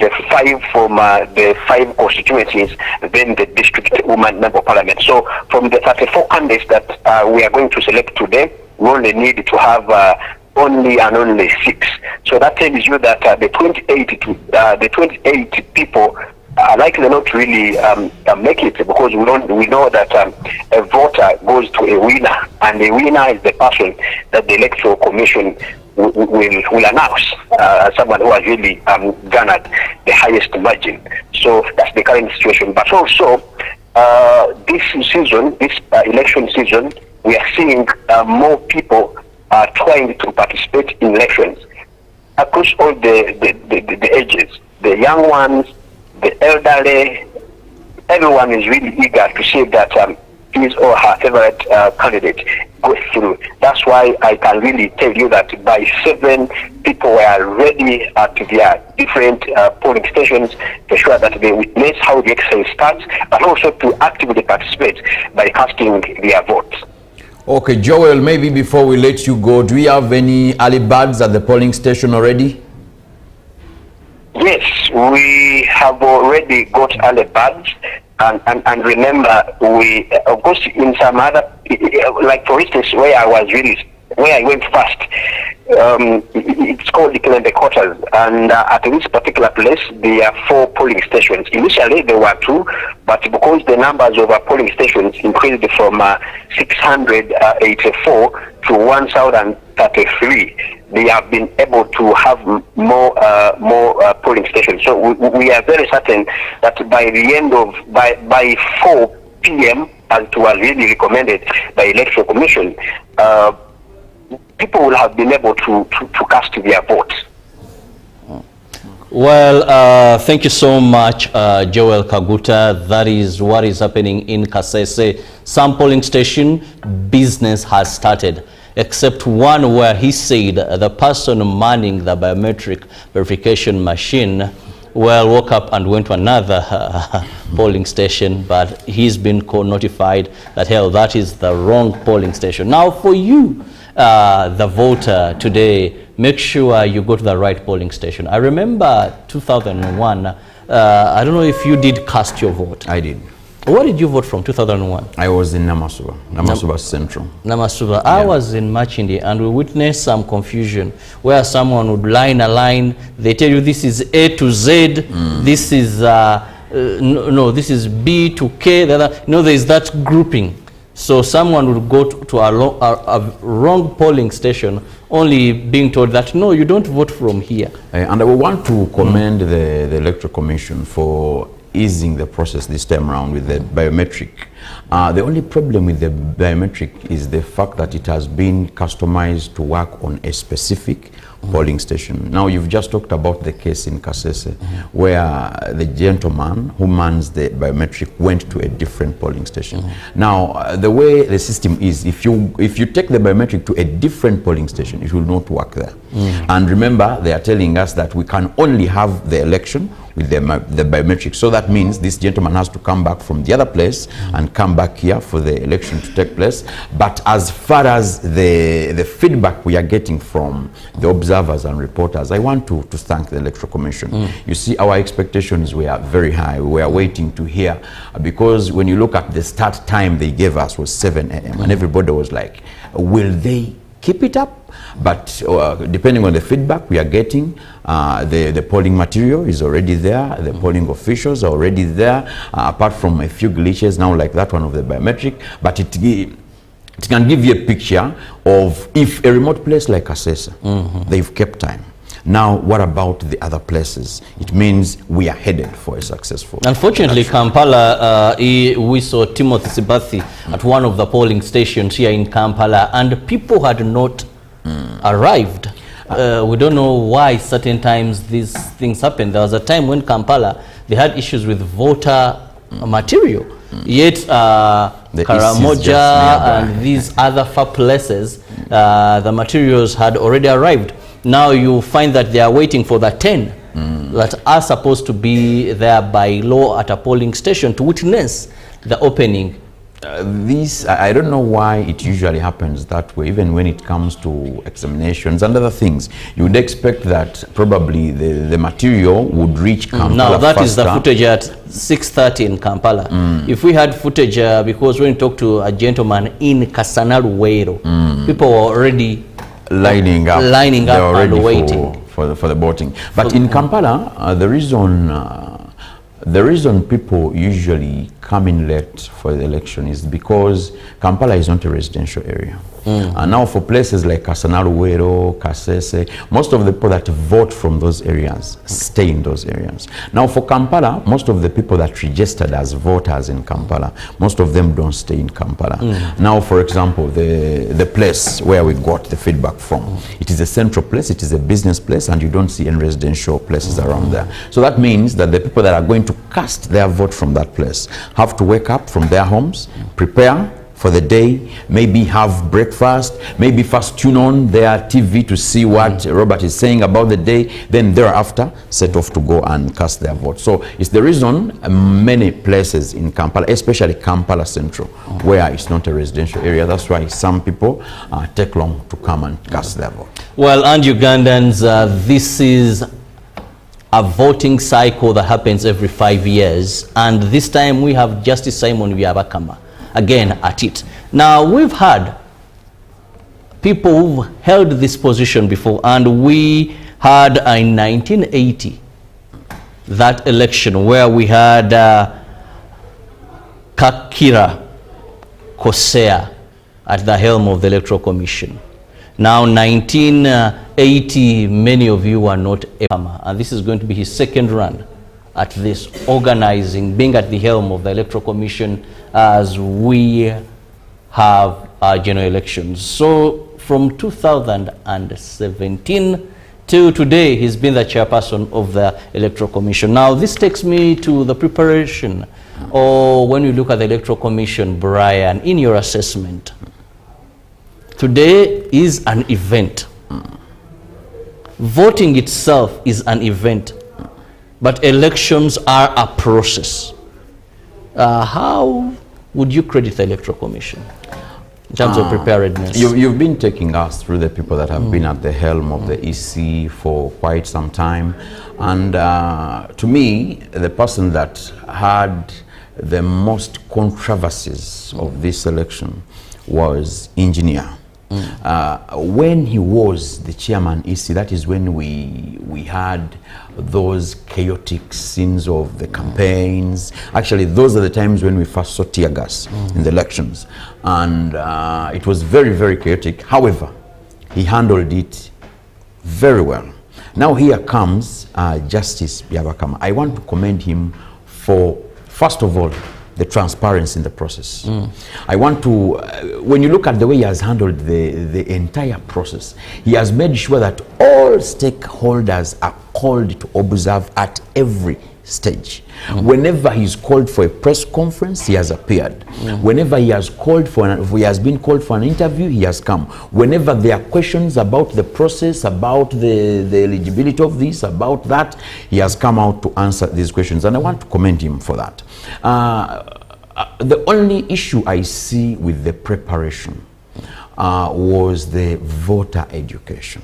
the 5 from the 5 constituencies, then the district woman member of parliament. So from the 34 candidates that we are going to select today, we only need to have only 6. So that tells you that the 28 people are likely not to really make it, because we know that a voter goes to a winner, and the winner is the person that the Electoral Commission will announce as someone who has really garnered the highest margin. So that's the current situation. But also this season, this election season, we are seeing more people trying to participate in elections across all the ages, the young ones, the elderly. Everyone is really eager to see that his or her favorite candidate goes through. That's why I can really tell you that by 7, people were ready at their different polling stations to ensure that they witness how the exercise starts, but also to actively participate by casting their votes. Okay, Joel, maybe before we let you go, do we have any early birds at the polling station already? Yes, we have already got early birds, and remember, we of course in some other, like for instance, where I went first, it's called the Kilembe Quarters, and at this particular place there are 4 polling stations. Initially there were 2, but because the numbers of our polling stations increased from 684 to 1,033, they have been able to have more polling stations. So we are very certain that by the end of by 4 p.m., as it was really recommended by Electoral Commission, people will have been able to cast their votes. Well, thank you so much, Joel Kaguta. That is what is happening in Kasese. Some polling station business has started, except one where he said the person manning the biometric verification machine woke up and went to another polling station, but he's been notified that, hell, that is the wrong polling station. Now, for you, the voter today, make sure you go to the right polling station. I remember 2001, I don't know if you did cast your vote. I did. Where did you vote from 2001? I was in Namasuba Central. Namasuba. Yeah. I was in Machindi, and we witnessed some confusion where someone would line a line. They tell you this is A to Z, this is no, this is B to K. The other, there is that grouping. So someone would go to a wrong polling station, only being told that, no, you don't vote from here. And I want to commend the Electoral Commission for easing the process this time around with the biometric. The only problem with the biometric is the fact that it has been customized to work on a specific polling station. Now, you've just talked about the case in Kasese, where the gentleman who mans the biometric went to a different polling station. Now, the way the system is, if you take the biometric to a different polling station, it will not work there. And remember, they are telling us that we can only have the election with the biometric. So that means this gentleman has to come back from the other place and come back here for the election to take place. But as far as the feedback we are getting from the observers and reporters, I want to thank the Electoral Commission. You see, our expectations were very high. We were waiting to hear, because when you look at the start time they gave us was 7 a.m. and everybody was like, will they keep it up? But depending on the feedback we are getting, the polling material is already there, the polling officials are already there, apart from a few glitches now like that one of the biometric, but it can give you a picture of, if a remote place like Kasese, they've kept time. Now, what about the other places? It means we are headed for a successful Unfortunately, election. Kampala, we saw Timothy Sibathi at one of the polling stations here in Kampala, and people had not arrived. We don't know why certain times these things happen. There was a time when Kampala, they had issues with voter material. Yet Karamoja and these other far places, the materials had already arrived. Now you find that they are waiting for the 10 that are supposed to be there by law at a polling station to witness the opening This, I don't know why it usually happens that way, even when it comes to examinations and other things. You would expect that probably the material would reach Kampala Now, that faster. is the footage at 6:30 in Kampala. If we had footage, because when you talk to a gentleman in Kasanaluwero, people were already lining up and waiting for the voting. But in Kampala, the reason people usually come in late for the election is because Kampala is not a residential area. And now for places like Kasanaluwero, Kasese, most of the people that vote from those areas stay in those areas. Now for Kampala, most of the people that registered as voters in Kampala, most of them don't stay in Kampala. Now, for example, the place where we got the feedback from, it is a central place, it is a business place, and you don't see any residential places around there. So that means that the people that are going to cast their vote from that place have to wake up from their homes, prepare for the day, maybe have breakfast, maybe first tune on their TV to see what Robert is saying about the day, then thereafter set off to go and cast their vote. So it's the reason many places in Kampala, especially Kampala Central, where it's not a residential area, that's why some people take long to come and cast their vote. Well, and Ugandans, this is a voting cycle that happens every 5 years, and this time we have Justice Simon Byabakama again at it. Now, we've had people who've held this position before, and we had in 1980 that election where we had Kakira Kosea at the helm of the Electoral Commission. Now, 1980, many of you are not Obama, and this is going to be his second run at this, organizing, being at the helm of the Electoral Commission as we have our general elections. So from 2017 till today, he's been the chairperson of the Electoral Commission. Now, this takes me to the preparation, or when you look at the Electoral Commission, Brian, in your assessment, today is an event. Voting itself is an event, but elections are a process. How would you credit the Electoral Commission in terms of preparedness? You've been taking us through the people that have been at the helm of the EC for quite some time. And to me, the person that had the most controversies of this election was Engineer. When he was the chairman EC, that is when we had those chaotic scenes of the campaigns. Actually, those are the times when we first saw tear gas in the elections. And it was very, very chaotic. However, he handled it very well. Now here comes Justice Byabakama. I want to commend him for, first of all, the transparency in the process. I want to, when you look at the way he has handled the entire process, he has made sure that all stakeholders are called to observe at every stage. Whenever he's called for a press conference, he has appeared. Whenever he has been called for an interview, he has come. Whenever there are questions about the process, about the eligibility of this, about that, he has come out to answer these questions, and I want to commend him for that. The only issue I see with the preparation was the voter education.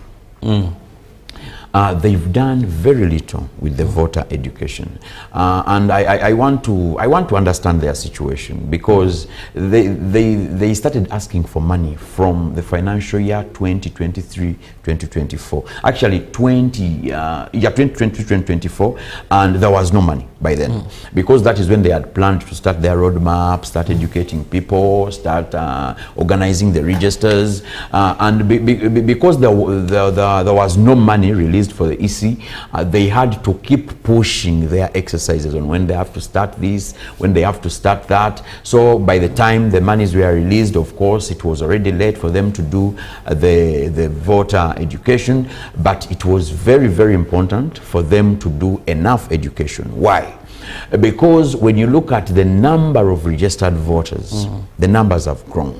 They've done very little with the voter education, and I want to understand their situation, because they started asking for money from the financial year 2023-2024. Actually 2020-2024, and there was no money by then, because that is when they had planned to start their roadmap, start educating people, start organizing the registers, and because there was no money released for the EC, they had to keep pushing their exercises on when they have to start this, when they have to start that. So by the time the monies were released, of course, it was already late for them to do the voter education, but it was very, very important for them to do enough education. Why? Because when you look at the number of registered voters, the numbers have grown.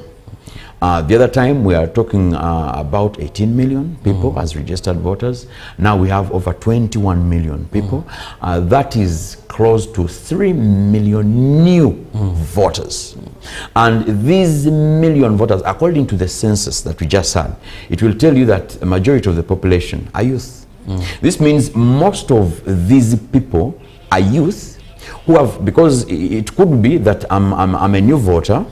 The other time we are talking about 18 million people as registered voters. Now we have over 21 million people. That is close to 3 million new voters. And these million voters, according to the census that we just had, it will tell you that a majority of the population are youth. This means most of these people are youth who have, because it could be that I'm a new voter,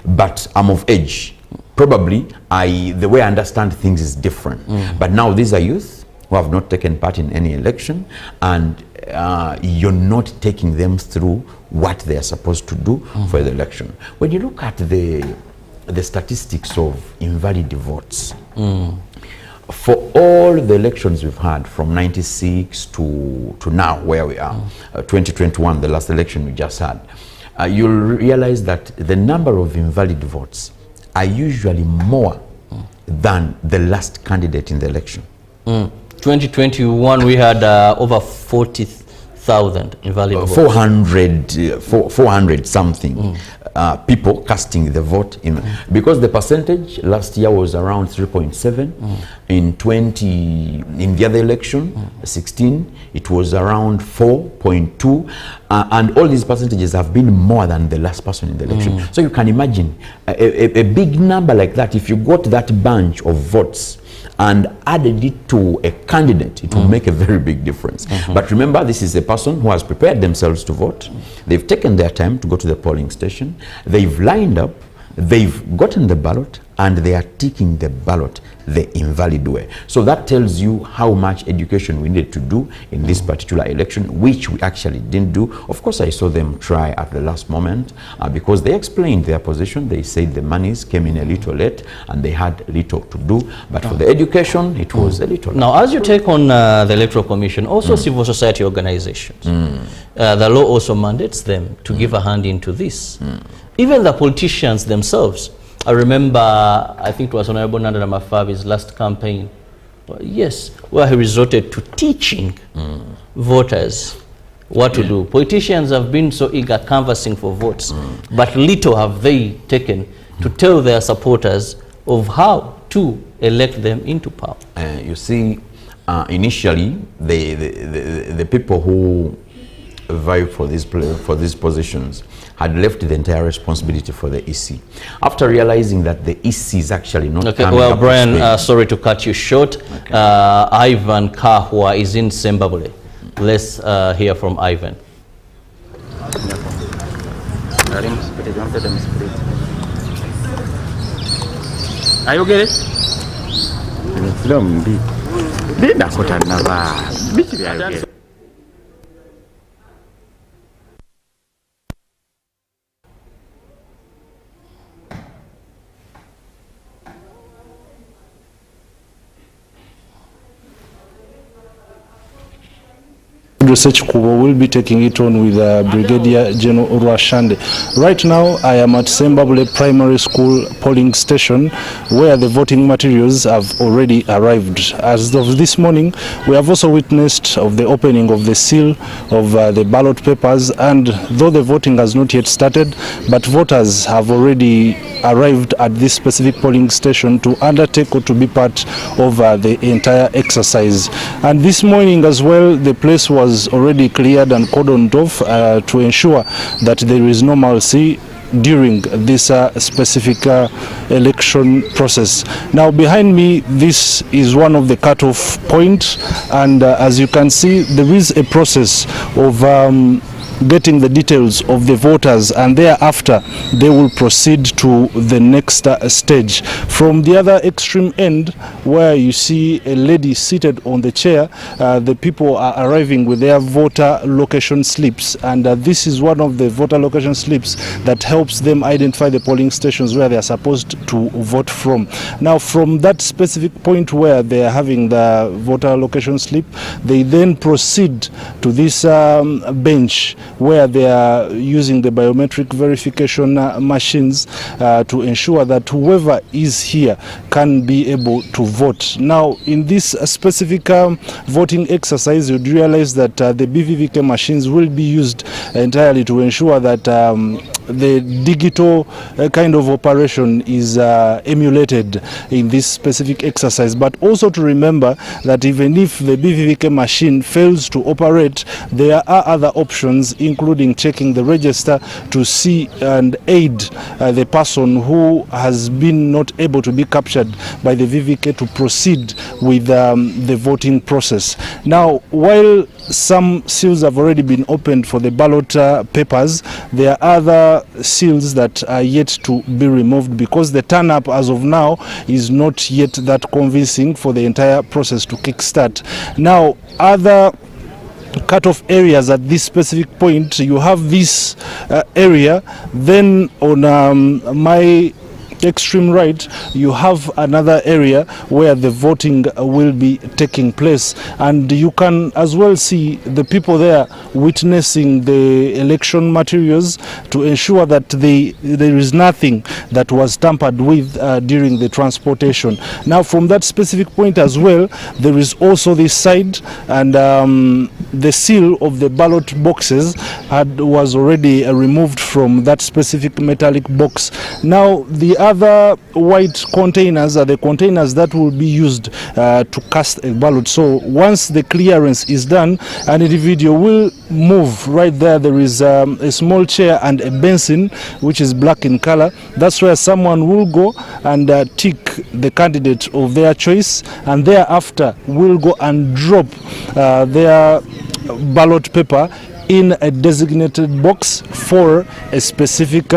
but I'm of age. Probably the way I understand things is different. But now these are youth who have not taken part in any election, and you're not taking them through what they are supposed to do for the election. When you look at the statistics of invalid votes, for all the elections we've had from 96 to now where we are, 2021, the last election we just had, you'll realize that the number of invalid votes are usually more than the last candidate in the election. 2021 we had over 40,000 invalid votes. 400 something people casting the vote in, because the percentage last year was around 3.7. In the other election 16, it was around 4.2, and all these percentages have been more than the last person in the election. So you can imagine a big number like that. If you got that bunch of votes and added it to a candidate, it will make a very big difference. But remember, this is a person who has prepared themselves to vote. They've taken their time to go to the polling station. They've lined up, they've gotten the ballot, and they are ticking the ballot the invalid way. So that tells you how much education we needed to do in this particular election, which we actually didn't do. Of course, I saw them try at the last moment because they explained their position. They said the monies came in a little late and they had little to do. But for the education, it was a little late. Now, as you take on the Electoral Commission, also civil society organizations, the law also mandates them to give a hand into this. Even the politicians themselves. I remember, I think it was Honorable Nanda Mafabi's last campaign, yes, where he resorted to teaching voters what to do. Politicians have been so eager canvassing for votes, but little have they taken to tell their supporters of how to elect them into power. You see, initially, the people who vie for these positions had left the entire responsibility for the EC. After realizing that the EC is actually not coming well, up Brian, sorry to cut you short. Ivan Kahwa is in Zimbabwe. Let's hear from Ivan. Are you get it? Research Kubo will be taking it on with Brigadier General Urwashande. Right now, I am at Zimbabwe Primary School polling station where the voting materials have already arrived. As of this morning, we have also witnessed of the opening of the seal of the ballot papers, and though the voting has not yet started, but voters have already arrived at this specific polling station to undertake or to be part of the entire exercise. And this morning as well, the place was already cleared and cordoned off to ensure that there is normalcy during this specific election process. Now behind me, this is one of the cutoff points, and as you can see, there is a process of getting the details of the voters, and thereafter they will proceed to the next stage. From the other extreme end, where you see a lady seated on the chair, the people are arriving with their voter location slips, and this is one of the voter location slips that helps them identify the polling stations where they are supposed to vote from. Now from that specific point where they are having the voter location slip, they then proceed to this bench where they are using the biometric verification machines to ensure that whoever is here can be able to vote. Now, in this specific voting exercise, you'd realize that the BVVK machines will be used entirely to ensure that the digital kind of operation is emulated in this specific exercise, but also to remember that even if the BVVK machine fails to operate, there are other options, including checking the register to see and aid the person who has been not able to be captured by the VVK to proceed with the voting process. Now, while some seals have already been opened for the ballot papers, there are other seals that are yet to be removed because the turn-up as of now is not yet that convincing for the entire process to kickstart. Now, other cut-off areas at this specific point, you have this area, then on my extreme right you have another area where the voting will be taking place, and you can as well see the people there witnessing the election materials to ensure that there is nothing that was tampered with during the transportation. Now, from that specific point as well, there is also this side, and the seal of the ballot boxes was already removed from that specific metallic box. Now, the other white containers are the containers that will be used to cast a ballot. So once the clearance is done, an individual will move. Right there, there is a small chair and a basin which is black in color. That's where someone will go and tick the candidate of their choice, and thereafter will go and drop their ballot paper in a designated box for a specific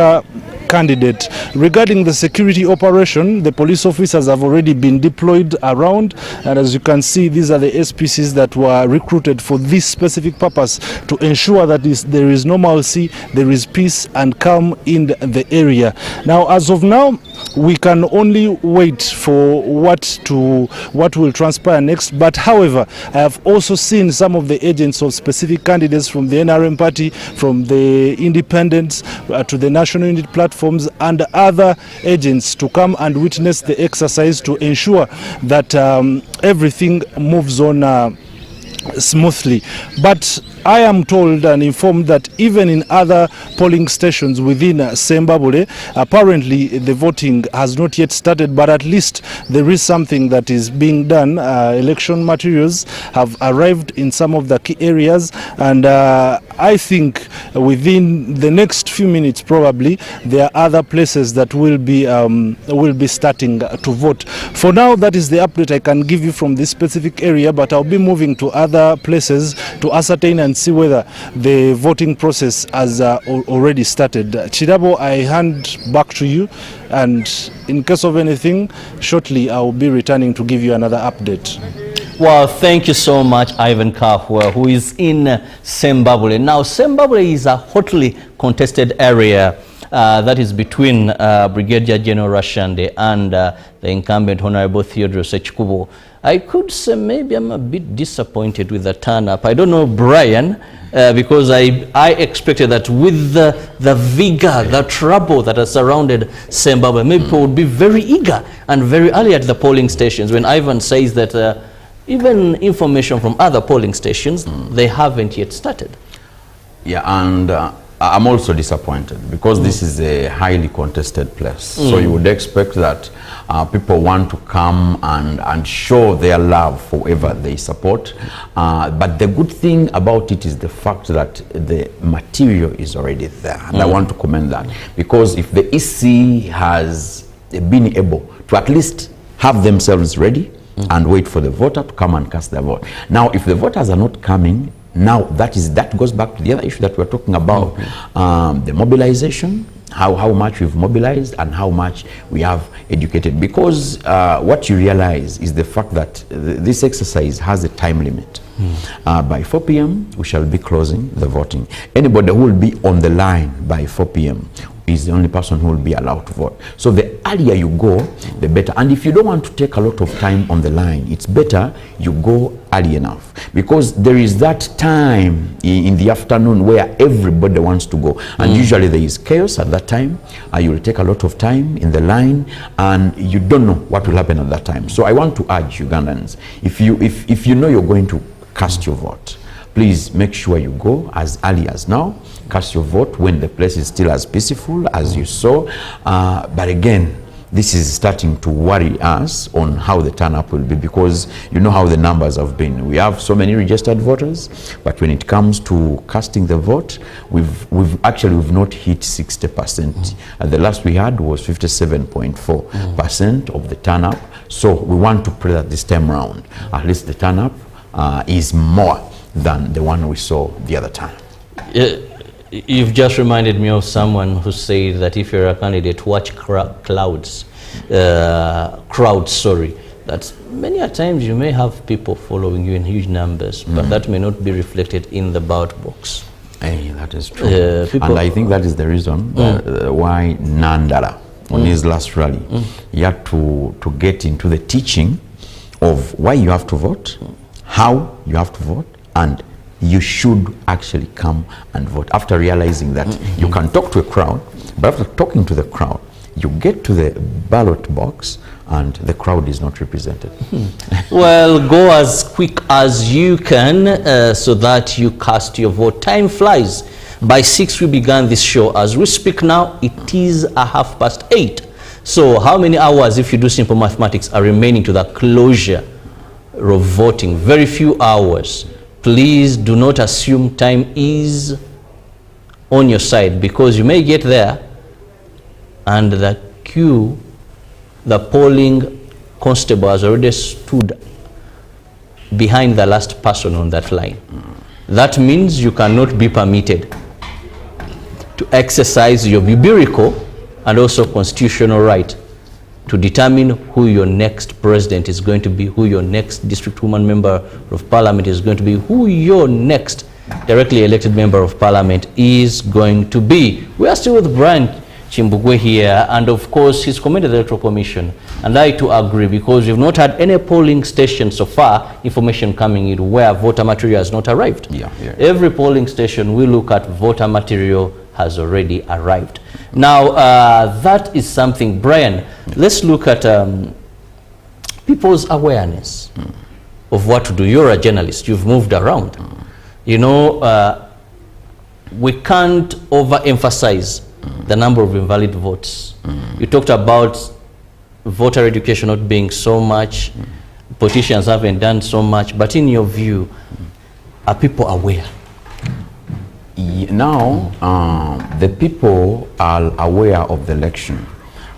candidate. Regarding the security operation, the police officers have already been deployed around, and as you can see, these are the SPCs that were recruited for this specific purpose, to ensure that there is normalcy, there is peace and calm in the area. Now, as of now, we can only wait for what will transpire next. But however, I have also seen some of the agents of specific candidates from the NRM party, from the independents to the National Unity platforms and other agents to come and witness the exercise to ensure that everything moves on smoothly. But I am told and informed that even in other polling stations within Sembabule, apparently the voting has not yet started, but at least there is something that is being done. Election materials have arrived in some of the key areas, and I think within the next few minutes probably there are other places that will be starting to vote. For now, that is the update I can give you from this specific area, but I'll be moving to other places to ascertain and see whether the voting process has already started. Chidabo, I hand back to you, and in case of anything, shortly I will be returning to give you another update. Well, thank you so much, Ivan Kafwa, who is in Sembabule. Now, Sembabule is a hotly contested area that is between Brigadier General Rashande and the incumbent Honorable Theodore Sechikubo. I could say maybe I'm a bit disappointed with the turn-up. I don't know, Brian, because I expected that with the vigor, the trouble that has surrounded Sembabule, maybe people would be very eager and very early at the polling stations. When Ivan says that even information from other polling stations, they haven't yet started. Yeah, and I'm also disappointed because this is a highly contested place. So you would expect that people want to come and show their love for whoever they support. But the good thing about it is the fact that the material is already there. And I want to commend that, because if the EC has been able to at least have themselves ready and wait for the voter to come and cast their vote. Now, if the voters are not coming, now that goes back to the other issue that we're talking about, the mobilization, how much we've mobilized and how much we have educated. Because what you realize is the fact that this exercise has a time limit. By 4 p.m. we shall be closing the voting. Anybody who will be on the line by 4 p.m. is the only person who will be allowed to vote. So the earlier you go, the better. And if you don't want to take a lot of time on the line, it's better you go early enough, because there is that time in the afternoon where everybody wants to go, and usually there is chaos at that time. You will take a lot of time in the line and you don't know what will happen at that time. So I want to urge Ugandans, if you know you're going to cast your vote, please make sure you go as early as now, cast your vote when the place is still as peaceful as you saw. But again, this is starting to worry us on how the turn-up will be, because you know how the numbers have been. We have so many registered voters, but when it comes to casting the vote, we've not hit 60%. The last we had was 57.4% of the turn-up. So we want to pray that this time around, at least the turn-up is more than the one we saw the other time. You've just reminded me of someone who said that if you're a candidate, watch crowds. That many a times you may have people following you in huge numbers, but that may not be reflected in the ballot box. Hey, that is true. And I think that is the reason why Nandala, on his last rally, he had to get into the teaching of why you have to vote, how you have to vote, and you should actually come and vote. After realizing that you can talk to a crowd, but after talking to the crowd, you get to the ballot box and the crowd is not represented. Well, go as quick as you can so that you cast your vote. Time flies. By 6 we began this show. As we speak now, it is 8:30. So how many hours, if you do simple mathematics, are remaining to the closure of voting? Very few hours. Please do not assume time is on your side, because you may get there and the queue, the polling constable has already stood behind the last person on that line. That means you cannot be permitted to exercise your biblical and also constitutional right to determine who your next president is going to be, who your next district woman member of parliament is going to be, who your next directly elected member of parliament is going to be. We are still with Brian Chimbugwe here, and of course he's commended the Electoral Commission, and I too agree, because we've not had any polling station so far, information coming in where voter material has not arrived. Every polling station we look at, voter material has already arrived. Now, that is something. Brian, let's look at people's awareness of what to do. You're a journalist. You've moved around. You know, we can't overemphasize the number of invalid votes. You talked about voter education not being so much. Politicians haven't done so much. But in your view, are people aware? Now, the people are aware of the election.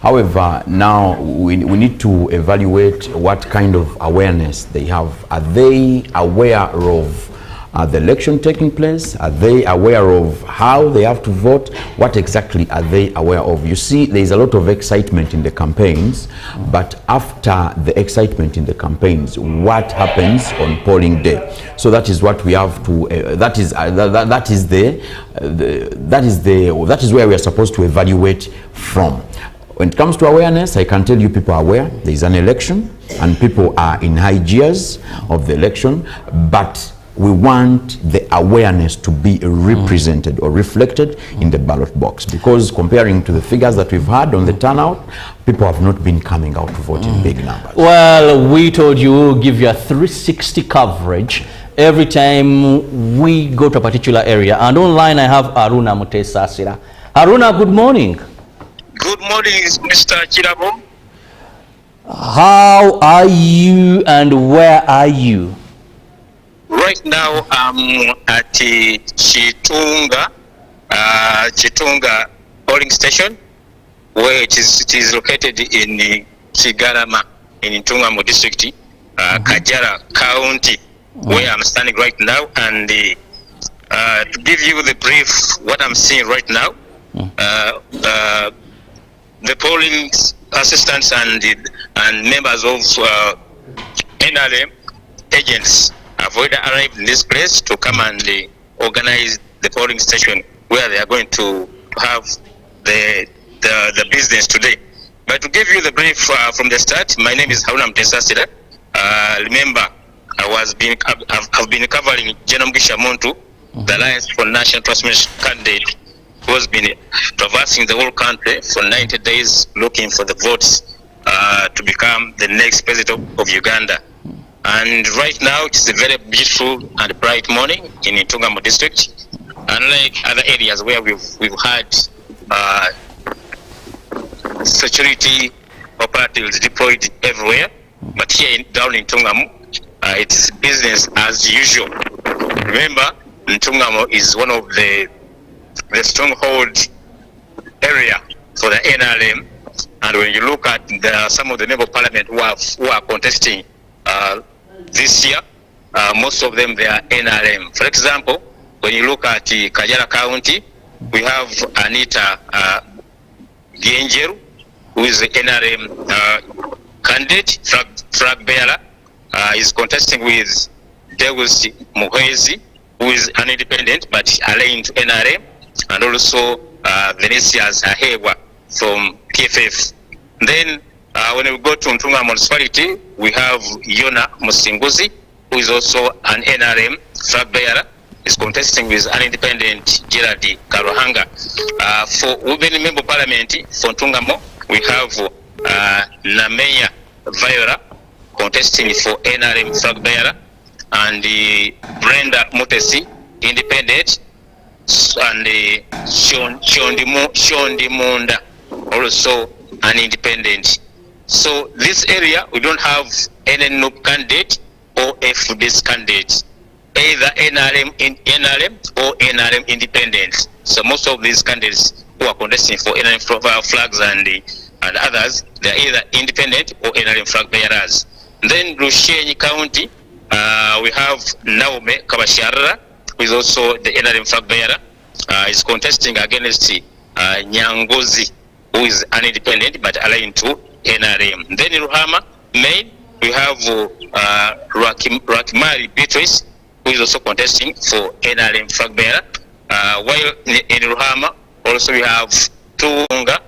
However, now we need to evaluate what kind of awareness they have. Are they aware of the election taking place? Are they aware of how they have to vote? What exactly are they aware of? You see, there is a lot of excitement in the campaigns, but after the excitement in the campaigns, what happens on polling day? So that is what we have to. That is where we are supposed to evaluate from. When it comes to awareness, I can tell you people are aware there is an election and people are in high gears of the election, but we want the awareness to be represented or reflected in the ballot box, because comparing to the figures that we've had on the turnout, people have not been coming out to vote in big numbers. Well, we told you we'll give you a 360 coverage every time we go to a particular area. And online I have Aruna Mutesasira. Aruna, good morning. Good morning, Mr. Chirabo. How are you and where are you? Right now, I'm at Chitunga polling station, where it is located in Kigarama, in Ntungamo district, Kajara County, where I'm standing right now. And to give you the brief, what I'm seeing right now, the polling assistants and members of NRM agents have already arrived in this place to come and organize the polling station where they are going to have the business today. But to give you the brief from the start, my name is Haruna Mtesasira. Remember, I've been covering General Mugisha Muntu, the Alliance for National Transformation candidate, who has been traversing the whole country for 90 days looking for the votes to become the next president of Uganda. And right now, it's a very beautiful and bright morning in Ntungamo district, unlike other areas where we've had security operatives deployed everywhere, but here down in Ntungamo, it's business as usual. Remember, Ntungamo is one of the stronghold area for the NRM, and when you look at some of the member of parliament who are contesting this year, most of them they are NRM. For example, when you look at Kajala County, we have Anita Genjeru, who is the NRM candidate, flag bearer, is contesting with Deus Muhwezi, who is an independent but aligned to NRM, and also Venetia's Ahegwa from PFF. Then when we go to Ntungamo municipality, we have Yona Musinguzi, who is also an NRM flag bearer, is contesting with an independent Gerard Karuhanga. For women member parliament for Ntungamo, we have Nameya Viola contesting for NRM flag bearer, and Brenda Mutesi, independent, and Shondi Munda, also an independent. So this area, we don't have any NUP candidate or FDS candidate, either NRM or NRM independent. So most of these candidates who are contesting for NRM flags and others, they are either independent or NRM flag bearers. Then Rushenyi County, we have Naomi Kabashara, who is also the NRM flag bearer, is contesting against Nyangozi, who is an independent but aligned to NRM. Then in Ruhama, Maine, we have Rakimari Beatrice, who is also contesting for NRM flag bearer. While in Ruhama, also we have Tuunga,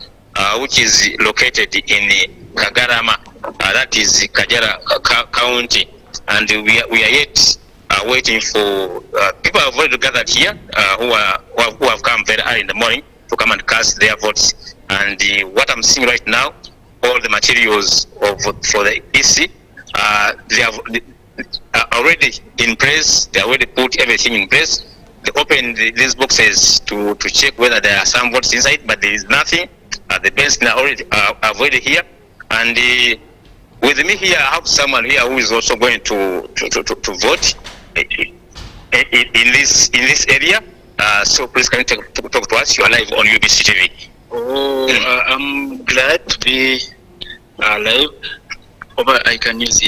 which is located in Kagarama, that is Kajara County, and we are yet waiting for people have already gathered here who have come very early in the morning to come and cast their votes. And what I'm seeing right now, all the materials for the EC, they have already in place. They already put everything in place. They opened these boxes to check whether there are some votes inside, but there is nothing. The banks are already here, and with me here, I have someone here who is also going to vote in this area. So please can you talk to us? You are live on UBC TV. I'm glad to be live. I can use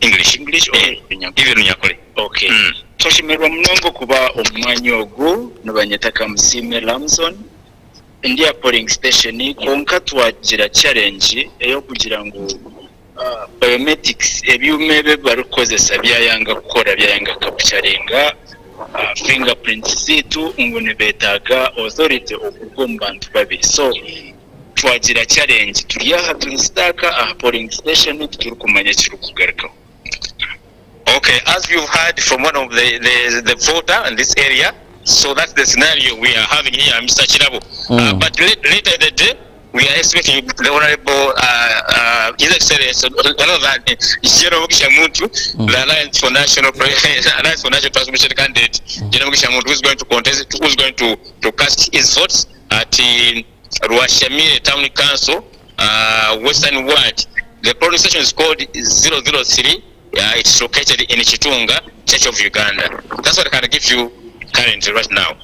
English or even Nyakole. Okay. Toshimerwa mnongo kuba omwanyi ogwo nabanyetaka Musime Lamson India polling station konka twagira challenge eyo kugira ngo biometrics ebyume be barukozesa byayanga gukora byayanga kabucarenga fingerprints zitu ngone betaga authority okugomba ntu babiri. So twagira challenge turiya turistaka polling station turi kumanya kiri kugaruka. Okay, as you've heard from one of the voter in this area, so that's the scenario we are having here, Mr. Chirabo. But later in the day, we are expecting the Honorable His Excellency, General Gishamuntu, the Alliance for National Transformation candidate, General Gishamuntu, who's going to contest, who's going to cast his votes at Ruashamire Town Council, Western Ward. The polling station is called 003. It's located in Chitunga, Church of Uganda. That's what I can give you currently right now.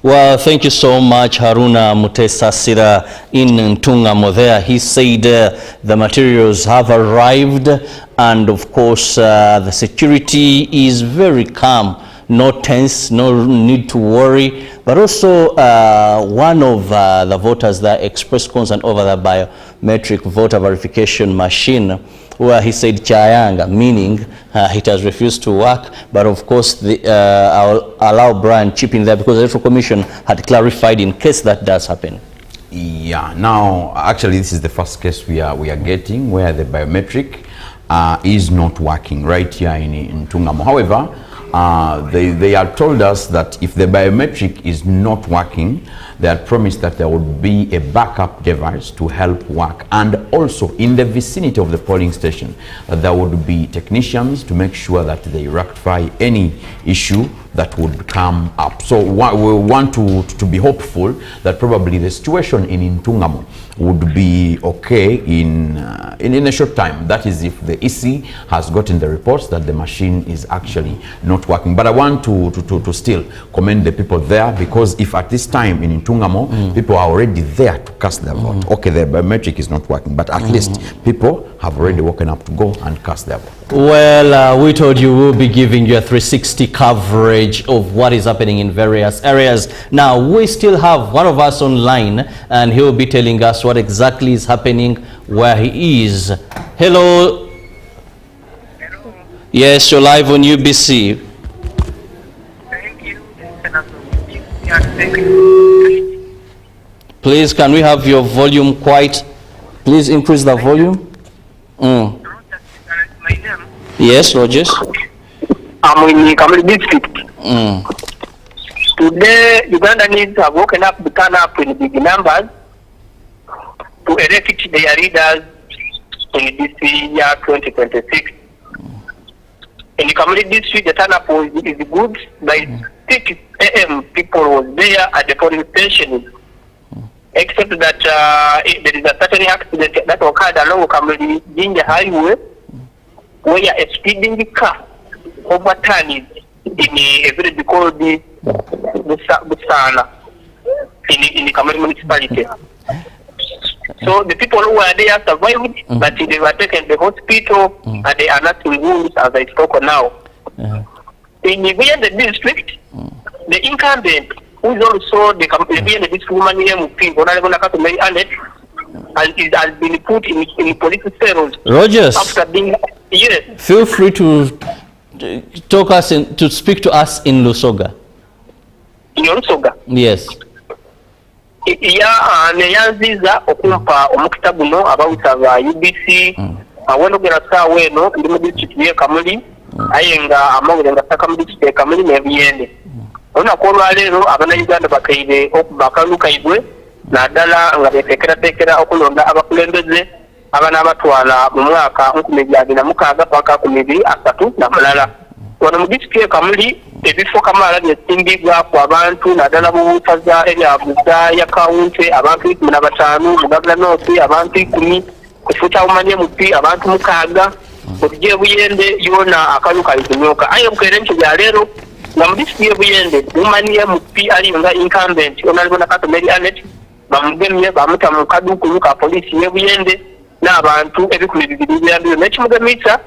Well, thank you so much, Haruna Mutesasira in Ntungamo there. He said the materials have arrived, and of course the security is very calm, no tense, no need to worry. But also one of the voters that expressed concern over the biometric voter verification machine, where he said Chayanga, meaning it has refused to work. But of course, I'll allow Brian chip in there because the Electoral Commission had clarified in case that does happen. Yeah, now actually this is the first case we are getting where the biometric is not working right here in Ntungamo. However, they have told us that if the biometric is not working, they had promised that there would be a backup device to help work, and also in the vicinity of the polling station there would be technicians to make sure that they rectify any issue that would come up. So we want to be hopeful that probably the situation in Ntungamo would be okay in a short time. That is if the EC has gotten the reports that the machine is actually not working. But I want to still commend the people there, because if at this time in Ntungamo people are already there to cast their vote, okay, the biometric is not working, but at least people have already woken up to go and cast their vote. Well, we told you we'll be giving you a 360 coverage of what is happening in various areas. Now, we still have one of us online, and he will be telling us what exactly is happening where he is. Hello. Yes, you're live on UBC. Please, can we have your volume quite? Please increase the volume. Yes, Rogers. I'm in Kamali district. Today, Ugandans have woken up to turn up in big numbers to elect their leaders in this year 2026. In the Kamali district, the turn up is good. By 6 a.m., people was there at the polling station. Except that there is a certain accident that occurred along Kamali Ginger Highway, where a speeding car overturned in a village called Busana in the Kamali municipality. So the people who were there survived, but they were taken to the hospital and they are not in wounds as I spoke now. In the district, the incumbent, who is also the district woman MP, Honorable Nakatumeri Annette, and it has been put in political cells. Rogers, after being, yes. Feel free to talk us to speak to us in Lusoga. In Lusoga? Yes. Neyanziza okumpa omukita guno abawutaba UBC awendo gera sawa eno ndi mu district ye Kamuli ayenga amawule nga saka mu district Kamuli nebiyende ona ko lwalero abana Uganda bakaire okubakaluka ibwe naddala nga betekera okulonda abakulembeze abana abatwala mu mwaka 2026 paka 2023 na mulala wano mu district ye Kamuli ebifo kamala byesimbibwa ku abantu naddala bubuutaza ebyabuza ya kawunti abantu 15 mu Gavana North abantu 10 kufuta umanye mupi abantu 6 okuje buyende yona akaluka ikunyoka ayo mukere nti bya lero nga mu district ye buyende umanye mupi ali nga incumbent onalibona Katomeri Annette bamugemye bamuta mu kaduku ka police ye buyende n'abantu ebikumi bibiri byambiro n'ekimugemitsa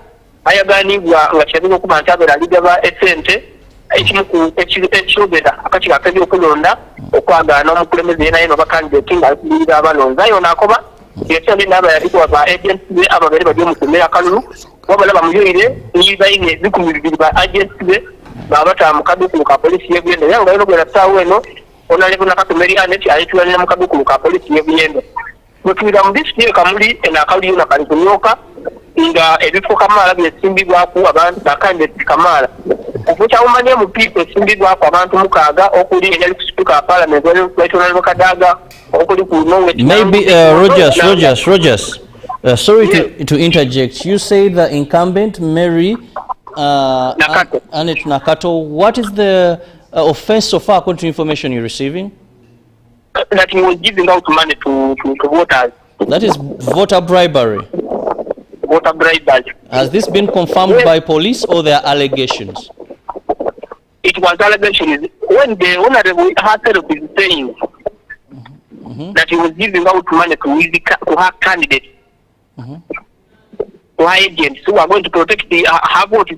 ayaganibwa nga kyabiko kubantabera ligaba esente ekirobera akakira akazi okulonda okwagana omukulembeze yena yeno bakandidate nga alikuliira abalonza yona akoba yekyali n'aba yaliko ba agents be ababere bajye musemera kalulu wabala bamuyire nibaine bikumi bibiri ba agents be babata mu kaduku ka police yebuyende yanga yino gwera sawa eno onaleko Nakatumeri Annette ayitwalira mu kaduku ka police yebuyende butwira mu district Kamuli enakali yona kali kunyoka nga ebifo kamala byesimbibwaku abantu bakandidate kamala okucha umanye mu people simbibwaku abantu mukaga okuli enyali kusituka parliament wetona lokadaga okuli ku nonwe maybe Rogers sorry to interject. You say the incumbent Mary Annette Nakato, what is the offense so far according to information you're receiving? That he was giving out money to voters. That is voter bribery. Voter bribery. Has this been confirmed by police or there are allegations? It was allegations. When the honorable herself is saying that he was giving out money to her candidate, to her agents who are going to protect her vote.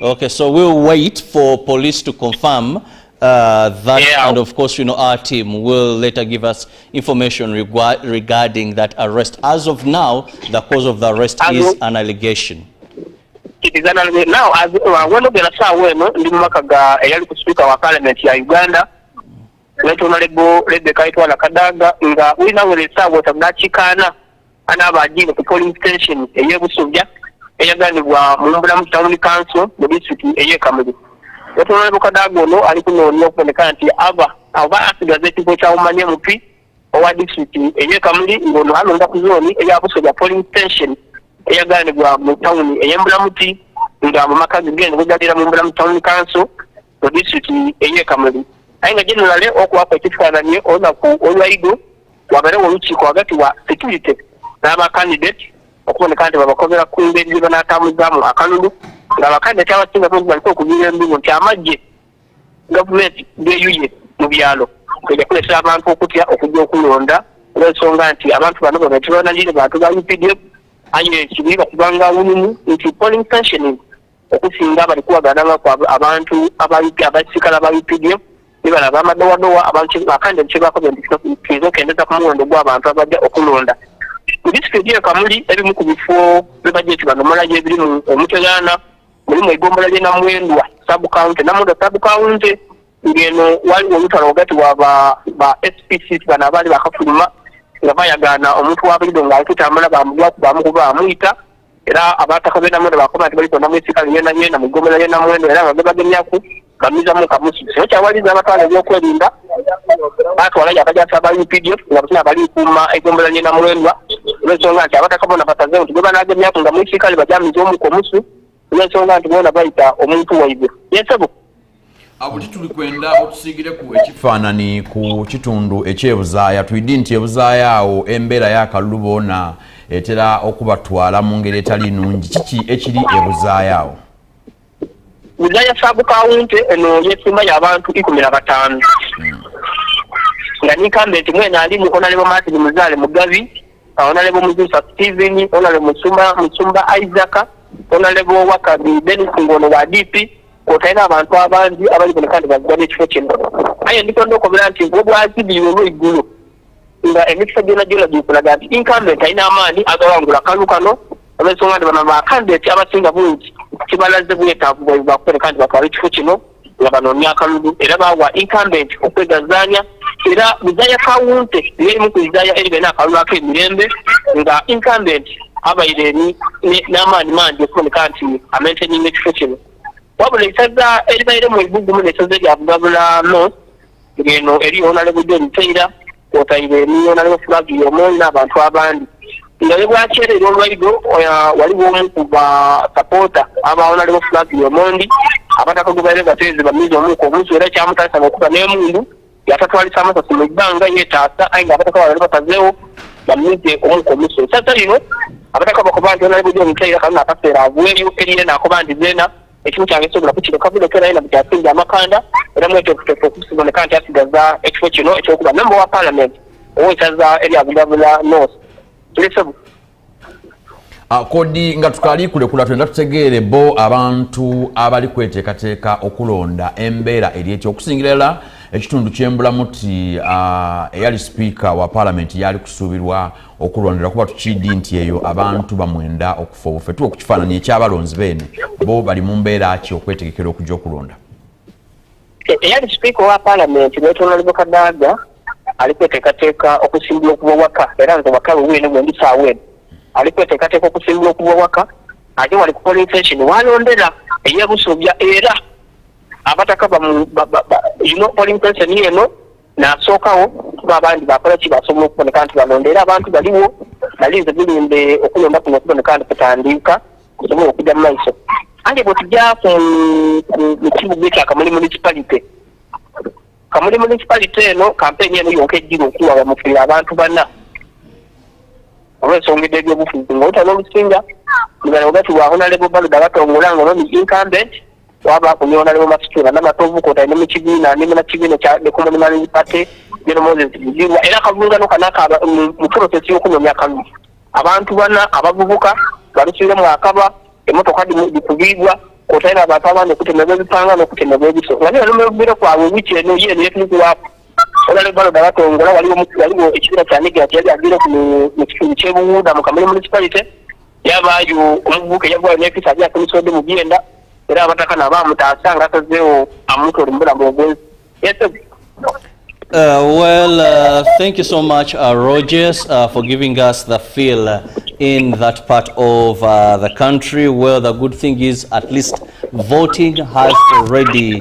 Okay, so we'll wait for police to confirm that, and of course, our team will later give us information regarding that arrest. As of now, the cause of the arrest is an allegation. It is an allegation. Now, as one of the Saweno, Limakaga, a young speaker of parliament here in Uganda, let Honorable Rebecca Itwala Kadaga, we now will start with a Nachikana and have a deal of polling station, a year with Subja, a Yaganwa, Mumbram Town Council, the district, a year comedy. Let Honorable Kadago, no, I don't know for the country, Ava, asked the Zeti Mania Mupi, or district, a year comedy, no, I don't know, a year of polling station. Eyaganibwa mu town eyembulamuti nga amaka again bugadira mu mbulamu town council mu district ey'e Kamuli aye nga generally okuwapa ekifaananyi olunaku olwaido wabeerewo olukiiko wakati wa security n'abakandidate okuboneka nti babakobera ku ngeri gye banaatambuzaamu akalulu ng'abakandidate abasinga bungi baliko okuviira embibo nti amagye gavumenti geeyuye mu byalo kweja kuleetera abantu okutya okujja okulonda olw'ensonga nti abantu bano bano tebanalire bantu ba UPDF aye kibi bakubanga awulumu nti polling stationing okusinga bali kuwagananga abantu abasikala ba UPDF ne bano abamadowadowa abakandidate kye bakoze nti kiza okendeza ku muwendo gw'abantu abajja okulonda mu disitulikiti y'e Kamuli ebimu ku bifo bebajeti bano mulayo ebiri mu Omutegaana mulimu eggombolola ly'e Namwendwa sub-county Namwendwa sub-county ng'eno waliwo olutalo wakati wa ba SPC bano abaali bakafuluma nga bayagaana omuntu w'abalido ng'ali kutambula bamukuba amuyita era abataka b'e Namwendwa bakoba nti baliko namwesikala yenna mu ggombolola ly'e Namwendwa era nga gebagemyaku bamizamu kamusi so kyawaliza abatwala ebyokwerinda batwala akajasa aba UPDF nga busina bali kuuma eggombolola ly'e Namwendwa olw'ensonga nti abataka bona batazeewo nti gebanagemyaku nga mwesikale bajamiza omu komusu olw'ensonga nti bona bayita omuntu waibwe yesebo buli tuli kwenda otusiigire ku ekifaanani ku kitundu ekyebuzaaya tuyidde nti ebuzaaya awo embeera y'akalulu boona etera okubatwala mu ngeri etali nnungi kiki ekiri ebuzaaya awo Buzaaya sub-county eno yesimba y'abantu 15 nga n'incumbent mwena ali mu Honorable Martin Muzaale Mugabi Honorable Muzusa Steven Honorable Musumba Isaac Honorable Wakabi Dennis Ngono wa DP kwotaina abantu abangi abali boneka nti bazigwana ekifo kino aye nditonda okubira nti obwazibiwe olw'eggulu nga emikisa gyona gikulaga nti incumbent alina amaanyi agawangula akalulu kano olw'ensonga nti bano bakandidate abasinga bungi kibalaze bwetaavu bwaibwe bakuboneka nti batwala ekifo kino nga banoonya akalulu era bawa incumbent okwegazaanya era Buzaaya kawunte n'erimu ku Buzaaya eribe n'akalulu ak'emirembe nga incumbent abaire n'amaanyi mangi okuboneka nti amaintaininga ekifo kino wabula esaza eribaire mu Ibugumu n'esaza erya Bugabula North ng'eno eri Honorable John Taylor kwotaire ni Honorable Flavio Omondi n'abantu abandi nga ne bwakyerera olwaido waliwo omu ku basapota aba Honorable Flavio Omondi abataka gubaire bateezi bamiza omuku omusu era kyamutasa ng'okuba n'emundu yatatwalisa amasasi mu bbanga yeetaasa aye ng'abataka balali batazeewo bamize omuku omusu esaza lino abataka bakoba nti Honorable John Taylor kalina akaseera avueyo eriye n'akoba nti zeena ekimu kyange sobola kukireka bulekera yina bukyasinja amakanda era mwetokuteeka okusiboneka nti asigaza ekifo kino ekyokuba member wa parliament owesaza erya Bugabula North tulesebu kodi nga tukali kulekula twenda tutegeere bo abantu abali kweteekateeka okulonda embeera eri ekyokusingira ekitundu kyembulamu ti eyali sipiika wa parliament yali kusuubirwa okulondera kuba tukiddi nti eyo abantu bamwenda okufa obufe tuwa okukifaananyi ekyabalonzi beene bo bali mu mbeera ki okwetegekera okujja okulonda eyali sipiika wa parliament Honorable Kadaga ali kweteekateeka okusimbula okuba waka era nze waka weene bwendi saaweene ali kweteekateeka okusimbula okuba waka ate wali ku polling station walondera ey'Busobya era abataka polling station eno n'asookawo kuba abandi bakola ki basobola okuboneka nti balonda era abantu baliwo balinze bilimbe okulonda kuno okuboneka nti kutandika kusobola okujja mu maiso ate bwe tujja mu kibuga ekya Kamuli municipality Kamuli municipality eno kampeni eno yonka ejjira okuwa bamufulira abantu bana olw'ensonga ebyobufuzi ng'otana olusinga ngano ogati wa Honorable Baluda batongola ng'ono ni incumbent waba ku Honorable Masitula n'amatovu kwotaine mu kibiina ne mu kibiina kya the Communal Party General Moses Mujirwa era akavungano kanaka mu process y'okunyoomya akalulu abantu bana abavubuka balusiremu akaba emmotoka dikubibwa kwotaine abantu abandi okutemebwa ebipanga n'okutemebwa ebiso nga niyo nomubiro kwabwe wiki eno yeeno yetunukuwapo Honorable Baluda batongola waliwo ekibiina kya Nigeria kyali agire mu kitundu ky'Ebuwuda mu Kamuli municipality yabaayo omuvubuka eyagwayo n'ekisa aja kumisodde mu byenda era abataka nabamutaasa nga asazeewo amuntu oli mu bulamu obwenzi thank you so much, Rogers, for giving us the feel in that part of the country. Well, the good thing is at least voting has already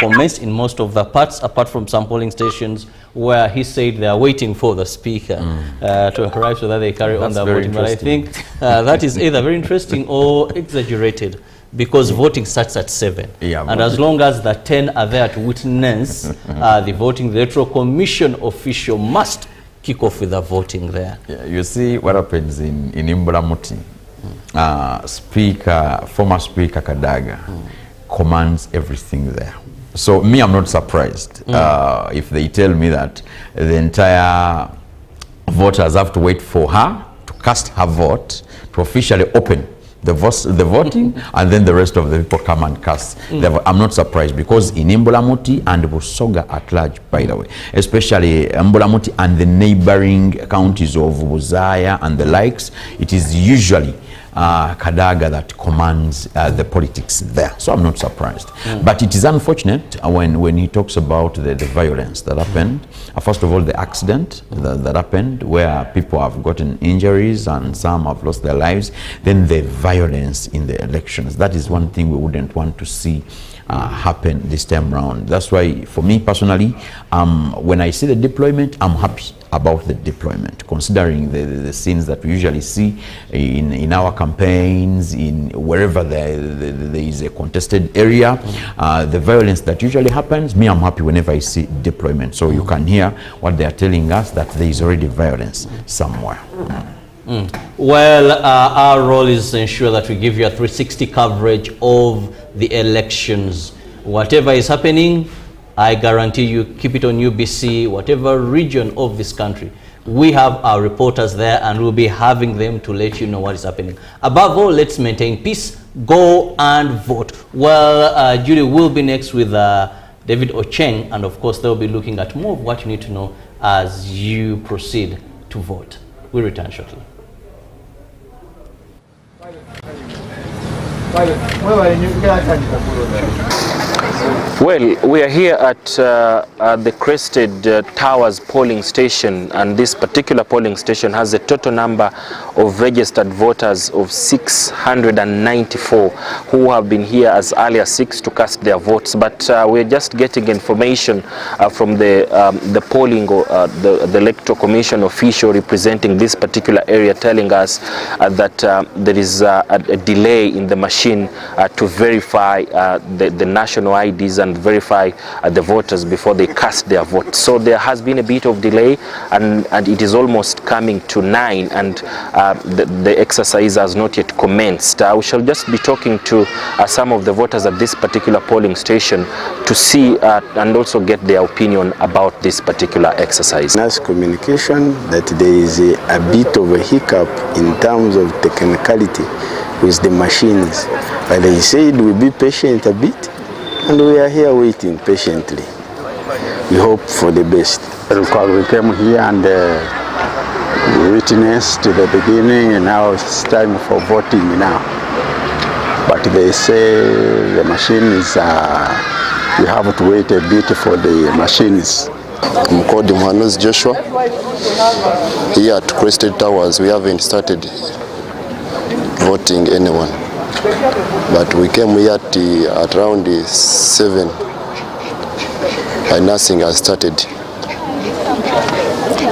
commenced in most of the parts, apart from some polling stations where he said they are waiting for the speaker to arrive so that they carry on the voting. But I think that is either very interesting or exaggerated. because voting starts at 7. Yeah, and as long as the 10 are there to witness the voting, the Electoral Commission official must kick off with the voting there. Yeah, you see what happens in Imbulamuti. Former Speaker Kadaga commands everything there. So me, I'm not surprised if they tell me that the entire voters have to wait for her to cast her vote to officially open the voting, and then the rest of the people come and cast. I'm not surprised, because in Imbulamuti and Busoga at large, by the way, especially Imbulamuti and the neighboring counties of Buzaya and the likes, it is usually Kadaga that commands the politics there. So I'm not surprised. But it is unfortunate when he talks about the violence that happened. First of all, the accident that happened, where people have gotten injuries and some have lost their lives. Then the violence in the elections. That is one thing we wouldn't want to see happen this time around. That's why, for me personally, when I see the deployment, I'm happy about the deployment, considering the scenes that we usually see in our campaigns, in wherever there is a contested area, the violence that usually happens. Me, I'm happy whenever I see deployment. So you can hear what they are telling us, that there is already violence somewhere. Well, our role is to ensure that we give you a 360 coverage of the elections. Whatever is happening, I guarantee you, keep it on UBC, whatever region of this country. We have our reporters there, and we'll be having them to let you know what is happening. Above all, let's maintain peace. Go and vote. Well, Judy will be next with David Ocheng, and of course, they'll be looking at more of what you need to know as you proceed to vote. We'll return shortly. Well, we are here at the Crested Towers polling station, and this particular polling station has a total number of registered voters of 694 who have been here as early as 6 to cast their votes. But we're just getting information from the polling or the Electoral Commission official representing this particular area, telling us that there is a delay in the machine to verify the national IDs and verify the voters before they cast their vote. So there has been a bit of delay, and it is almost coming to 9, and the exercise has not yet commenced. We shall just be talking to some of the voters at this particular polling station to see and also get their opinion about this particular exercise. Nice communication that there is a bit of a hiccup in terms of technicality with the machines. But they said we'll be patient a bit, and we are here waiting patiently. We hope for the best. We came here and witnessed the beginning, and now it's time for voting now. But they say the machines we have to wait a bit for the machines. I'm called Mhanos Joshua. Here at Crested Towers, we haven't started voting anyone, but we came here at around 7 and nothing has started.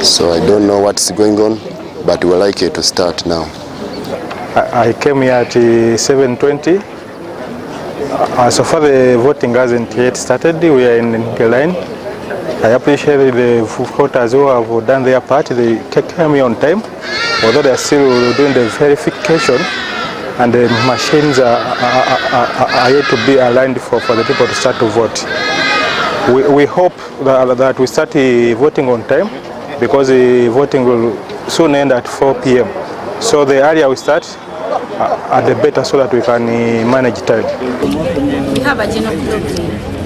So I don't know what's going on, but we're likely to start now. I came here at 7:20. So far the voting hasn't yet started. We are in the line. I appreciate the voters who have done their part. They came here on time, although they are still doing the verification, and the machines are yet to be aligned for the people to start to vote. We hope that we start voting on time, because the voting will soon end at 4 p.m. So the earlier we start, the better, so that we can manage time. We have a general problem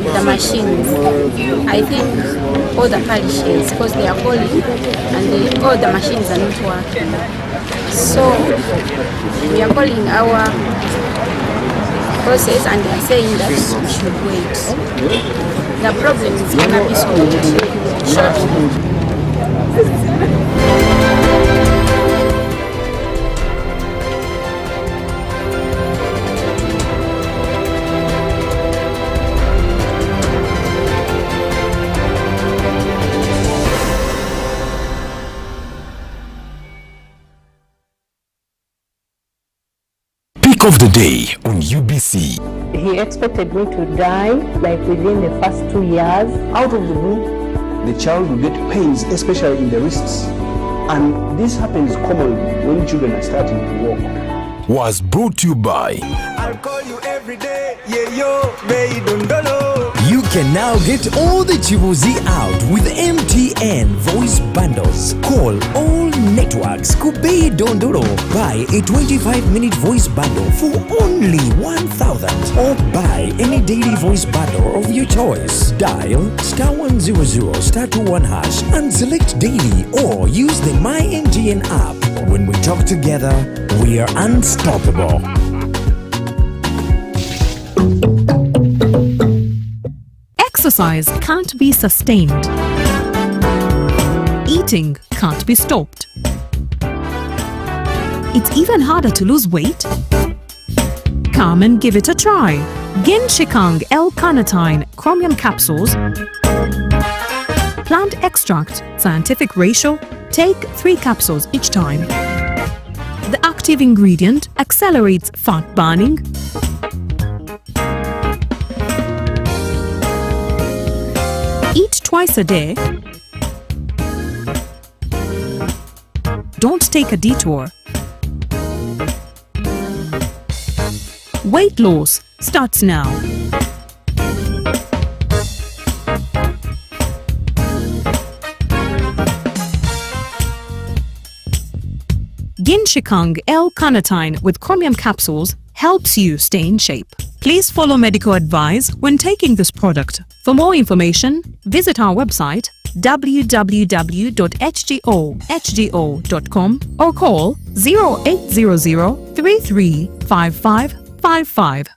with the machines. I think all the parishes, because they are calling, and all the machines are not working. So we are calling our process, and they are saying that we should wait. The problem is going to be solved shortly. Talk of the day on UBC. He expected me to die like within the first 2 years. Out of the blue, the child will get pains, especially in the wrists. And this happens commonly when children are starting to walk. Was brought to you by I'll call you every day, yeah yo, Meidundolo. You can now get all the Chibuzi out with MTN voice bundles. Call all networks Kubei Dondoro. Buy a 25-minute voice bundle for only 1,000 or buy any daily voice bundle of your choice. Dial *100 *21 hash and select daily or use the My MTN app. When we talk together, we are unstoppable. Exercise can't be sustained. Eating can't be stopped. It's even harder to lose weight. Come and give it a try. Ginshikang L-carnitine chromium capsules. Plant extract, scientific ratio. Take 3 capsules each time. The active ingredient accelerates fat burning. Eat twice a day. Don't take a detour. Weight loss starts now. Ginshikang L-carnitine with chromium capsules helps you stay in shape. Please follow medical advice when taking this product. For more information, visit our website www.hgo.com or call 0800 335555.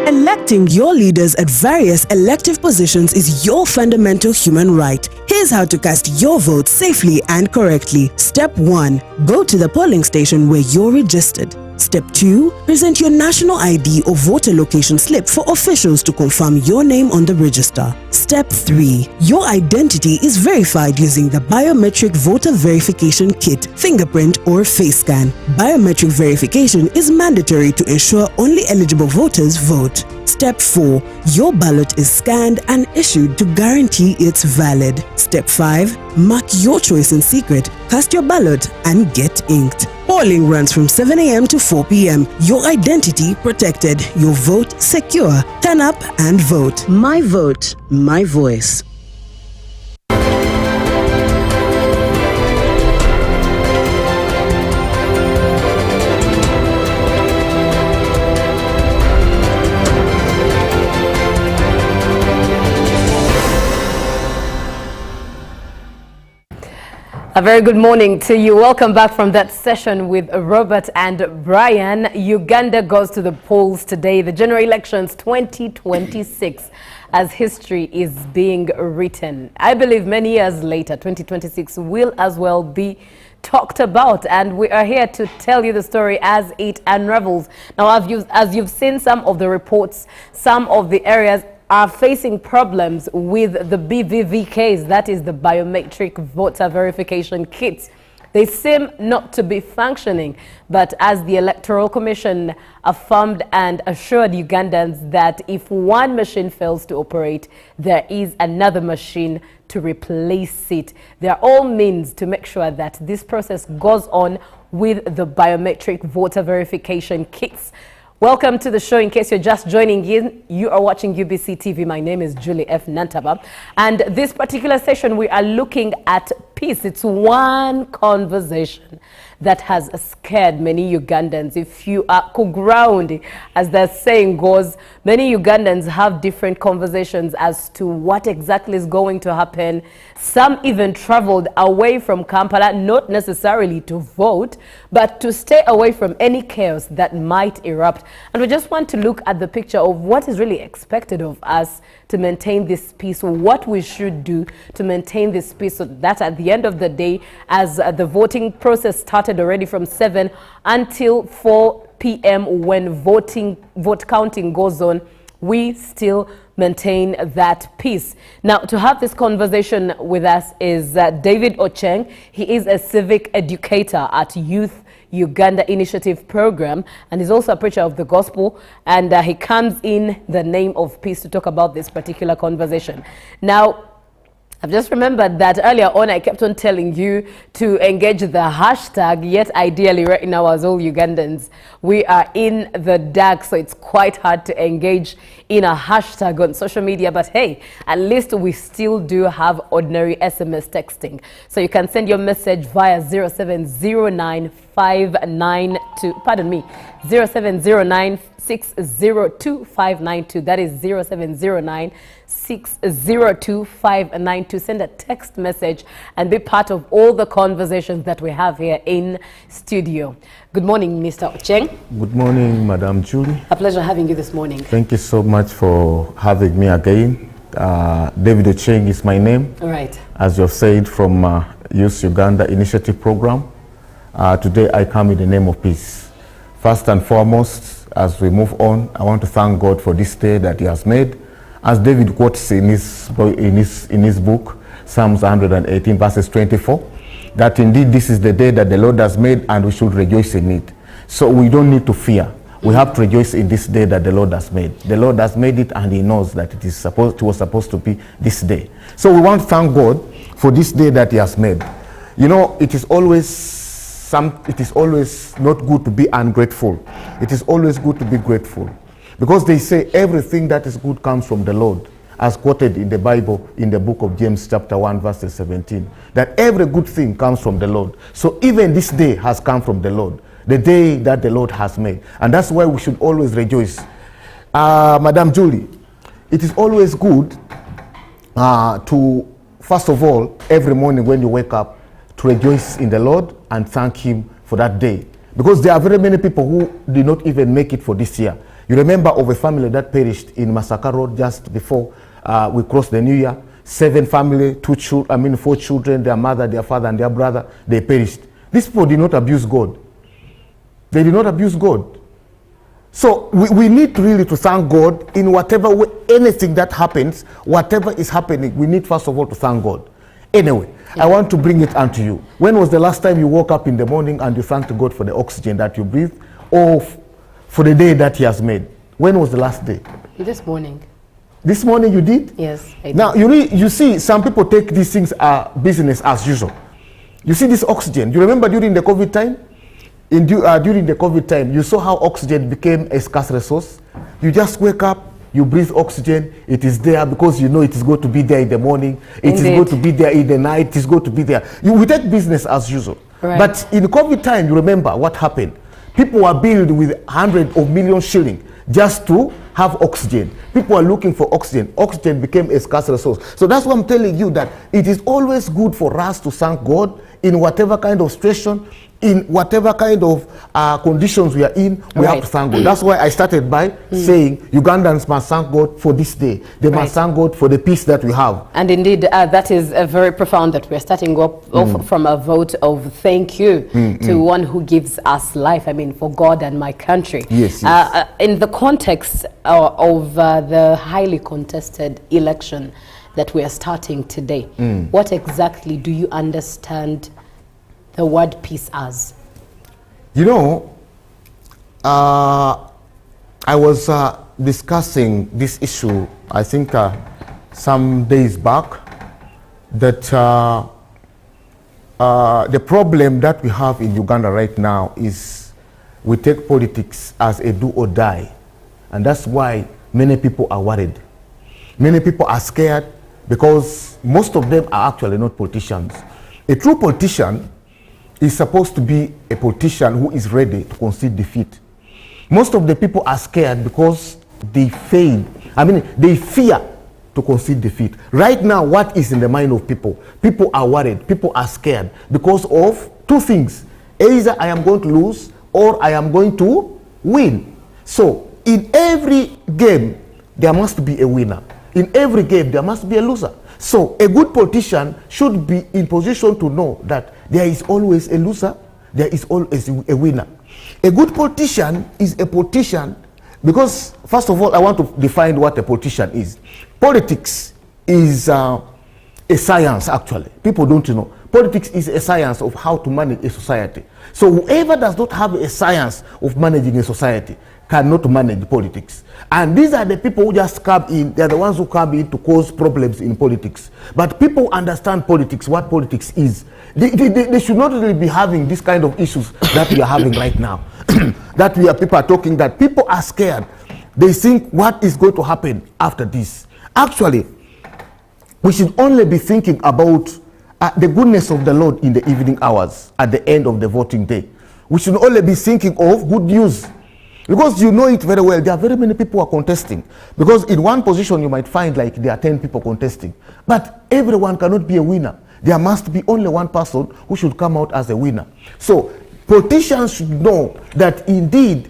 Electing your leaders at various elective positions is your fundamental human right. Here's how to cast your vote safely and correctly. Step 1. Go to the polling station where you're registered. Step 2. Present your national ID or voter location slip for officials to confirm your name on the register. Step 3. Your identity is verified using the Biometric Voter Verification Kit, fingerprint or face scan. Biometric verification is mandatory to ensure only eligible voters vote. Step 4. Your ballot is scanned and issued to guarantee it's valid. Step 5. Mark your choice in secret, cast your ballot and get inked. Polling runs from 7 a.m. to 4 p.m. Your identity protected, your vote secure. Turn up and vote. My vote, my voice. A very good morning to you. Welcome back from that session with Robert and Brian. Uganda goes to the polls today. The general elections 2026 as history is being written. I believe many years later, 2026 will as well be talked about, and we are here to tell you the story as it unravels. Now, as you've seen some of the reports, some of the areas are facing problems with the BVVKs, that is the biometric voter verification kits. They seem not to be functioning, but as the Electoral Commission affirmed and assured Ugandans that if one machine fails to operate, there is another machine to replace it. There are all means to make sure that this process goes on with the biometric voter verification kits. Welcome to the show. In case you're just joining in, you are watching UBC TV. My name is Julie F. Nantaba. And this particular session, we are looking at peace. It's one conversation that has scared many Ugandans. If you are ground, as the saying goes, many Ugandans have different conversations as to what exactly is going to happen. Some even traveled away from Kampala, not necessarily to vote, but to stay away from any chaos that might erupt. And we just want to look at the picture of what is really expected of us to maintain this peace, what we should do to maintain this peace, so that at the end of the day, as the voting process started already from 7 until 4 p.m. when vote counting goes on, we still maintain that peace. Now, to have this conversation with us is David Ocheng. He is a civic educator at Youth Uganda Initiative Program, and he's also a preacher of the gospel, and he comes in the name of peace to talk about this particular conversation. Now, I've just remembered that earlier on I kept on telling you to engage the hashtag, yet ideally right now as all Ugandans, we are in the dark, so it's quite hard to engage in a hashtag on social media, but hey, at least we still do have ordinary SMS texting. So you can send your message via 0709 592, pardon me, 0709 602 592. That is 0709 602 592. Send a text message and be part of all the conversations that we have here in studio. Good morning, Mr. Ocheng. Good morning, Madam Julie. A pleasure having you this morning. Thank you so much for having me again. David Ocheng is my name. All right. As you've said, from Youth Uganda Initiative Program. Today I come in the name of peace. First and foremost, as we move on, I want to thank God for this day that He has made. As David quotes in his book, Psalms 118 verses 24, that indeed this is the day that the Lord has made and we should rejoice in it. So we don't need to fear. We have to rejoice in this day that the Lord has made. The Lord has made it and He knows that it was supposed to be this day. So we want to thank God for this day that He has made. You know, it is always not good to be ungrateful. It is always good to be grateful. Because they say everything that is good comes from the Lord, as quoted in the Bible in the book of James chapter 1 verse 17, that every good thing comes from the Lord. So even this day has come from the Lord, the day that the Lord has made. And that's why we should always rejoice. Madam Julie, it is always good to, first of all, every morning when you wake up, to rejoice in the Lord and thank Him for that day. Because there are very many people who did not even make it for this year. You remember of a family that perished in Masaka Road just before we crossed the New Year. 7 family, 4 children, their mother, their father, and their brother, they perished. These people did not abuse God. They did not abuse God. So we need really to thank God in whatever way, anything that happens, whatever is happening, we need first of all to thank God. Anyway, I want to bring it unto you. When was the last time you woke up in the morning and you thanked God for the oxygen that you breathe, or for the day that He has made? When was the last day? This morning. This morning you did? Yes, I did. Now, you see, some people take these things business as usual. You see this oxygen. You remember during the COVID time? During the COVID time, you saw how oxygen became a scarce resource. You just wake up, you breathe oxygen, it is there because you know it is going to be there in the morning, it is going to be there in the night, it is going to be there. We take business as usual. Right. But in COVID time, you remember what happened. People were billed with hundreds of millions shillings just to have oxygen. People are looking for oxygen. Oxygen became a scarce resource. So that's why I'm telling you that it is always good for us to thank God in whatever kind of situation, in whatever kind of conditions we are in, we have to thank God. That's why I started by saying Ugandans must thank God for this day. They must thank God for the peace that we have. And indeed, that is very profound that we're starting off from a vote of thank you to one who gives us life, I mean, for God and my country. Yes, in the context of the highly contested election that we are starting today, what exactly do you understand the word peace as? You know, I was discussing this issue, I think some days back, that the problem that we have in Uganda right now is we take politics as a do or die. And that's why many people are worried. Many people are scared because most of them are actually not politicians. A true politician is supposed to be a politician who is ready to concede defeat. Most of the people are scared because they fear to concede defeat. Right now, what is in the mind of people? People are worried, people are scared because of two things. Either I am going to lose or I am going to win. So in every game, there must be a winner. In every game, there must be a loser. So a good politician should be in position to know that there is always a loser, there is always a winner. A good politician is a politician because, first of all, I want to define what a politician is. Politics is a science, actually. People don't know. politics is a science of how to manage a society. So whoever does not have a science of managing a society cannot manage politics. And these are the people who just come in, they're the ones who come in to cause problems in politics. But people understand politics, what politics is. They should not really be having this kind of issues that we are having right now. That people are talking, that people are scared. They think what is going to happen after this. Actually, we should only be thinking about the goodness of the Lord in the evening hours at the end of the voting day. We should only be thinking of good news. Because you know it very well, there are very many people who are contesting. Because in one position you might find like there are 10 people contesting. But everyone cannot be a winner. There must be only one person who should come out as a winner. So politicians should know that indeed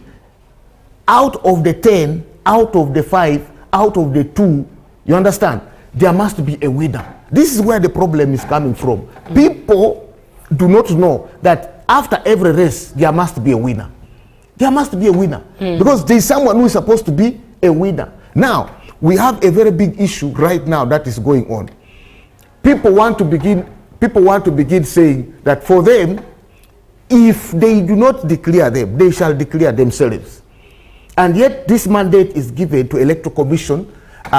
out of the 10, out of the 5, out of the 2, you understand, there must be a winner. This is where the problem is coming from. People do not know that after every race there must be a winner. There must be a winner because there is someone who is supposed to be a winner. Now, we have a very big issue right now that is going on. People want to begin saying that for them, if they do not declare them, they shall declare themselves. And yet this mandate is given to Electoral Commission.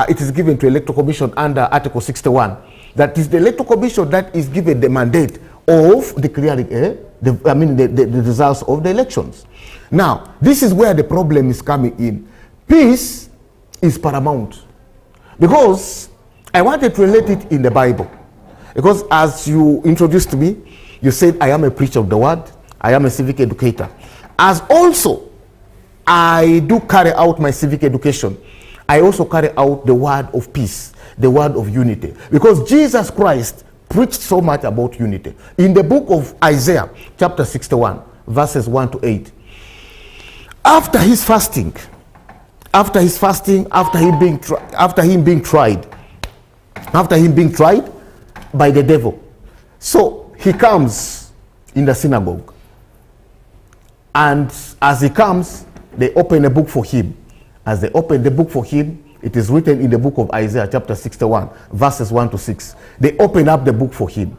It is given to Electoral Commission under Article 61. That is the Electoral Commission that is given the mandate of declaring the results of the elections. Now, this is where the problem is coming in. Peace is paramount. Because I wanted to relate it in the Bible. Because as you introduced me, you said, I am a preacher of the word, I am a civic educator. As also, I do carry out my civic education, I also carry out the word of peace, the word of unity. Because Jesus Christ preached so much about unity. In the book of Isaiah, chapter 61, verses 1 to 8, after him being tried by the devil. So he comes in the synagogue, and as he comes, they open a book for him. As they open the book for him, it is written in the book of Isaiah chapter 61, verses 1 to 6. They open up the book for him,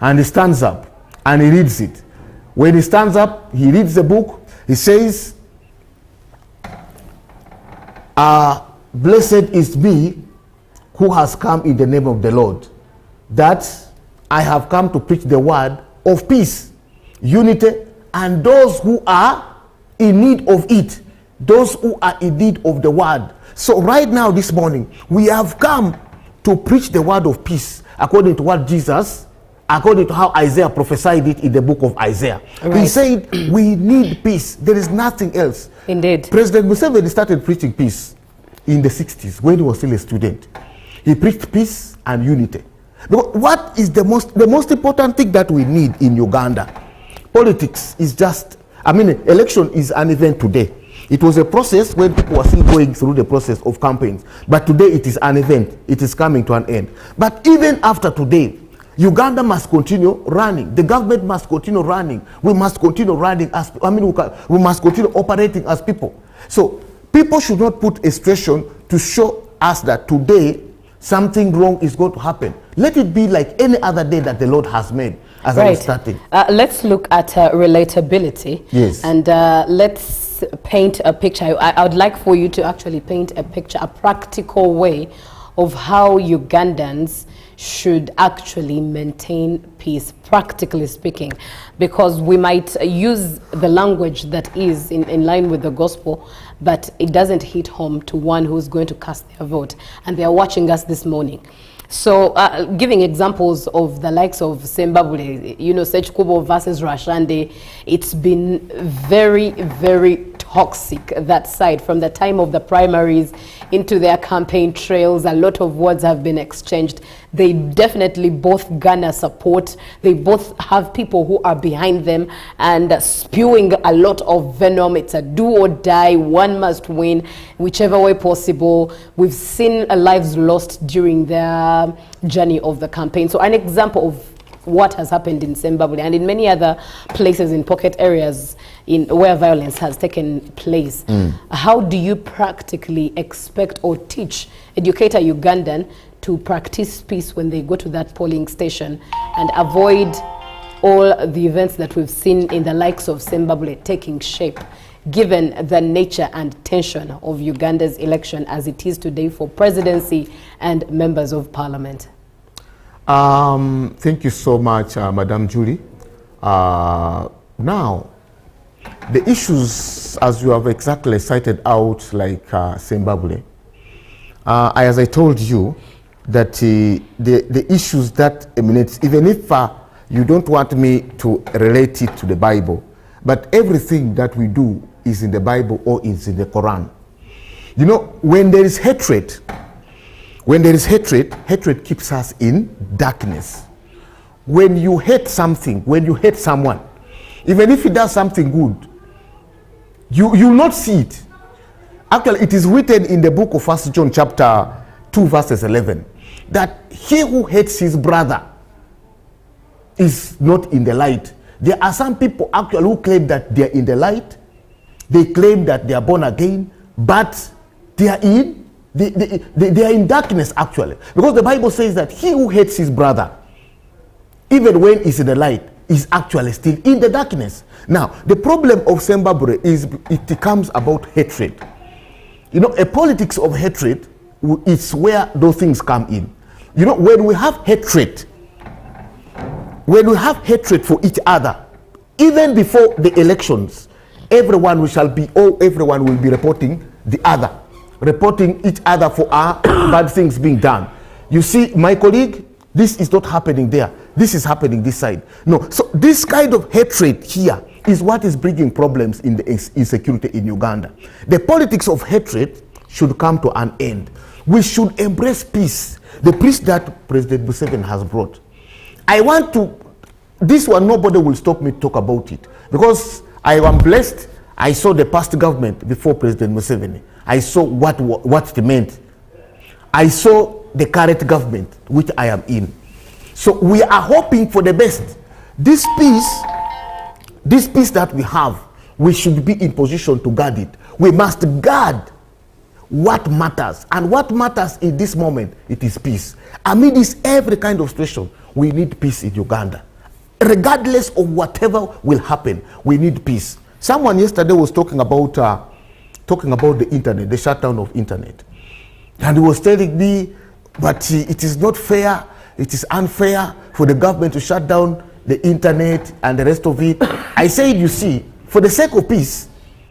and he stands up and he reads it. When he stands up, he reads the book. He says, blessed is me who has come in the name of the Lord, that I have come to preach the word of peace, unity, and those who are in need of it, those who are in need of the word. So right now, this morning, we have come to preach the word of peace according to what Jesus, according to how Isaiah prophesied it in the book of Isaiah. Right. He said, we need peace. There is nothing else. Indeed. President Museveni started preaching peace in the 60s when he was still a student. He preached peace and unity. But what is the most important thing that we need in Uganda? Politics is just, election is an event today. It was a process when people were still going through the process of campaigns. But today it is an event. It is coming to an end. But even after today, Uganda must continue running. The government must continue running. We must continue running we must continue operating as people. So people should not put a situation to show us that today something wrong is going to happen. Let it be like any other day that the Lord has made as I was starting. Let's look at relatability. Yes. And let's paint a picture. I would like for you to actually paint a picture, a practical way of how Ugandans should actually maintain peace, practically speaking, because we might use the language that is in line with the gospel, but it doesn't hit home to one who's going to cast their vote, and they are watching us this morning. So giving examples of the likes of Zimbabwe, Sechikubo versus Rwashande, it's been very, very toxic, that side, from the time of the primaries into their campaign trails. A lot of words have been exchanged. They definitely both garner support. They both have people who are behind them and spewing a lot of venom. It's a do or die. One must win, whichever way possible. We've seen lives lost during their journey of the campaign. So an example of what has happened in Zimbabwe and in many other places in pocket areas where violence has taken place. How do you practically expect or educate a Ugandan to practice peace when they go to that polling station and avoid all the events that we've seen in the likes of Zimbabwe taking shape, given the nature and tension of Uganda's election as it is today for presidency and members of parliament? Thank you so much, Madam Julie. Now, the issues, as you have exactly cited out, like Zimbabwe, as I told you, that the issues that emanate, even if you don't want me to relate it to the Bible, but everything that we do is in the Bible or is in the Quran. You know, when there is hatred, hatred keeps us in darkness. When you hate something, when you hate someone, even if he does something good, you will not see it. Actually, it is written in the book of 1 John chapter 2 verses 11 that he who hates his brother is not in the light. There are some people actually who claim that they are in the light. They claim that they are born again, but they are in darkness actually. Because the Bible says that he who hates his brother, even when he's in the light, is actually still in the darkness. Now, the problem of Zimbabwe is it comes about hatred. You know, a politics of hatred is where those things come in. You know, when we have hatred for each other, even before the elections, everyone will be reporting the other, reporting each other for bad things being done. You see, my colleague, this is not happening there. This is happening this side. No, so this kind of hatred here is what is bringing problems in the insecurity in Uganda. The politics of hatred should come to an end. We should embrace peace, the peace that President Museveni has brought. I want to, this one, nobody will stop me to talk about it, because I am blessed. I saw the past government before President Museveni. I saw what it meant. I saw the current government, which I am in. So we are hoping for the best. This peace that we have, we should be in position to guard it. We must guard what matters. And what matters in this moment, it is peace. Amid this every kind of situation, we need peace in Uganda. Regardless of whatever will happen, we need peace. Someone yesterday was talking about the internet, the shutdown of internet. And he was telling me, but it is not fair, it is unfair for the government to shut down the internet and the rest of it. I said, you see, for the sake of peace,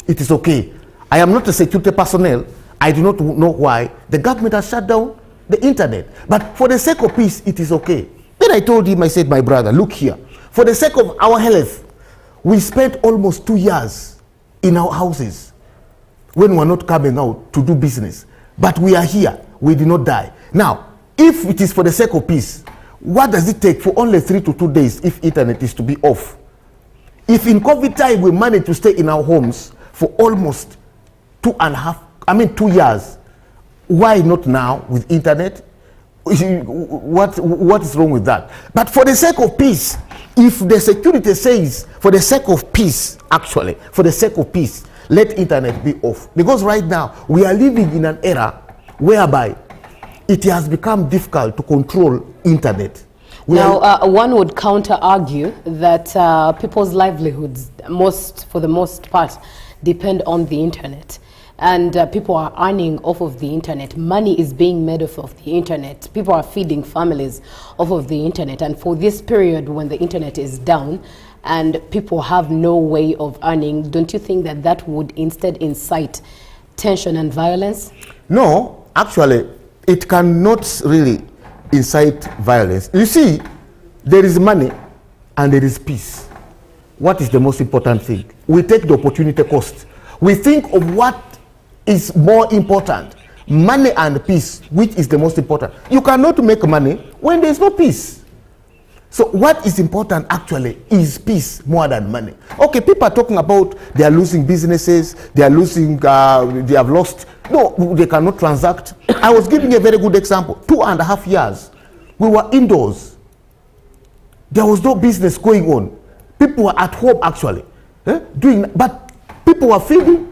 it is okay. I am not a security personnel. I do not know why the government has shut down the internet. But for the sake of peace, it is okay. Then I told him, I said, my brother, look here. For the sake of our health, we spent almost 2 years in our houses when we were not coming out to do business. But we are here. We did not die. Now, if it is for the sake of peace, what does it take for only 3 to 2 days if internet is to be off? If in COVID time we manage to stay in our homes for almost 2 years, why not now with internet? What is wrong with that? But for the sake of peace, if the security says for the sake of peace, actually, for the sake of peace, let internet be off. Because right now, we are living in an era whereby it has become difficult to control internet. One would counter-argue that people's livelihoods, for the most part, depend on the internet. And people are earning off of the internet. Money is being made off of the internet. People are feeding families off of the internet. And for this period when the internet is down and people have no way of earning, don't you think that that would instead incite tension and violence? No, actually, it cannot really incite violence. You see, there is money and there is peace. What is the most important thing? We take the opportunity cost. We think of what is more important, money and peace. Which is the most important? You cannot make money when there is no peace. So what is important actually is peace more than money. Okay, people are talking about they are losing businesses, they are losing, they have lost. No, they cannot transact. I was giving a very good example. 2.5 years, we were indoors. There was no business going on. People were at home actually, but people were feeding.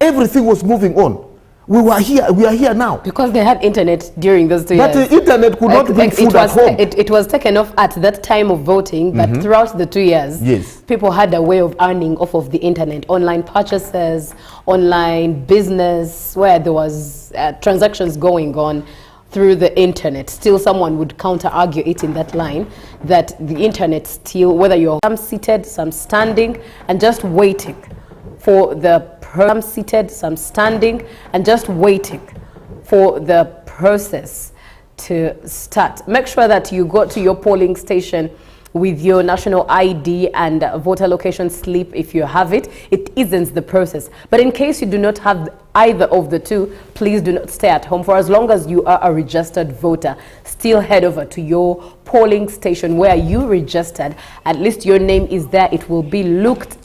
Everything was moving on. We are here now. Because they had internet during those 2 years. But the internet could not bring food at home. It was taken off at that time of voting, but throughout the 2 years, people had a way of earning off of the internet. Online purchases, online business, where there was transactions going on through the internet. Still, someone would counter-argue it in that line, that the internet still, whether you're some seated, some standing, and just waiting for some seated, some standing, and just waiting for the process to start. Make sure that you go to your polling station with your national ID and voter location slip if you have it. It isn't the process. But in case you do not have either of the two, please do not stay at home. For as long as you are a registered voter, still head over to your polling station where you registered. At least your name is there. It will be looked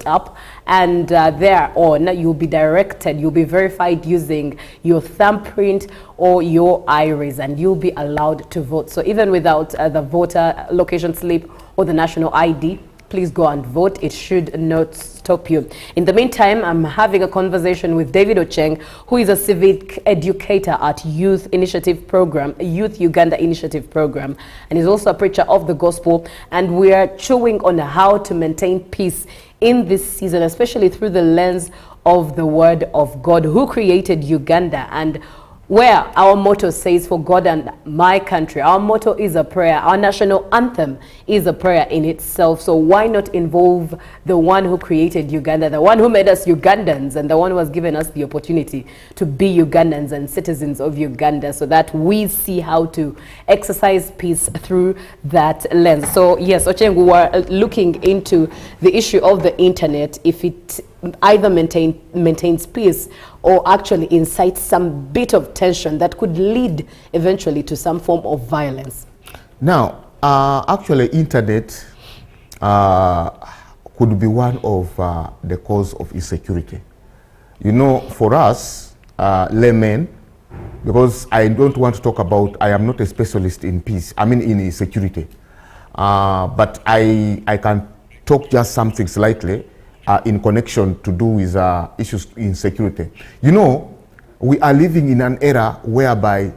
up, and thereon you'll be directed, you'll be verified using your thumbprint or your iris, and you'll be allowed to vote. So even without the voter location slip or the national ID, please go and vote. It should not stop you. In the meantime, I'm having a conversation with David Ocheng, who is a civic educator at Youth Uganda Initiative Program, and he's also a preacher of the gospel. And we are chewing on how to maintain peace in this season, especially through the lens of the Word of God, who created Uganda, and where our motto says, "For God and my country." Our motto is a prayer. Our national anthem is a prayer in itself. So why not involve the one who created Uganda, the one who made us Ugandans, and the one who has given us the opportunity to be Ugandans and citizens of Uganda, so that we see how to exercise peace through that lens. So yes, Ocheng, we were looking into the issue of the internet, if it either maintains peace or actually incites some bit of tension that could lead eventually to some form of violence. Now, actually, internet could be one of the cause of insecurity. You know, for us, laymen, because I don't want to talk about, I am not a specialist in peace, I mean in security, but I can talk just something slightly in connection to do with issues in security. You know, we are living in an era whereby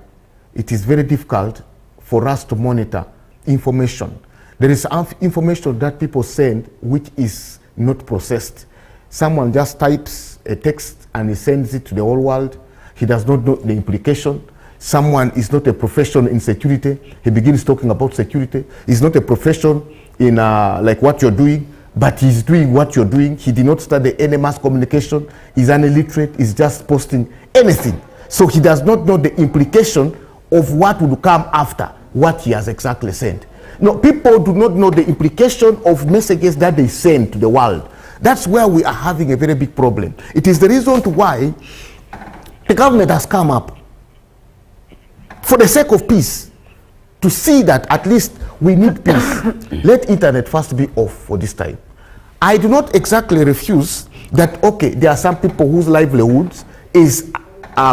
it is very difficult for us to monitor information. There is information that people send which is not processed. Someone just types a text and he sends it to the whole world. He does not know the implication. Someone is not a professional in security. He begins talking about security. He's not a professional in like what you're doing, but he's doing what you're doing. He did not study any mass communication. He's an illiterate. He's just posting anything. So he does not know the implication of what would come after what he has exactly sent. No, people do not know the implication of messages that they send to the world. That's where we are having a very big problem. It is the reason why the government has come up for the sake of peace, to see that at least we need peace. Let internet first be off for this time. I do not exactly refuse that, okay, there are some people whose livelihoods is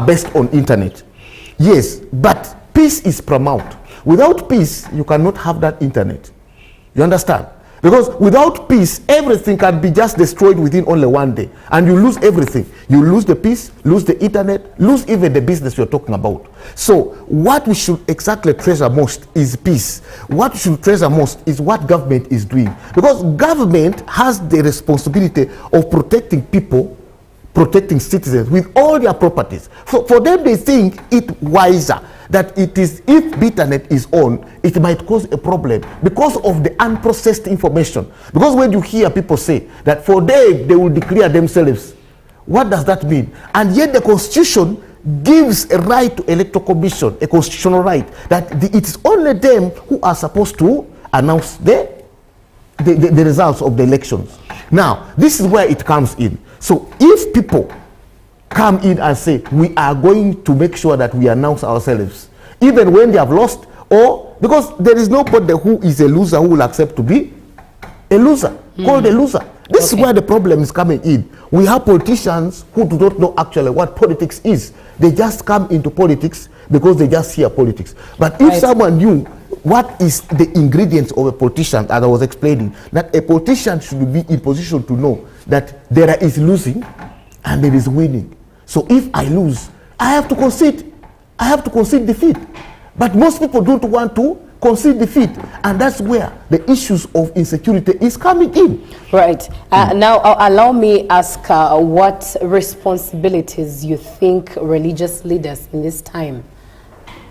based on internet. Yes, but peace is paramount. Without peace, you cannot have that internet. You understand? Because without peace, everything can be just destroyed within only one day. And you lose everything. You lose the peace, lose the internet, lose even the business you're talking about. So what we should exactly treasure most is peace. What we should treasure most is what government is doing. Because government has the responsibility of protecting people, protecting citizens with all their properties. For them, they think it wiser that it is, if internet is on, it might cause a problem because of the unprocessed information. Because when you hear people say that for them, they will declare themselves, what does that mean? And yet the Constitution gives a right to electoral commission, a constitutional right, that it is only them who are supposed to announce the results of the elections. Now, this is where it comes in. So if people come in and say, we are going to make sure that we announce ourselves, even when they have lost, or because there is nobody who is a loser who will accept to be a loser, called a loser. This is where the problem is coming in. We have politicians who do not know actually what politics is. They just come into politics because they just hear politics. But if someone knew what is the ingredients of a politician, as I was explaining, that a politician should be in position to know that there is losing and there is winning. So if I lose, I have to concede. I have to concede defeat. But most people don't want to concede defeat, and that's where the issues of insecurity is coming in. Right. Now, allow me ask what responsibilities you think religious leaders in this time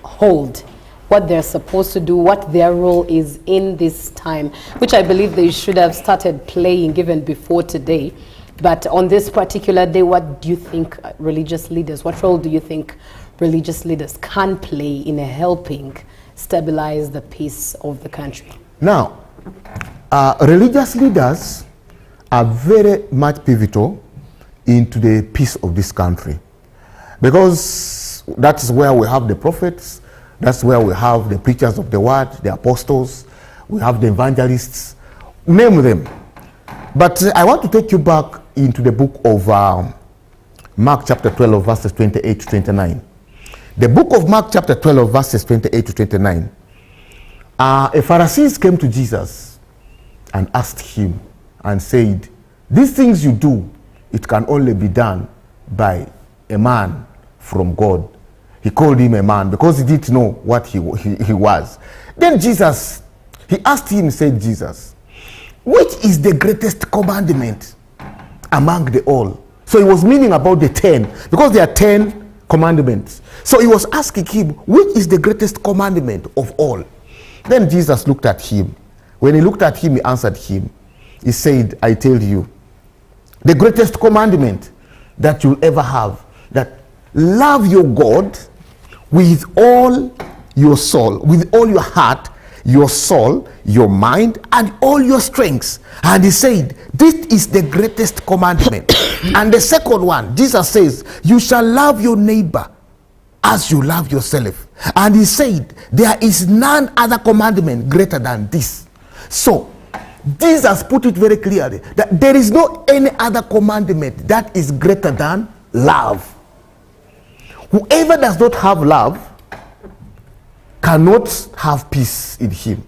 hold, what they're supposed to do, what their role is in this time, which I believe they should have started playing even before today. But on this particular day, what do you think religious leaders, what role do you think religious leaders can play in helping stabilize the peace of the country? Now, religious leaders are very much pivotal into the peace of this country, because that's where we have the prophets, that's where we have the preachers of the word, the apostles, we have the evangelists, name them. But I want to take you back into the book of Mark chapter 12 verses 28 to 29. The book of Mark chapter 12 verses 28 to 29. A Pharisees came to Jesus and asked him and said, these things you do, it can only be done by a man from God. He called him a man because he didn't know what he was. Then Jesus, he asked him, said Jesus, which is the greatest commandment among the all? So he was meaning about the 10, because there are 10 commandments. So he was asking him, which is the greatest commandment of all? Then Jesus looked at him. When he looked at him, he answered him. He said, I tell you, the greatest commandment that you'll ever have, that love your God with all your soul, with all your heart, your soul, your mind, and all your strengths. And he said, this is the greatest commandment. And the second one, Jesus says, you shall love your neighbor as you love yourself. And he said, there is none other commandment greater than this. So Jesus put it very clearly that there is no any other commandment that is greater than love. Whoever does not have love cannot have peace in him.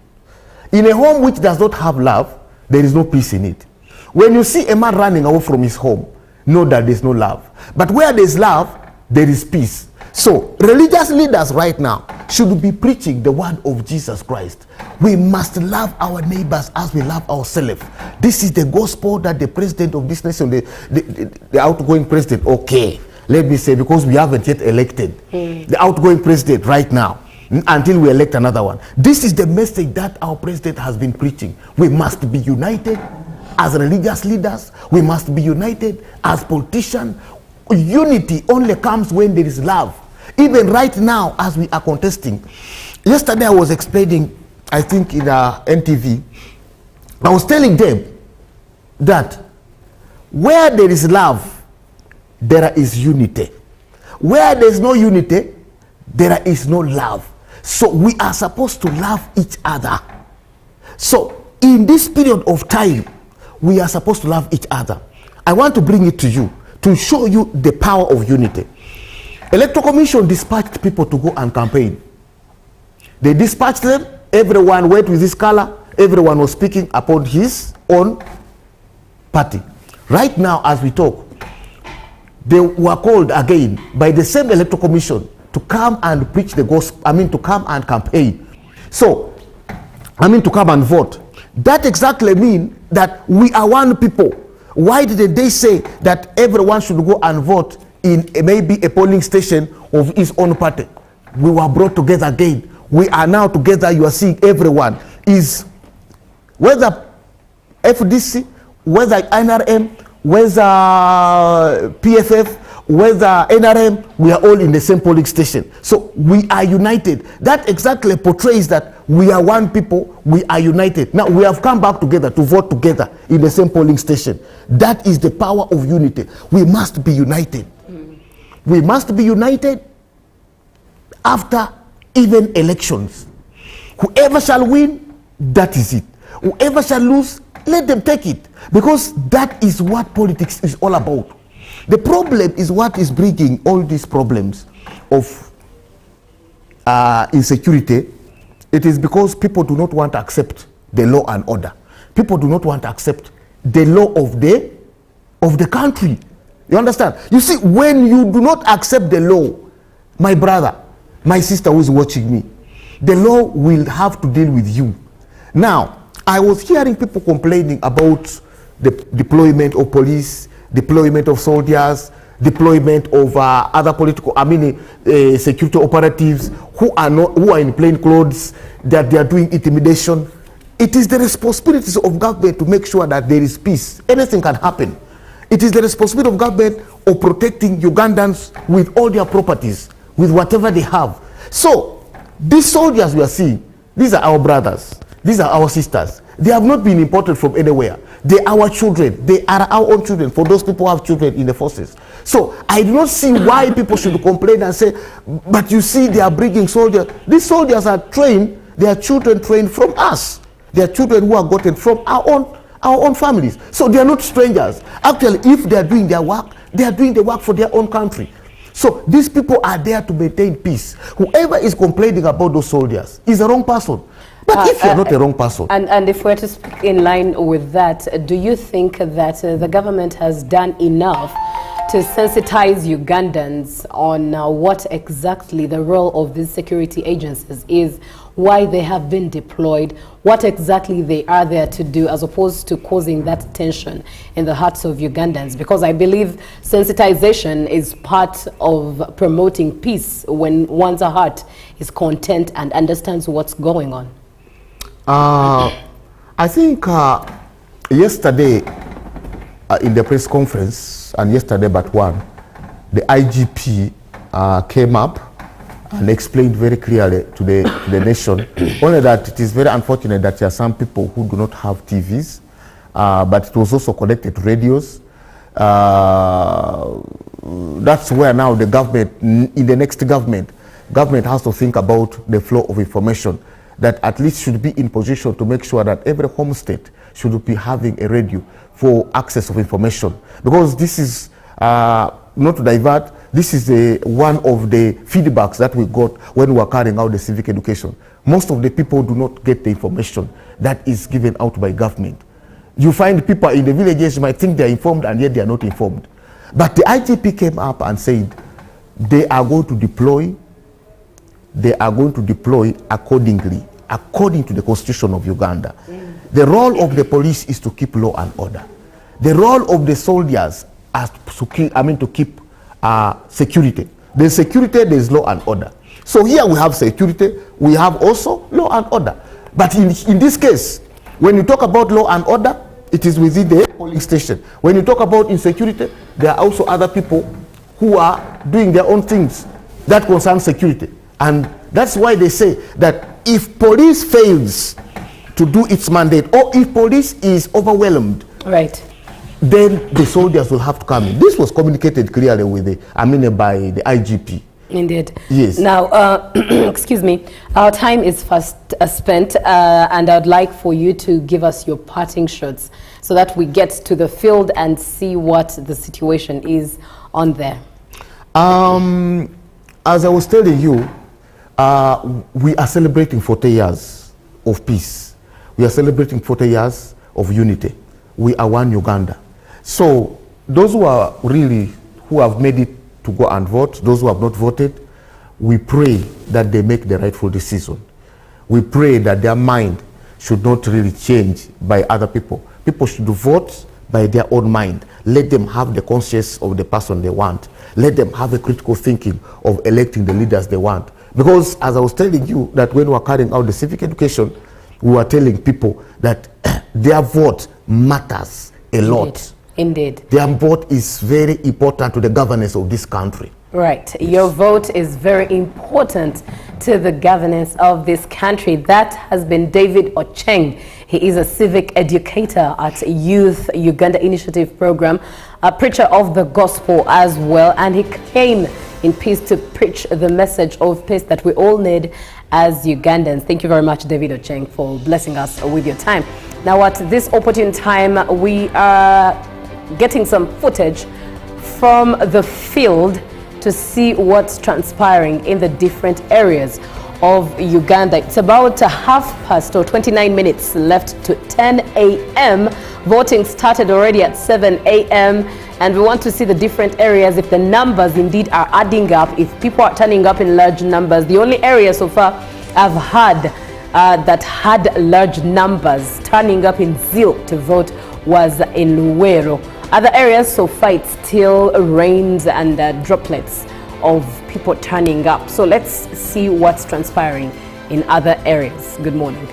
In a home which does not have love, there is no peace in it. When you see a man running away from his home, know that there is no love. But where there is love, there is peace. So religious leaders right now should be preaching the word of Jesus Christ. We must love our neighbors as we love ourselves. This is the gospel that the president of this nation, the outgoing president, okay, let me say, because we haven't yet elected the outgoing president right now, until we elect another one. This is the message that our president has been preaching. We must be united as religious leaders. We must be united as politicians. Unity only comes when there is love. Even right now, as we are contesting. Yesterday I was explaining, I think in NTV, I was telling them that where there is love, there is unity. Where there is no unity, there is no love. So we are supposed to love each other. So in this period of time, we are supposed to love each other. I want to bring it to you to show you the power of unity. Electoral Commission dispatched people to go and campaign. They dispatched them. Everyone went with his color. Everyone was speaking upon his own party. Right now, as we talk, they were called again by the same Electoral Commission to come and preach the gospel, to come and campaign. So, to come and vote. That exactly means that we are one people. Why did they say that everyone should go and vote in maybe a polling station of his own party? We were brought together again. We are now together. You are seeing everyone is, whether FDC, whether NRM, whether PFF, whether NRM, we are all in the same polling station. So we are united. That exactly portrays that we are one people, we are united. Now we have come back together to vote together in the same polling station. That is the power of unity. We must be united. We must be united after even elections. Whoever shall win, that is it. Whoever shall lose, let them take it. Because that is what politics is all about. The problem is what is bringing all these problems of insecurity. It is because people do not want to accept the law and order. People do not want to accept the law of the country. You understand? You see, when you do not accept the law, my brother, my sister who is watching me, the law will have to deal with you. Now, I was hearing people complaining about the deployment of police, deployment of soldiers, deployment of other political, security operatives who are in plain clothes, that they are doing intimidation. It is the responsibility of government to make sure that there is peace. Anything can happen. It is the responsibility of government of protecting Ugandans with all their properties, with whatever they have. So, these soldiers we are seeing, these are our brothers, these are our sisters. They have not been imported from anywhere. They are our children. They are our own children, for those people who have children in the forces. So, I do not see why people should complain and say, but you see, they are bringing soldiers. These soldiers are trained, they are children trained from us. They are children who are gotten from our own families. So they are not strangers. Actually, if they are doing their work, they are doing the work for their own country. So these people are there to maintain peace. Whoever is complaining about those soldiers is a wrong person. But if you are not a wrong person. And if we're to speak in line with that, do you think that the government has done enough to sensitize Ugandans on what exactly the role of these security agencies is, why they have been deployed, what exactly they are there to do, as opposed to causing that tension in the hearts of Ugandans? Because I believe sensitization is part of promoting peace when one's heart is content and understands what's going on. I think yesterday in the press conference, and yesterday but one, the IGP came up and explained very clearly to the nation, only that it is very unfortunate that there are some people who do not have TVs, but it was also connected to radios. That's where now the government, in the next government has to think about the flow of information, that at least should be in position to make sure that every home state should be having a radio for access of information. Because this is, not to divert, this is one of the feedbacks that we got when we were carrying out the civic education. Most of the people do not get the information that is given out by government. You find people in the villages might think they are informed and yet they are not informed. But the IGP came up and said they are going to deploy accordingly, according to the constitution of Uganda. The role of the police is to keep law and order. The role of the soldiers is to keep security. There's security, there's law and order. So here we have security, we have also law and order. But in this case, when you talk about law and order, it is within the polling station. When you talk about insecurity, there are also other people who are doing their own things that concern security. And that's why they say that if police fails to do its mandate, or if police is overwhelmed, right, then the soldiers will have to come in. This was communicated clearly with by the IGP. Indeed. Yes. Now, excuse me, our time is fast spent, and I'd like for you to give us your parting shots so that we get to the field and see what the situation is on there. As I was telling you, we are celebrating 40 years of peace. We are celebrating 40 years of unity. We are one Uganda. So those who have made it to go and vote, those who have not voted, we pray that they make the rightful decision. We pray that their mind should not really change by other people. People should vote by their own mind. Let them have the conscience of the person they want. Let them have a critical thinking of electing the leaders they want. Because as I was telling you, that when we were carrying out the civic education, we were telling people that their vote matters a lot. Indeed. Their vote is very important to the governance of this country. Right. Yes. Your vote is very important to the governance of this country. That has been David Ocheng. He is a civic educator at Youth Uganda Initiative Program, a preacher of the gospel as well, and he came in peace to preach the message of peace that we all need as Ugandans. Thank you very much, David Ocheng, for blessing us with your time. Now, at this opportune time, we are getting some footage from the field to see what's transpiring in the different areas of Uganda. It's about 29 minutes left to 10 a.m. Voting started already at 7 a.m. And we want to see the different areas, if the numbers indeed are adding up, if people are turning up in large numbers. The only area so far I've had that had large numbers turning up in zeal to vote was in Luwero. Other areas so far it still rains and droplets of people turning up. So let's see what's transpiring in other areas. Good morning.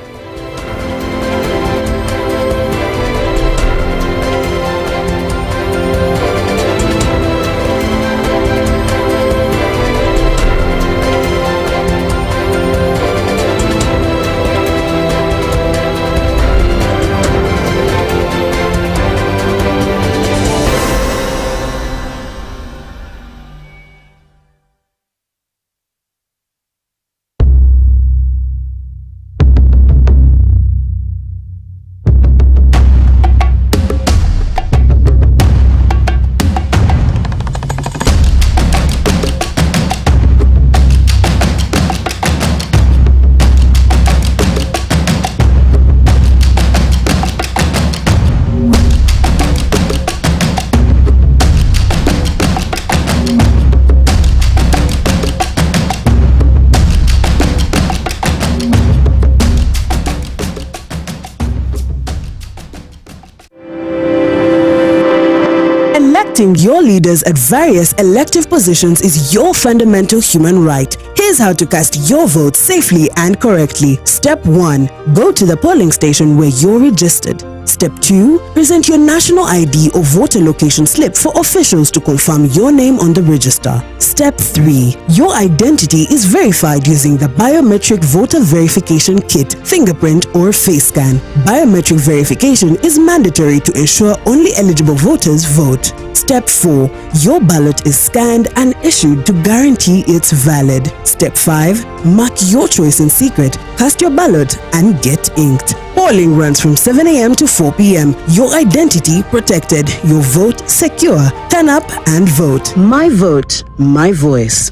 Electing your leaders at various elective positions is your fundamental human right. Here's how to cast your vote safely and correctly. Step 1. Go to the polling station where you're registered. Step 2. Present your national ID or voter location slip for officials to confirm your name on the register. Step 3. Your identity is verified using the Biometric Voter Verification Kit, fingerprint or face scan. Biometric verification is mandatory to ensure only eligible voters vote. Step 4. Your ballot is scanned and issued to guarantee it's valid. Step 5. Mark your choice in secret, cast your ballot and get inked. Polling runs from 7 a.m. to 4 p.m. Your identity protected, your vote secure. Turn up and vote. My vote, my voice.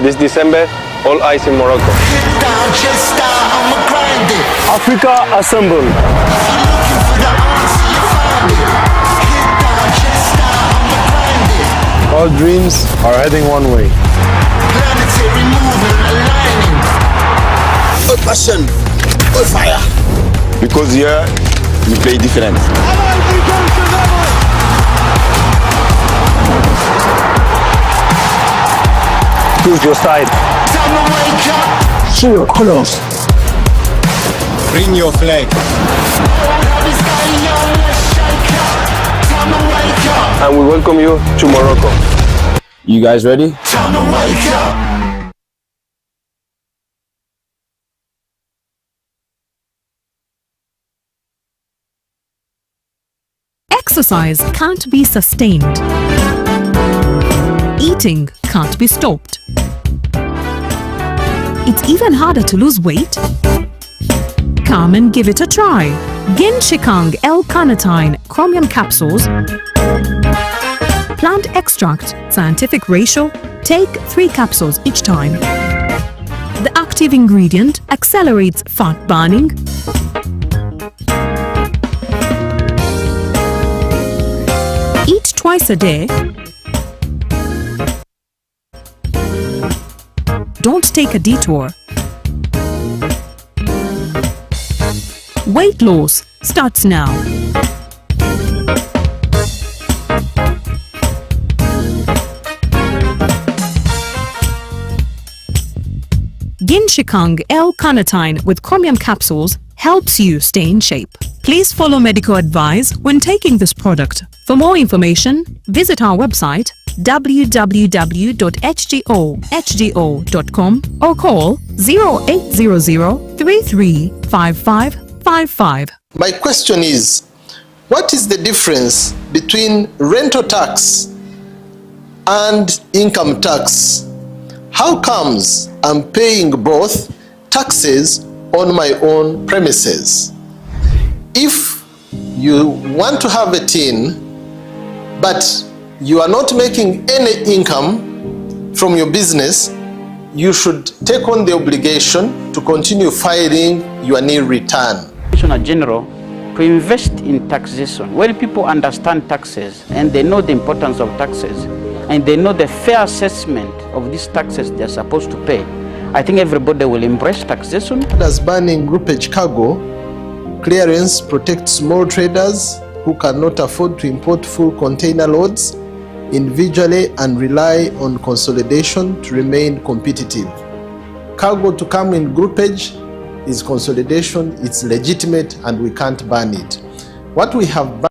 This December, all eyes in Morocco. Africa assemble. All dreams are heading one way. All passion, all fire. Because here we play different. Choose your side. Show your colors. Bring your flag. And we welcome you to Morocco. You guys ready? Time to wake up. Exercise can't be sustained. Eating can't be stopped. It's even harder to lose weight. Come and give it a try. Ginshikang L-carnitine chromium capsules. Plant extract, scientific ratio. Take 3 capsules each time. The active ingredient accelerates fat burning. Eat twice a day. Don't take a detour. Weight loss starts now. Ginshikang L-carnitine with chromium capsules helps you stay in shape. Please follow medical advice when taking this product. For more information, visit our website www.hgo.com or call 0800 335555. My question is, what is the difference between rental tax and income tax? How comes I'm paying both taxes on my own premises? If you want to have a tin, but you are not making any income from your business, you should take on the obligation to continue filing your nil return. Commissioner General to invest in taxation. When people understand taxes and they know the importance of taxes and they know the fair assessment of these taxes they're supposed to pay, I think everybody will embrace taxation. As banning groupage cargo clearance protects small traders who cannot afford to import full container loads individually and rely on consolidation to remain competitive. Cargo to come in groupage is consolidation, it's legitimate, and we can't ban it. What we have banned.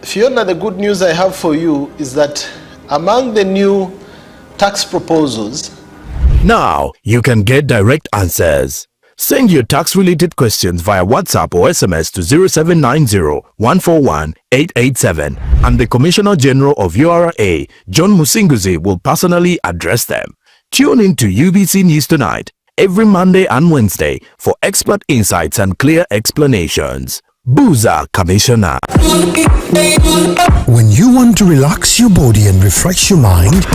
Fiona, the good news I have for you is that among the new tax proposals, now you can get direct answers. Send your tax-related questions via WhatsApp or SMS to 0790-141-887 and the Commissioner General of URA, John Musinguzi, will personally address them. Tune in to UBC News Tonight every Monday and Wednesday for expert insights and clear explanations. Booza Commissioner. When you want to relax your body and refresh your mind,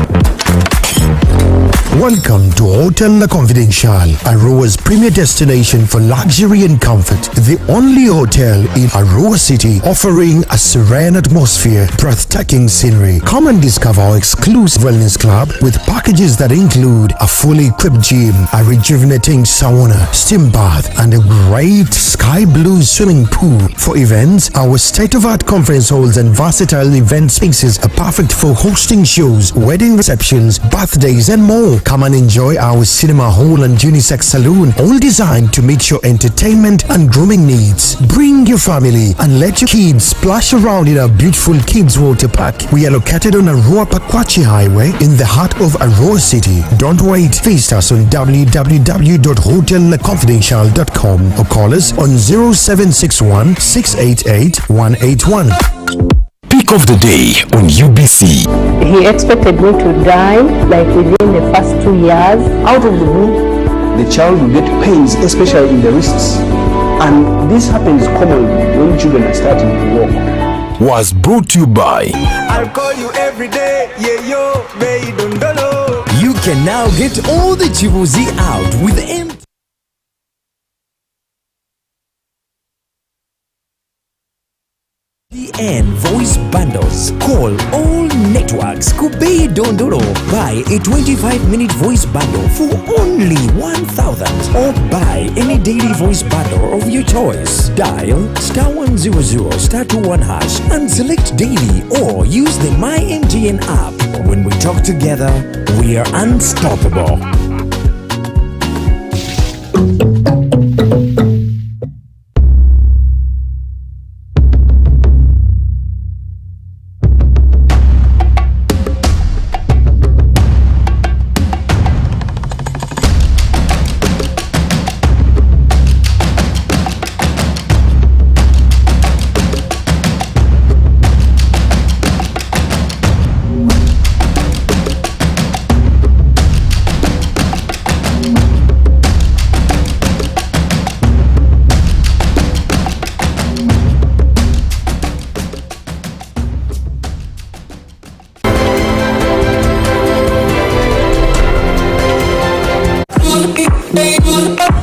welcome to Hotel La Confidential, Aroa's premier destination for luxury and comfort. The only hotel in Aroa City offering a serene atmosphere, breathtaking scenery. Come and discover our exclusive wellness club with packages that include a fully equipped gym, a rejuvenating sauna, steam bath, and a great sky blue swimming pool. For events, our state-of-art conference halls and versatile event spaces are perfect for hosting shows, wedding receptions, birthdays, and more. Come and enjoy our cinema hall and unisex saloon, all designed to meet your entertainment and grooming needs. Bring your family and let your kids splash around in our beautiful kids water park. We are located on Aroa Pakwachi Highway in the heart of Aroa City. Don't wait. Visit us on www.hotellaconfidential.com or call us on 0761 688 181. Pick of the day on UBC. He expected me to die like within the first 2 years. Out of the blue, the child will get pains, especially in the wrists. And this happens commonly when children are starting to walk. Was brought to you by I'll call you every day, yeah yo, baby dondolo. You can now get all the Chibuzi out with MTN voice bundles. Call all networks. Kubei Dondoro. Buy a 25-minute voice bundle for only 1,000 or buy any daily voice bundle of your choice. Dial *100 *21 hash and select daily or use the My MTN app. When we talk together, we are unstoppable.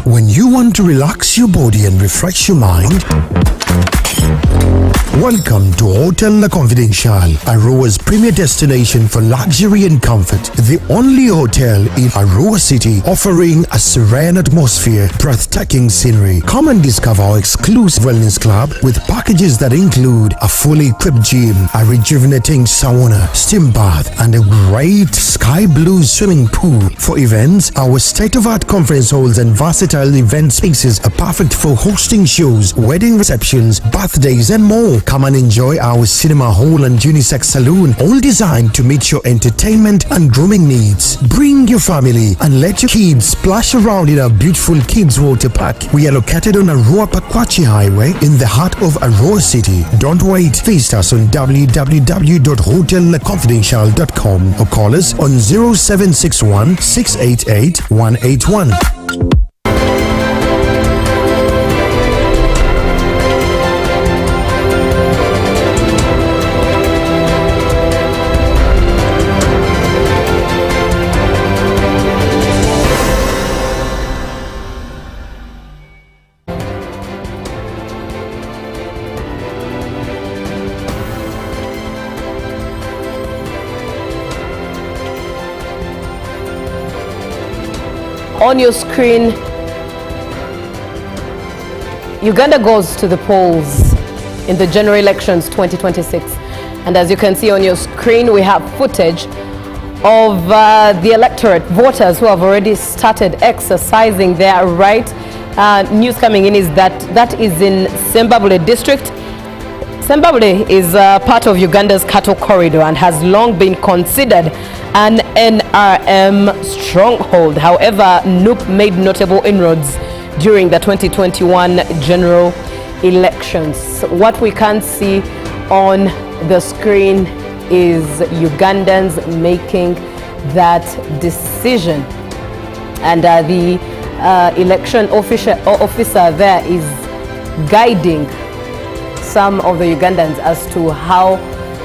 When you want to relax your body and refresh your mind, welcome to Hotel La Confidential, Aroa's premier destination for luxury and comfort. The only hotel in Aroa City offering a serene atmosphere, breathtaking scenery. Come and discover our exclusive wellness club with packages that include a fully equipped gym, a rejuvenating sauna, steam bath, and a great sky blue swimming pool. For events, our state-of-art conference halls and versatile event spaces are perfect for hosting shows, wedding receptions, birthdays, and more. Come and enjoy our cinema hall and unisex saloon, all designed to meet your entertainment and grooming needs. Bring your family and let your kids splash around in our beautiful kids water park. We are located on Aroa Pakwachi Highway in the heart of Aroa City. Don't wait. Visit us on www.hotellaconfidential.com or call us on 0761 688 181. on your screen, Uganda goes to the polls in the general elections 2026. And as you can see on your screen, we have footage of the electorate, voters who have already started exercising their right. News coming in is that is in Sembabule district. Sembabule is part of Uganda's cattle corridor and has long been considered an NRM stronghold. However, NUP made notable inroads during the 2021 general elections. What we can see on the screen is Ugandans making that decision, and the election officer there is guiding some of the Ugandans as to how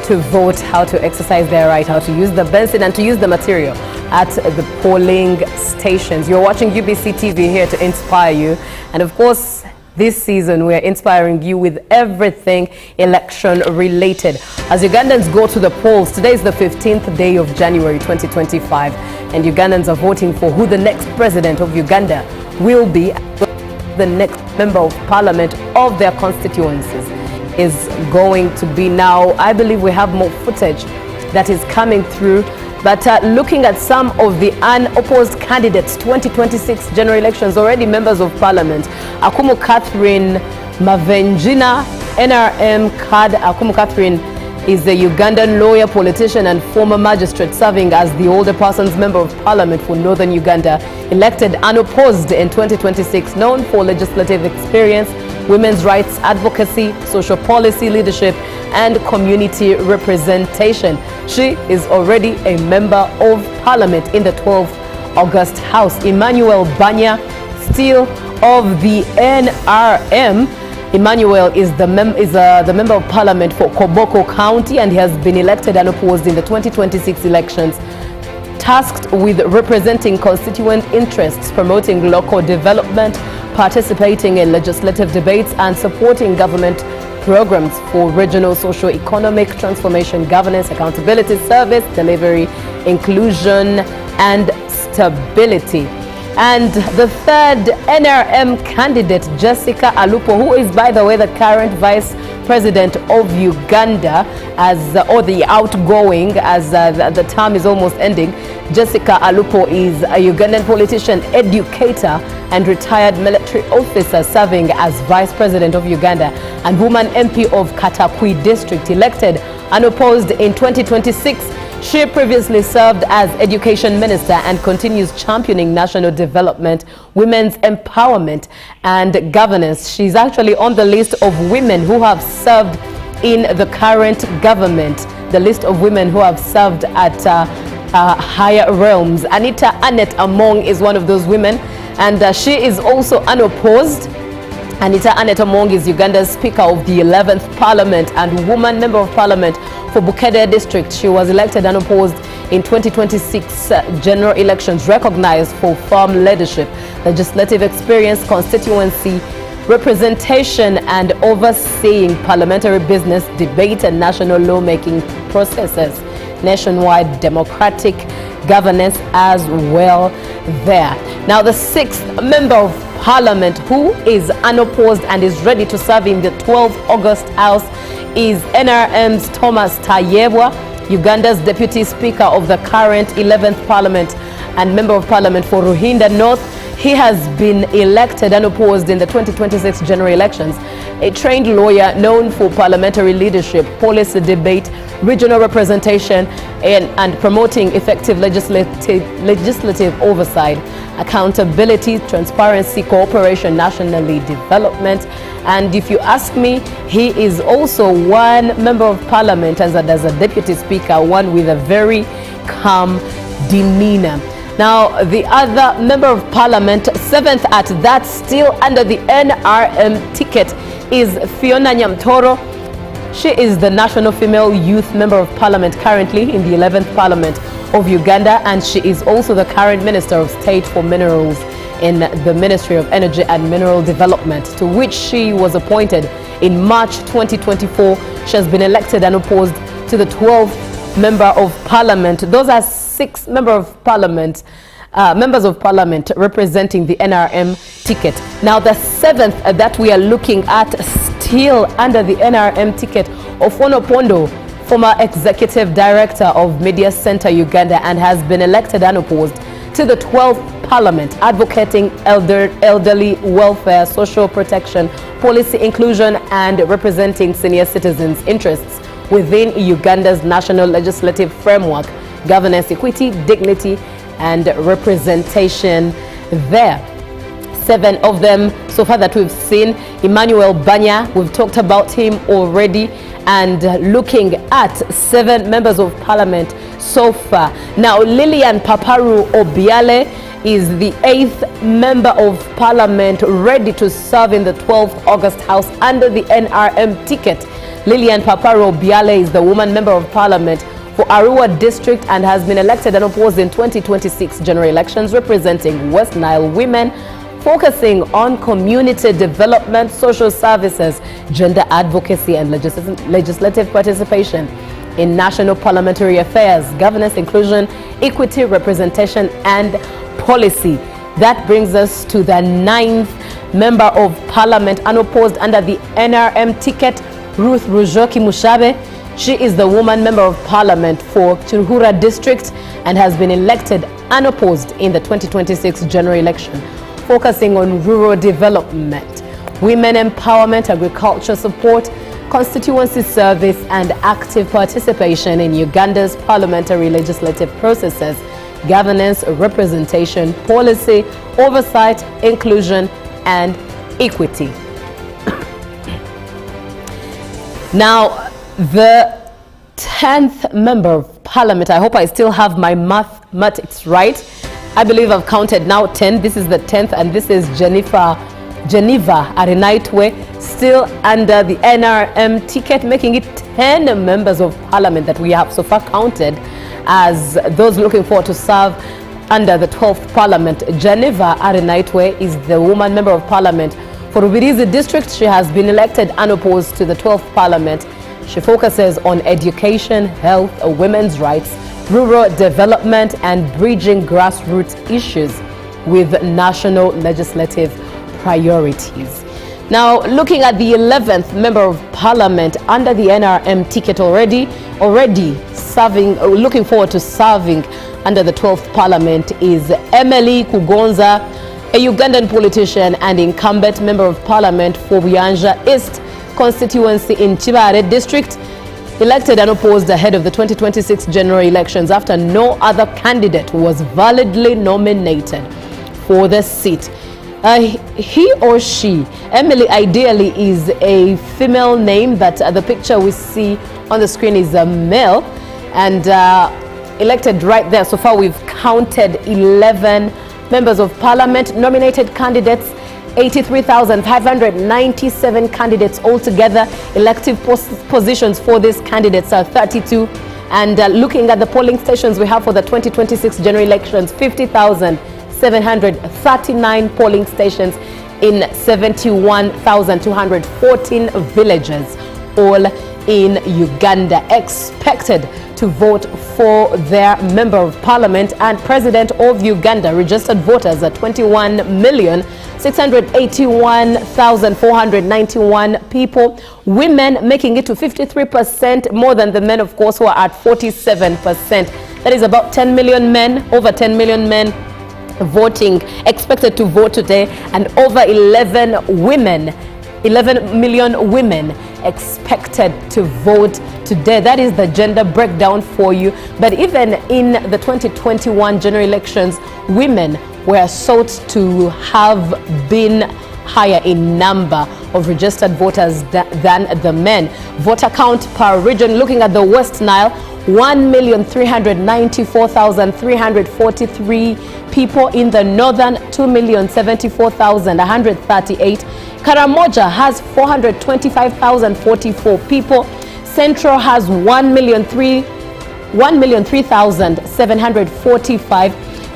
to vote, how to exercise their right, how to use the Benson and to use the material at the polling stations. You're watching UBC TV here to inspire you, and of course this season we're inspiring you with everything election related. As Ugandans go to the polls, today is the 15th day of January 2025, and Ugandans are voting for who the next president of Uganda will be, the next member of parliament of their constituencies is going to be. Now, I believe we have more footage that is coming through, but looking at some of the unopposed candidates, 2026 general elections, already members of parliament. Akumu Catherine Mavenjina, NRM card. Akumu Catherine is a Ugandan lawyer, politician and former magistrate, serving as the older persons member of parliament for northern Uganda, elected unopposed in 2026, known for legislative experience, women's rights advocacy, social policy leadership and community representation. She is already a member of parliament in the 12th August House. Emmanuel Banya, still of the NRM. Emmanuel is the member of parliament for Koboko County, and he has been elected unopposed in the 2026 elections, tasked with representing constituent interests, promoting local development, participating in legislative debates and supporting government programs for regional socio-economic transformation, governance, accountability, service delivery, inclusion and stability. And the third NRM candidate, Jessica Alupo, who is, by the way, the current vice president of Uganda, or the outgoing, as the term is almost ending. Jessica Alupo is a Ugandan politician, educator and retired military officer, serving as vice president of Uganda and woman MP of Katakwi district, elected unopposed in 2026. She previously served as education minister and continues championing national development, women's empowerment and governance. She's actually on the list of women who have served in the current government, the list of women who have served at higher realms. Anita Annette Among is one of those women, and she is also unopposed. Anita Annette Among is Uganda's Speaker of the 11th Parliament and woman member of Parliament for Bukedde District. She was elected unopposed in 2026 general elections, recognized for firm leadership, legislative experience, constituency representation and overseeing parliamentary business, debate and national lawmaking processes, nationwide democratic governance as well there. Now, the sixth member of parliament who is unopposed and is ready to serve in the 12th August House is NRM's Thomas Tayebwa, Uganda's deputy speaker of the current 11th parliament and member of parliament for Ruhinda North. He has been elected unopposed in the 2026 general elections. A trained lawyer known for parliamentary leadership, policy debate, regional representation, and promoting effective legislative oversight, accountability, transparency, cooperation, nationally development. And if you ask me, he is also one member of parliament as a deputy speaker, one with a very calm demeanor. Now, the other member of parliament, seventh at that, still under the NRM ticket, is Fiona Nyamtoro. She is the National Female Youth Member of Parliament currently in the 11th Parliament of Uganda, and she is also the current Minister of State for Minerals in the Ministry of Energy and Mineral Development, to which she was appointed in March 2024. She has been elected unopposed to the 12th Member of Parliament. Those are 6 Member of Parliament members of parliament representing the NRM ticket. Now the 7th that we are looking at, still under the NRM ticket, Ofono Pondo, former executive director of Media Center Uganda, and has been elected unopposed to the 12th parliament, advocating elderly welfare, social protection, policy inclusion, and representing senior citizens' interests within Uganda's national legislative framework, governance, equity, dignity, and representation there. 7 of them so far that we've seen. Emmanuel Banya, we've talked about him already, and looking at 7 members of parliament so far. Now Lilian Paparu Obiale is the 8th member of parliament ready to serve in the 12th August House under the NRM ticket. Lilian Paparu Obiale is the woman member of parliament for Arua district and has been elected unopposed in 2026 general elections, representing West Nile women, focusing on community development, social services, gender advocacy, and legislative participation in national parliamentary affairs, governance, inclusion, equity, representation, and policy. That brings us to the 9th member of parliament unopposed under the NRM ticket, Ruth Rujoki Mushabe. She is the woman member of parliament for Chiruhura district and has been elected unopposed in the 2026 general election, focusing on rural development, women empowerment, agriculture support, constituency service, and active participation in Uganda's parliamentary legislative processes, governance, representation, policy, oversight, inclusion, and equity. Now, the 10th member of parliament, I hope I still have my mathematics right. I believe I've counted now 10. This is the 10th, and this is Geneva Arenaitwe, still under the NRM ticket, making it 10 members of parliament that we have so far counted as those looking forward to serve under the 12th parliament. Geneva Arenaitwe is the woman member of parliament for Rubirizi district. She has been elected unopposed to the 12th parliament. She focuses on education, health, women's rights, rural development, and bridging grassroots issues with national legislative priorities. Now, looking at the 11th member of parliament under the NRM ticket, already serving, looking forward to serving under the 12th parliament, is Emily Kugonza, a Ugandan politician and incumbent member of parliament for Buyanja East constituency in Chibare district, elected unopposed ahead of the 2026 general elections after no other candidate was validly nominated for the seat. He or she, Emily ideally is a female name, but the picture we see on the screen is a male, and elected right there. So far we've counted 11 members of parliament, nominated candidates, 83,597 candidates altogether. Elective positions for these candidates are 32. And looking at the polling stations we have for the 2026 general elections, 50,739 polling stations in 71,214 villages, all in Uganda, expected to vote for their member of parliament and president of Uganda. Registered voters are 21,681,491 people. Women making it to 53%, more than the men, of course, who are at 47%. That is about 10 million men, over 10 million men voting, expected to vote today, and over 11 million women expected to vote today. That is the gender breakdown for you. But even in the 2021 general elections, women were sought to have been higher in number of registered voters than the men. Voter count per region, looking at the West Nile, 1,394,343 people. In the northern, 2,074,138. Karamoja has 425,044 people. Central has 1,003,745.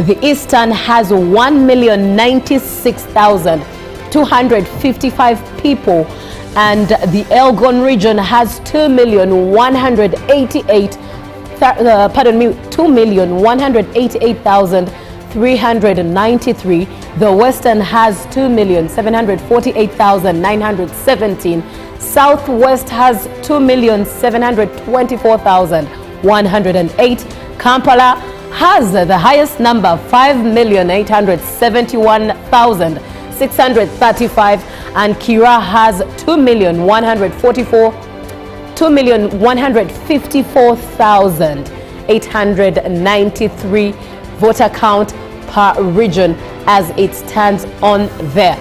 The Eastern has 1,096,255 people. And the Elgon region has 2,188,2,188,5 2,393. The Western has 2,748,917. Southwest has 2,724,108. Kampala has the highest number, 5,871,635, and Kira has 2,154,893 voter count per region as it stands on there.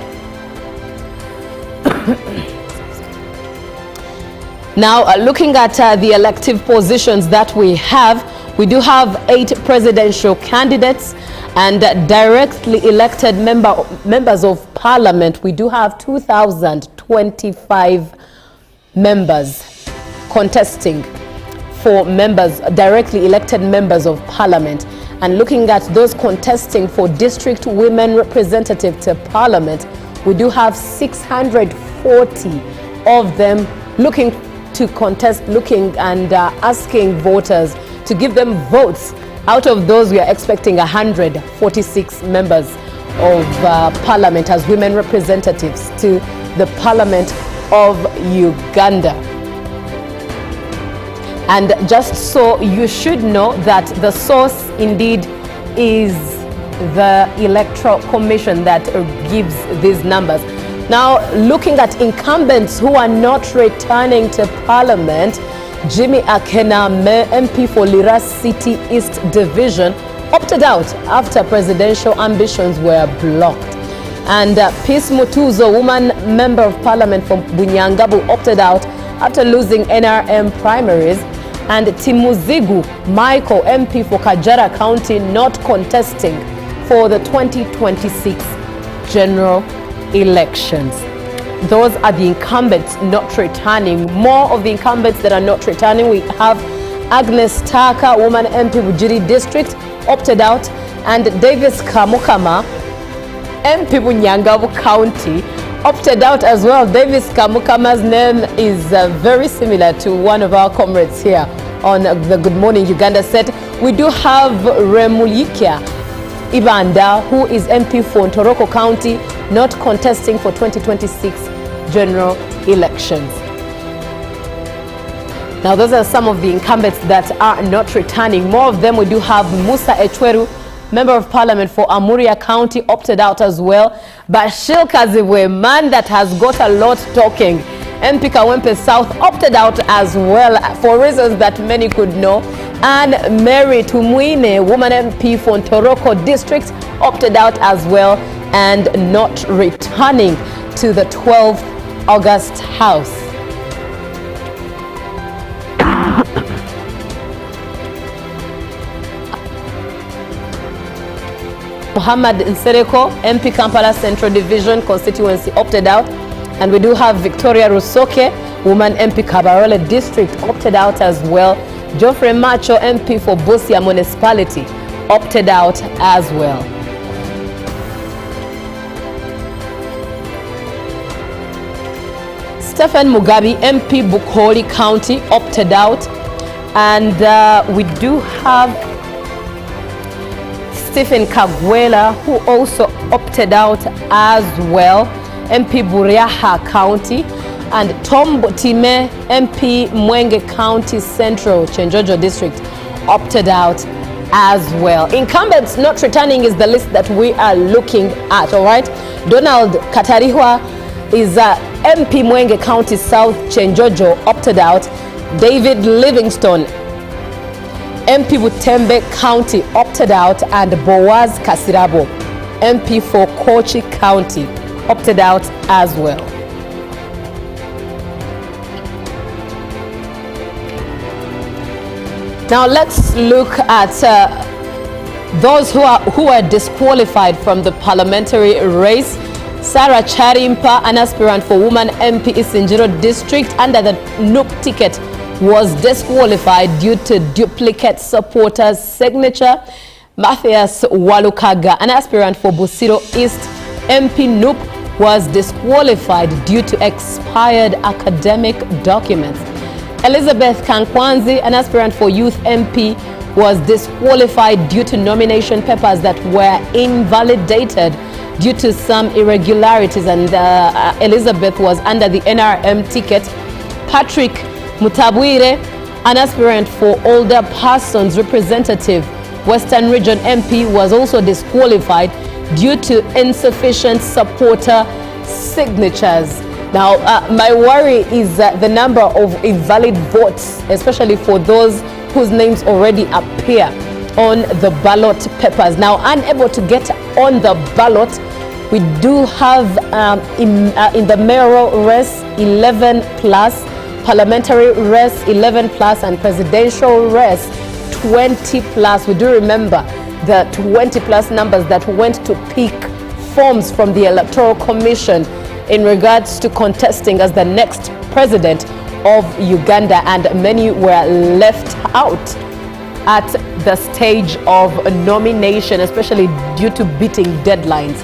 Now, looking at the elective positions that we do have 8 presidential candidates and directly elected members of parliament. We do have 2,025 members contesting for directly elected members of parliament. And looking at those contesting for district women representative to parliament, we do have 640 of them looking to contest, asking voters to give them votes. Out of those, we are expecting 146 members of parliament as women representatives to the Parliament of Uganda. And just so you should know that the source indeed is the Electoral Commission that gives these numbers. Now, looking at incumbents who are not returning to Parliament, Jimmy Akename, MP for Lira City East Division, opted out after presidential ambitions were blocked. And Peace Mutuzo, woman member of Parliament from Bunyangabu, opted out after losing NRM primaries. And Timuzigu Michael, MP for Kajara County, not contesting for the 2026 general elections. Those are the incumbents not returning. More of the incumbents that are not returning, we have Agnes Taka, woman MP Bujiri District, opted out, and Davis Kamukama, MP Bunyangabu County, opted out as well. Davis Kamukama's name is very similar to one of our comrades here on the Good Morning Uganda set. We do have Remulikia Ibanda, who is MP for Ntoroko County, not contesting for 2026 general elections. Now, those are some of the incumbents that are not returning. More of them, we do have Musa Echweru, member of parliament for Amuria County, opted out as well. Bashil Kaziwe, man that has got a lot talking, MP Kawempe South, opted out as well for reasons that many could know. And Mary Tumwine, woman MP for Ntoroko District, opted out as well and not returning to the 12th August House. Muhammad Nsereko, MP Kampala Central Division constituency, opted out. And we do have Victoria Rusoke, woman MP Kabarole District, opted out as well. Geoffrey Macho, MP for Busia Municipality, opted out as well. Stephen Mugabe, MP Bukoli County, opted out. And we do have Stephen Kagwela, who also opted out as well, MP Buriaha County. And Tom Botime, MP Mwenge County Central, Chenjojo District, opted out as well. Incumbents not returning is the list that we are looking at, all right? Donald Katarihwa is MP Mwenge County South, Chenjojo, opted out. David Livingstone, MP Butembe County, opted out. And Boaz Kasirabo, MP for Kochi County, opted out as well. Now let's look at those who are disqualified from the parliamentary race. Sarah Charimpa, an aspirant for woman MP Isinjiro District under the NUP ticket, was disqualified due to duplicate supporters' signature. Matthias Walukaga, an aspirant for Busiro East MP NUP, was disqualified due to expired academic documents. Elizabeth Kankwanzi, an aspirant for Youth MP, was disqualified due to nomination papers that were invalidated due to some irregularities, and Elizabeth was under the NRM ticket. Patrick Mutabwire, an aspirant for older persons representative, Western Region MP, was also disqualified due to insufficient supporter signatures. Now, my worry is the number of invalid votes, especially for those whose names already appear on the ballot papers. Now, unable to get on the ballot, we do have in the mayoral race 11 plus, parliamentary race 11 plus, and presidential race 20 plus. We do remember the 20 plus numbers that went to pick forms from the Electoral Commission in regards to contesting as the next president of Uganda, and many were left out at the stage of nomination, especially due to beating deadlines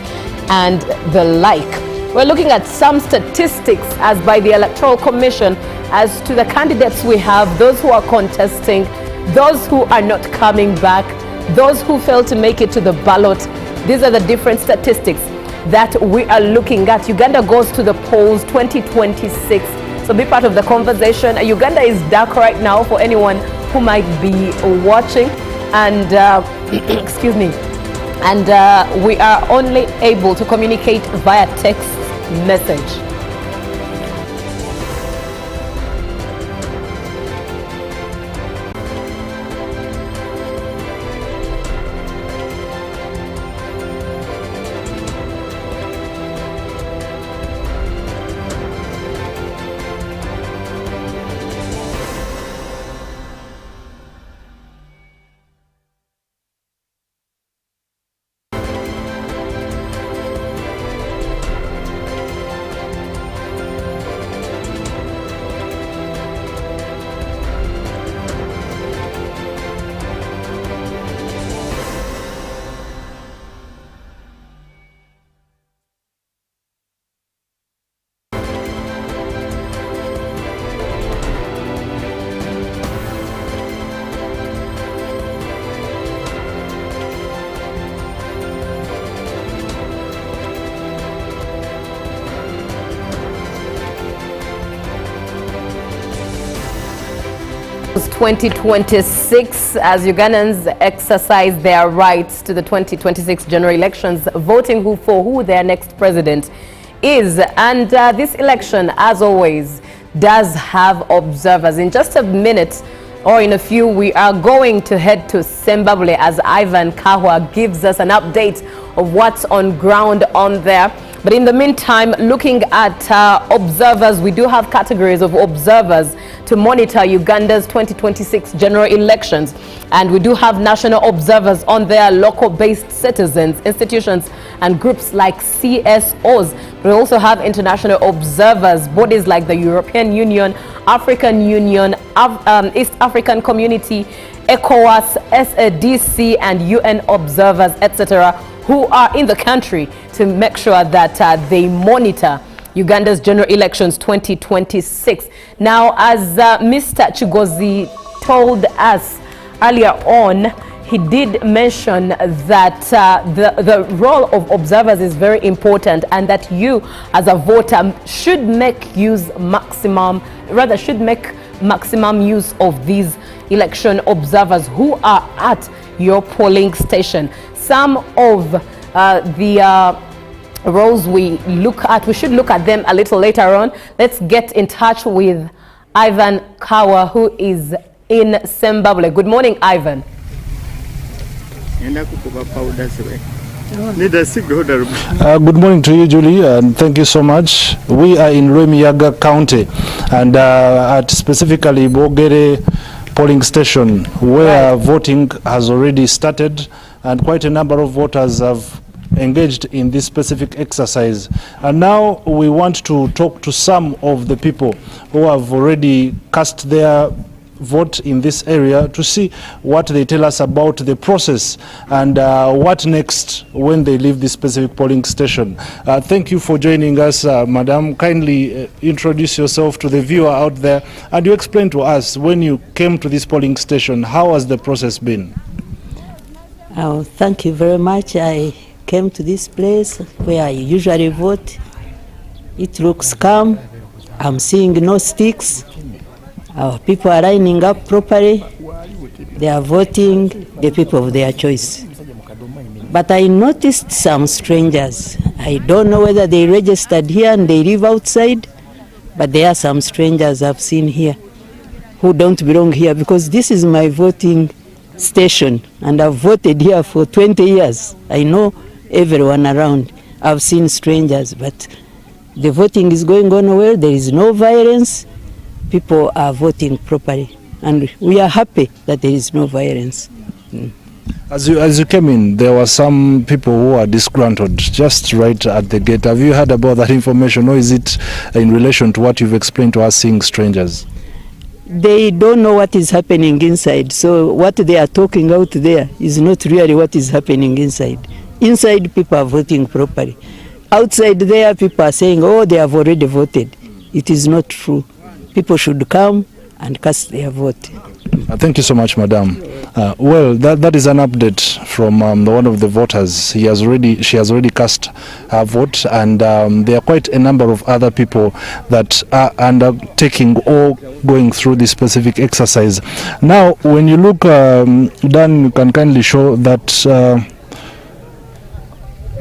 and the like. We're looking at some statistics as by the Electoral Commission as to the candidates we have, those who are contesting, those who are not coming back, those who failed to make it to the ballot. These are the different statistics that we are looking at. Uganda goes to the polls 2026. So be part of the conversation. Uganda is dark right now for anyone who might be watching, and excuse me, and we are only able to communicate via text message. It's 2026 as Ugandans exercise their rights to the 2026 general elections, voting for who their next president is. And this election, as always, does have observers. In just a minute or in a few, we are going to head to Zimbabwe as Ivan Kahwa gives us an update of what's on ground on there. But in the meantime, looking at observers, we do have categories of observers to monitor Uganda's 2026 general elections. And we do have national observers on there, local-based citizens, institutions, and groups like CSOs. We also have international observers, bodies like the European Union, African Union, East African Community, ECOWAS, SADC, and UN observers, etc., who are in the country to make sure that they monitor Uganda's general elections 2026. Now, as Mr. Chigozi told us earlier on, he did mention that the role of observers is very important, and that you as a voter should make maximum use of these election observers who are at your polling station. Some of the roles we should look at them a little later on. Let's get in touch with Ivan Kahwa, who is in Zimbabwe. Good morning, Ivan. Good morning to you, Julie, and thank you so much. We are in Rwemiyaga County, and at specifically Bogere polling station, where voting has already started, and quite a number of voters have engaged in this specific exercise. And now we want to talk to some of the people who have already cast their vote in this area to see what they tell us about the process and what next when they leave this specific polling station. Thank you for joining us, Madam. Kindly introduce yourself to the viewer out there, and you explain to us, when you came to this polling station, how has the process been? Oh, thank you very much. I came to this place where I usually vote. It looks calm. I'm seeing no sticks. Our people are lining up properly. They are voting the people of their choice. But I noticed some strangers. I don't know whether they registered here and they live outside, but there are some strangers I've seen here who don't belong here, because this is my voting station and I've voted here for 20 years. I know everyone around. I've seen strangers, but the voting is going on well. There is no violence. People are voting properly, and we are happy that there is no violence. As you came in, there were some people who are disgruntled just right at the gate. Have you heard about that information, or is it in relation to what you've explained to us, seeing strangers? They don't know what is happening inside, so what they are talking out there is not really what is happening inside. Inside, people are voting properly. Outside there, people are saying, oh, they have already voted. It is not true. People should come and cast their vote. Thank you so much, Madam. Well, that is an update from one of the voters. She has already cast her vote, and there are quite a number of other people that are undertaking or going through this specific exercise. Now, when you look, Dan, you can kindly show that.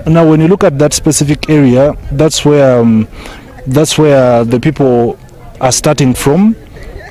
Now, when you look at that specific area, that's where the people are starting from.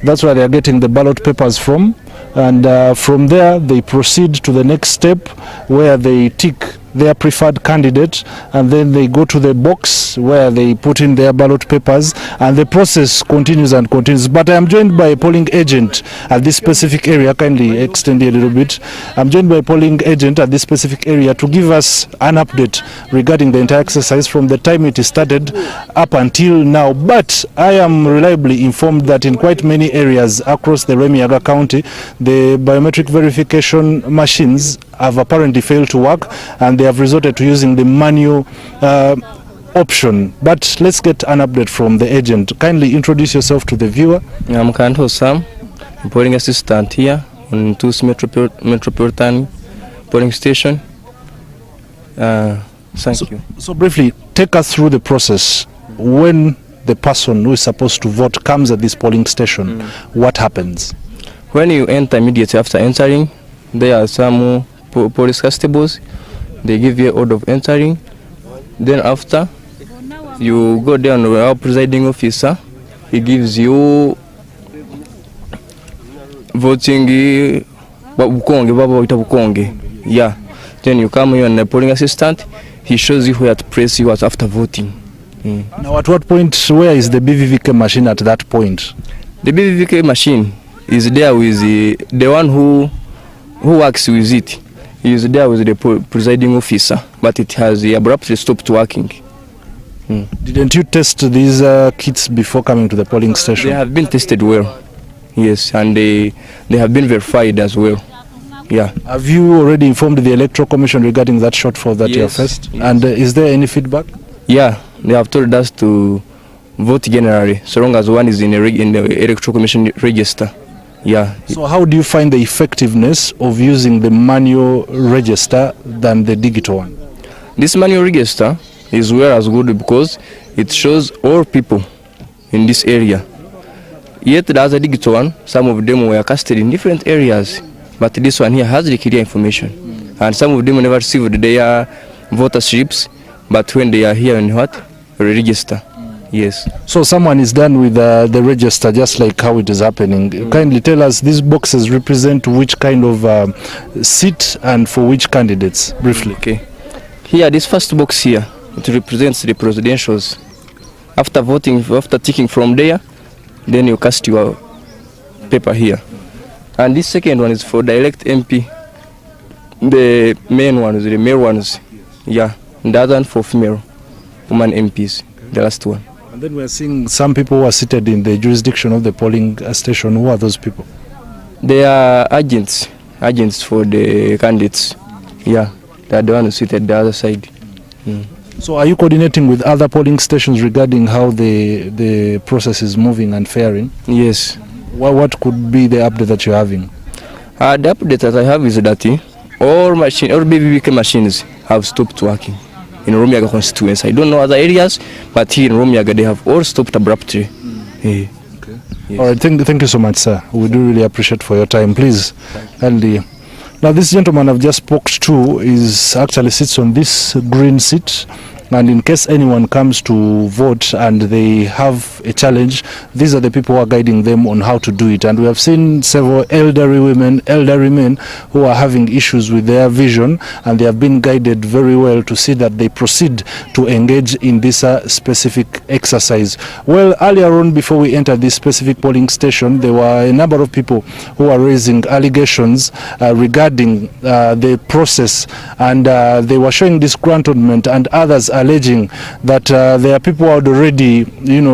That's where they are getting the ballot papers from, and from there they proceed to the next step, where they tick their preferred candidate, and then they go to the box where they put in their ballot papers, and the process continues and continues. But I am joined by a polling agent at this specific area. Kindly extend a little bit. I'm joined by a polling agent at this specific area to give us an update regarding the entire exercise from the time it started up until now. But I am reliably informed that in quite many areas across the Remiaga County, the biometric verification machines have apparently failed to work, and they have resorted to using the manual option. But let's get an update from the agent. Kindly introduce yourself to the viewer. I'm Kanto Sam, polling assistant here on Tus Metropolitan polling station. Thank you. So briefly, take us through the process. When the person who is supposed to vote comes at this polling station, what happens? When you enter, immediately after entering, there are some police constables. They give you an order of entering. Then after, you go there and our presiding officer, he gives you voting yeah. Then you come here and the polling assistant, he shows you where to press you after voting. Now at what point, where is the BVVK machine at that point? The BVVK machine is there with the one who works with it. He is there with the presiding officer, but it has abruptly stopped working. Didn't you test these kits before coming to the polling station? They have been tested well, yes, and they have been verified as well. Yeah. Have you already informed the Electoral Commission regarding that shortfall that you have faced? Yes. And is there any feedback? Yeah, they have told us to vote generally, so long as one is in the Electoral Commission register. Yeah. So how do you find the effectiveness of using the manual register than the digital one? This manual register is well as good because it shows all people in this area. Yet the other digital one, some of them were casted in different areas, but this one here has the clear information. And some of them never received their voter slips, but when they are here in what? Register. Yes. So someone is done with the register, just like how it is happening. Kindly tell us, these boxes represent which kind of seat and for which candidates, briefly. Okay. Here, this first box here, it represents the presidentials. After voting, after ticking from there, then you cast your paper here. And this second one is for direct MP. The main ones, the male ones, yeah. And the other one for female woman MPs, the last one. And then we're seeing some people who are seated in the jurisdiction of the polling station. Who are those people? They are agents for the candidates. Yeah, they are the ones who sit at the other side. So are you coordinating with other polling stations regarding how the process is moving and faring? Yes. What could be the update that you're having? The update that I have is that all BVVK machines have stopped working in Romiaga constituency. I don't know other areas, but here in Romiaga they have all stopped abruptly. Okay. Yes. All right, thank you so much, sir. We do really appreciate for your time. Please, Andy. Now, this gentleman I've just spoke to is actually sits on this green seat, and in case anyone comes to vote and they have a challenge, these are the people who are guiding them on how to do it. And we have seen several elderly women, elderly men who are having issues with their vision, and they have been guided very well to see that they proceed to engage in this specific exercise. Well, earlier on, before we entered this specific polling station, there were a number of people who are raising allegations regarding the process, and they were showing disgruntlement, and others alleging that there are people who had already,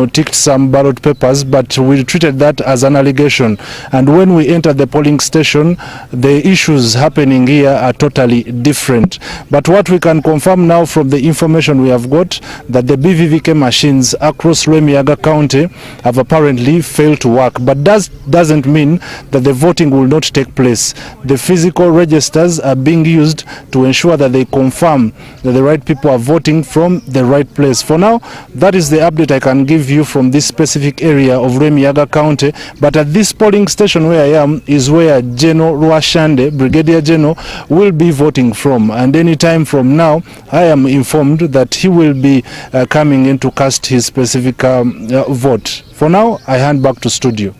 ticked some ballot papers, but we treated that as an allegation. And when we entered the polling station, the issues happening here are totally different. But what we can confirm now from the information we have got, that the BVVK machines across Rwemiyaga County have apparently failed to work. But that doesn't mean that the voting will not take place. The physical registers are being used to ensure that they confirm that the right people are voting from the right place. For now, that is the update I can give you from this specific area of Rwemiyaga County. But at this polling station where I am is where General Rwashande, Brigadier General, will be voting from. And any time from now, I am informed that he will be coming in to cast his specific vote. For now, I hand back to studio.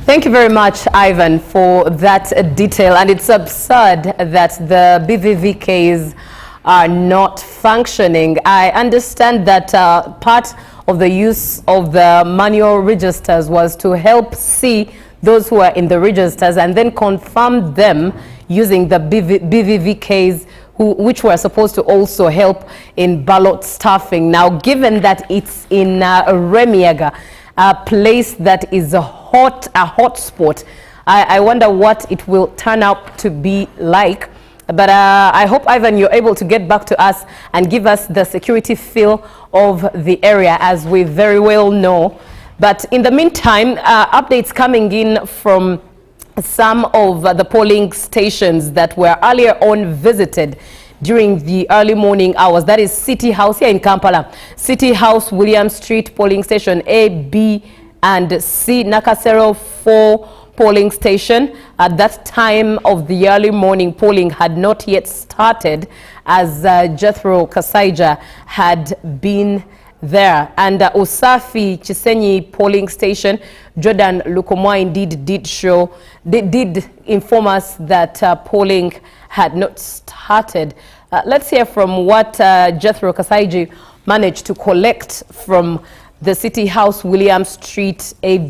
Thank you very much, Ivan, for that detail. And it's absurd that the BVVKs are not functioning. I understand that part of the use of the manual registers was to help see those who are in the registers and then confirm them using the BVVKs, which were supposed to also help in ballot stuffing. Now, given that it's in Rwemiyaga, a place that is a hot spot, I wonder what it will turn out to be like. But I hope, Ivan, you're able to get back to us and give us the security feel of the area, as we very well know. But in the meantime, updates coming in from some of the polling stations that were earlier on visited during the early morning hours. That is City House here in Kampala. City House, William Street, polling station A, B, and C. Nakasero 4 polling station. At that time of the early morning, polling had not yet started, as Jethro Kasaija had been there. And Usafi Chisenyi polling station, Jordan Lukomwa indeed did inform us that polling had not started. Let's hear from what Jethro Kasaija managed to collect from the City House, William Street, AB.